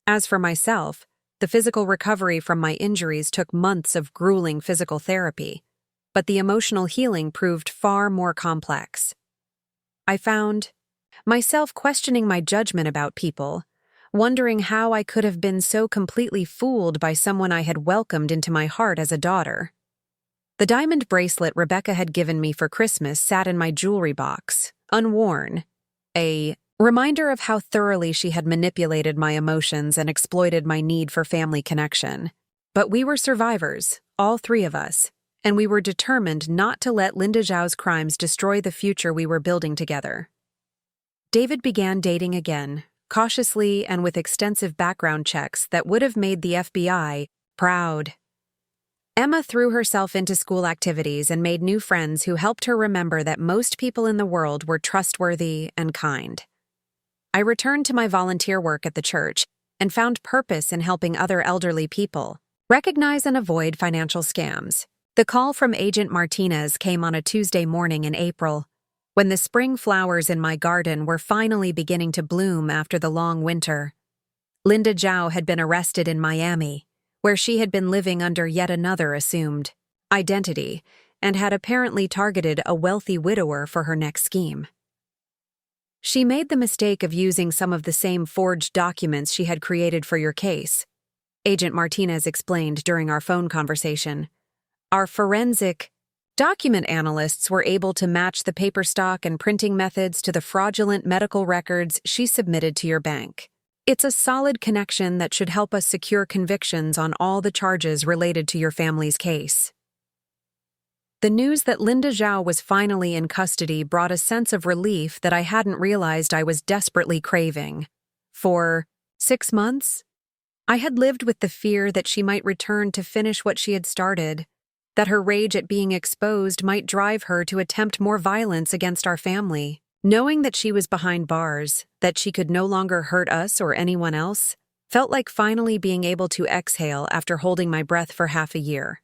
As for myself, the physical recovery from my injuries took months of grueling physical therapy, but the emotional healing proved far more complex. I found myself questioning my judgment about people, wondering how I could have been so completely fooled by someone I had welcomed into my heart as a daughter. The diamond bracelet Rebecca had given me for Christmas sat in my jewelry box, unworn, a reminder of how thoroughly she had manipulated my emotions and exploited my need for family connection. But we were survivors, all 3 of us, and we were determined not to let Linda Zhao's crimes destroy the future we were building together. David began dating again, cautiously and with extensive background checks that would have made the FBI proud. Emma threw herself into school activities and made new friends who helped her remember that most people in the world were trustworthy and kind. I returned to my volunteer work at the church and found purpose in helping other elderly people recognize and avoid financial scams. The call from Agent Martinez came on a Tuesday morning in April, when the spring flowers in my garden were finally beginning to bloom after the long winter. Linda Zhao had been arrested in Miami, where she had been living under yet another assumed identity and had apparently targeted a wealthy widower for her next scheme. She made the mistake of using some of the same forged documents she had created for your case, Agent Martinez explained during our phone conversation. Our forensic document analysts were able to match the paper stock and printing methods to the fraudulent medical records she submitted to your bank. It's a solid connection that should help us secure convictions on all the charges related to your family's case. The news that Linda Zhao was finally in custody brought a sense of relief that I hadn't realized I was desperately craving. For 6 months, I had lived with the fear that she might return to finish what she had started, that her rage at being exposed might drive her to attempt more violence against our family. Knowing that she was behind bars, that she could no longer hurt us or anyone else, felt like finally being able to exhale after holding my breath for half a year.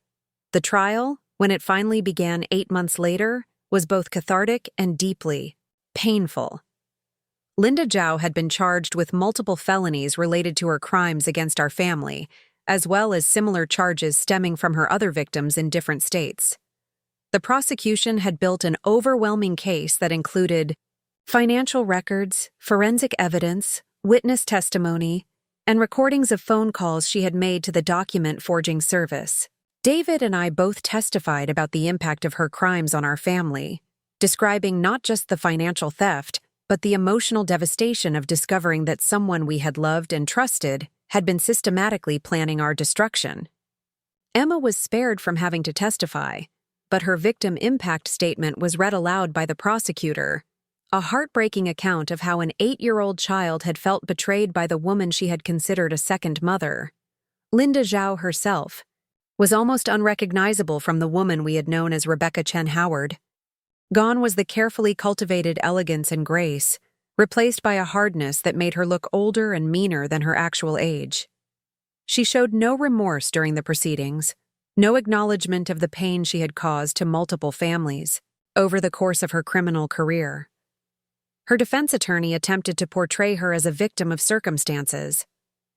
The trial, when it finally began 8 months later, was both cathartic and deeply painful. Linda Zhao had been charged with multiple felonies related to her crimes against our family, as well as similar charges stemming from her other victims in different states. The prosecution had built an overwhelming case that included financial records, forensic evidence, witness testimony, and recordings of phone calls she had made to the document forging service. David and I both testified about the impact of her crimes on our family, describing not just the financial theft, but the emotional devastation of discovering that someone we had loved and trusted had been systematically planning our destruction. Emma was spared from having to testify, but her victim impact statement was read aloud by the prosecutor, a heartbreaking account of how an 8-year-old child had felt betrayed by the woman she had considered a second mother. Linda Zhao herself was almost unrecognizable from the woman we had known as Rebecca Chen Howard. Gone was the carefully cultivated elegance and grace, replaced by a hardness that made her look older and meaner than her actual age. She showed no remorse during the proceedings, no acknowledgement of the pain she had caused to multiple families over the course of her criminal career. Her defense attorney attempted to portray her as a victim of circumstances,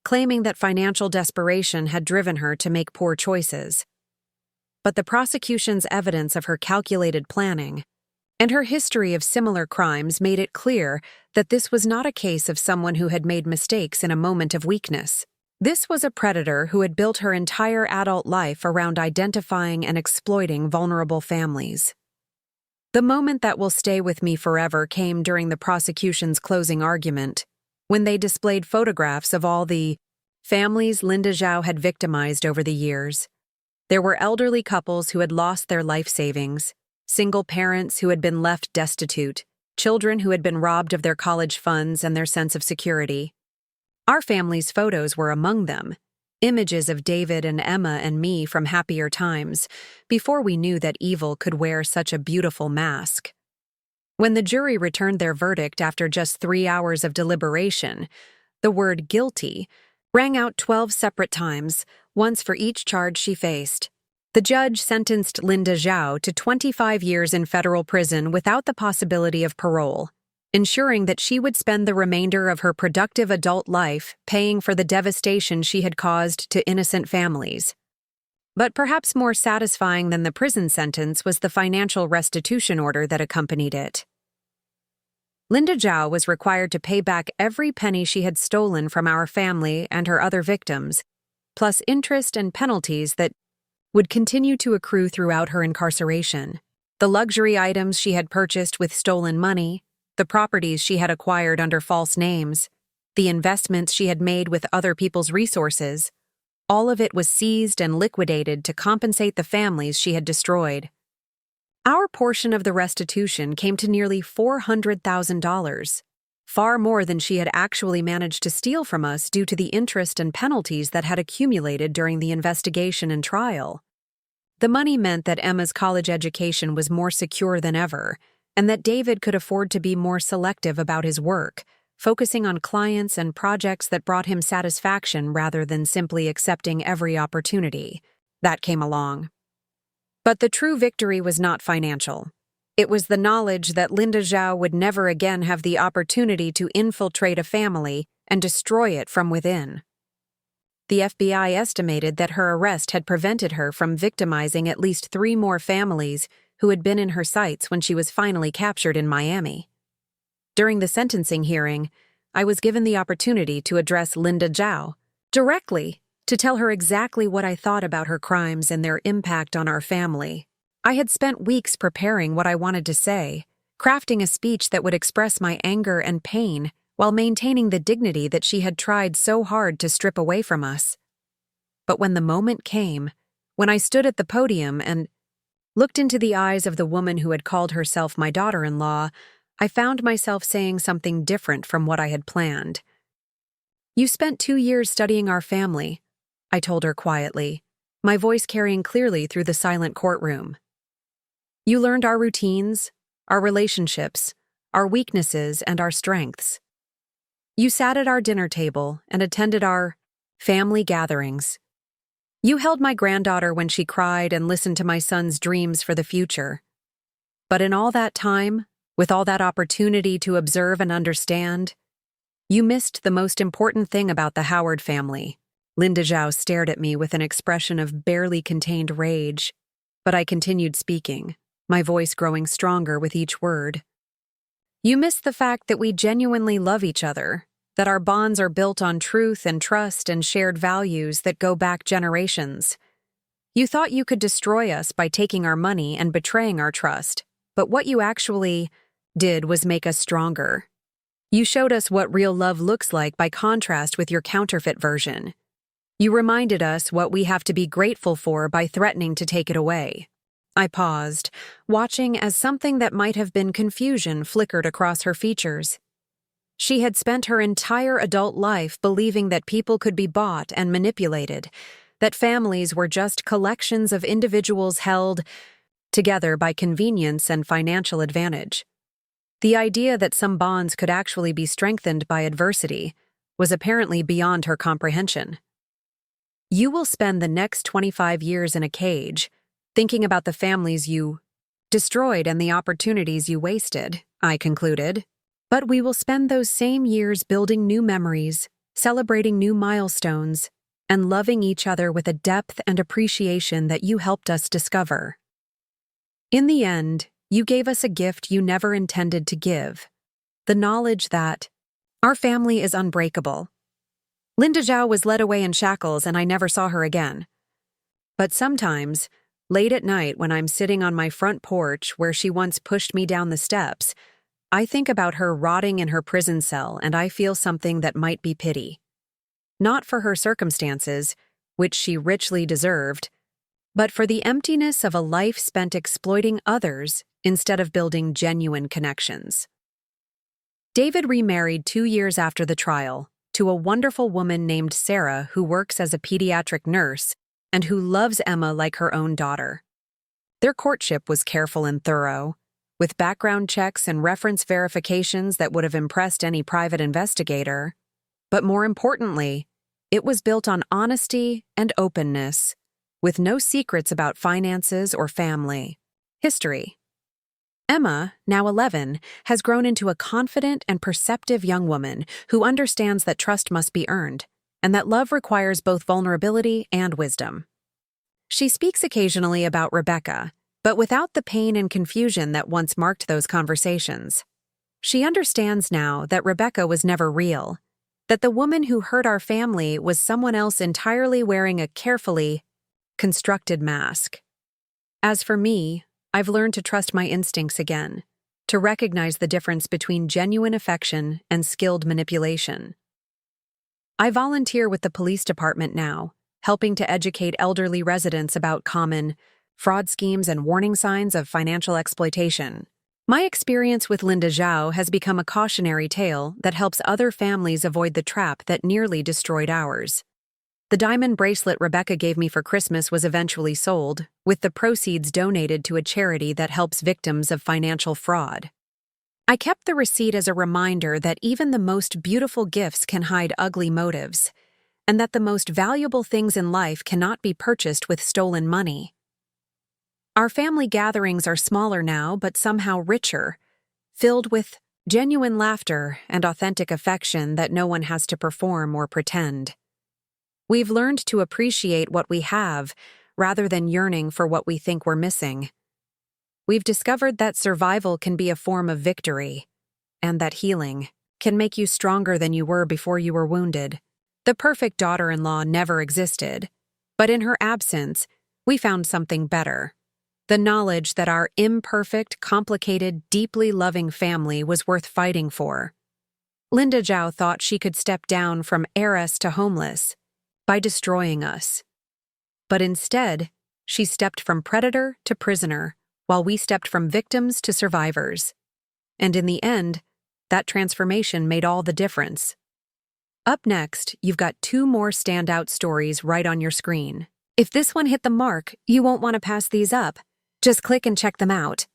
claiming that financial desperation had driven her to make poor choices. But the prosecution's evidence of her calculated planning and her history of similar crimes made it clear that this was not a case of someone who had made mistakes in a moment of weakness. This was a predator who had built her entire adult life around identifying and exploiting vulnerable families. The moment that will stay with me forever came during the prosecution's closing argument, when they displayed photographs of all the families Linda Zhao had victimized over the years. There were elderly couples who had lost their life savings, single parents who had been left destitute, children who had been robbed of their college funds and their sense of security. Our family's photos were among them, images of David and Emma and me from happier times, before we knew that evil could wear such a beautiful mask. When the jury returned their verdict after just 3 hours of deliberation, the word guilty rang out 12 separate times, once for each charge she faced. The judge sentenced Linda Zhao to 25 years in federal prison without the possibility of parole, ensuring that she would spend the remainder of her productive adult life paying for the devastation she had caused to innocent families. But perhaps more satisfying than the prison sentence was the financial restitution order that accompanied it. Linda Zhao was required to pay back every penny she had stolen from our family and her other victims, plus interest and penalties that would continue to accrue throughout her incarceration. The luxury items she had purchased with stolen money, the properties she had acquired under false names, the investments she had made with other people's resources, all of it was seized and liquidated to compensate the families she had destroyed. Our portion of the restitution came to nearly $400,000, far more than she had actually managed to steal from us due to the interest and penalties that had accumulated during the investigation and trial. The money meant that Emma's college education was more secure than ever, and that David could afford to be more selective about his work, focusing on clients and projects that brought him satisfaction rather than simply accepting every opportunity that came along. But the true victory was not financial. It was the knowledge that Linda Zhao would never again have the opportunity to infiltrate a family and destroy it from within. The FBI estimated that her arrest had prevented her from victimizing at least 3 more families who had been in her sights when she was finally captured in Miami. During the sentencing hearing, I was given the opportunity to address Linda Zhao directly, to tell her exactly what I thought about her crimes and their impact on our family. I had spent weeks preparing what I wanted to say, crafting a speech that would express my anger and pain while maintaining the dignity that she had tried so hard to strip away from us. But when the moment came, when I stood at the podium and looked into the eyes of the woman who had called herself my daughter-in-law, I found myself saying something different from what I had planned. "You spent 2 years studying our family," I told her quietly, my voice carrying clearly through the silent courtroom. "You learned our routines, our relationships, our weaknesses, and our strengths. You sat at our dinner table and attended our family gatherings. You held my granddaughter when she cried and listened to my son's dreams for the future. But in all that time, with all that opportunity to observe and understand, you missed the most important thing about the Howard family." Linda Zhao stared at me with an expression of barely contained rage, but I continued speaking, my voice growing stronger with each word. "You missed the fact that we genuinely love each other, that our bonds are built on truth and trust and shared values that go back generations. You thought you could destroy us by taking our money and betraying our trust, but what you actually did was make us stronger. You showed us what real love looks like by contrast with your counterfeit version. You reminded us what we have to be grateful for by threatening to take it away." I paused, watching as something that might have been confusion flickered across her features. She had spent her entire adult life believing that people could be bought and manipulated, that families were just collections of individuals held together by convenience and financial advantage. The idea that some bonds could actually be strengthened by adversity was apparently beyond her comprehension. "You will spend the next 25 years in a cage, thinking about the families you destroyed and the opportunities you wasted," I concluded. "But we will spend those same years building new memories, celebrating new milestones, and loving each other with a depth and appreciation that you helped us discover. In the end, you gave us a gift you never intended to give, the knowledge that our family is unbreakable." Linda Zhao was led away in shackles and I never saw her again. But sometimes, late at night when I'm sitting on my front porch where she once pushed me down the steps, I think about her rotting in her prison cell and I feel something that might be pity. Not for her circumstances, which she richly deserved, but for the emptiness of a life spent exploiting others instead of building genuine connections. David remarried 2 years after the trial to a wonderful woman named Sarah who works as a pediatric nurse and who loves Emma like her own daughter. Their courtship was careful and thorough, with background checks and reference verifications that would have impressed any private investigator. But more importantly, it was built on honesty and openness, with no secrets about finances or family. History. Emma, now 11, has grown into a confident and perceptive young woman who understands that trust must be earned, and that love requires both vulnerability and wisdom. She speaks occasionally about Rebecca, but without the pain and confusion that once marked those conversations. She understands now that Rebecca was never real, that the woman who hurt our family was someone else entirely wearing a carefully constructed mask. As for me, I've learned to trust my instincts again, to recognize the difference between genuine affection and skilled manipulation. I volunteer with the police department now, helping to educate elderly residents about common fraud schemes and warning signs of financial exploitation. My experience with Linda Zhao has become a cautionary tale that helps other families avoid the trap that nearly destroyed ours. The diamond bracelet Rebecca gave me for Christmas was eventually sold, with the proceeds donated to a charity that helps victims of financial fraud. I kept the receipt as a reminder that even the most beautiful gifts can hide ugly motives, and that the most valuable things in life cannot be purchased with stolen money. Our family gatherings are smaller now, but somehow richer, filled with genuine laughter and authentic affection that no one has to perform or pretend. We've learned to appreciate what we have rather than yearning for what we think we're missing. We've discovered that survival can be a form of victory, and that healing can make you stronger than you were before you were wounded. The perfect daughter-in-law never existed, but in her absence, we found something better. The knowledge that our imperfect, complicated, deeply loving family was worth fighting for. Linda Zhao thought she could step down from heiress to homeless by destroying us. But instead, she stepped from predator to prisoner, while we stepped from victims to survivors. And in the end, that transformation made all the difference. Up next, you've got 2 more standout stories right on your screen. If this one hit the mark, you won't want to pass these up. Just click and check them out.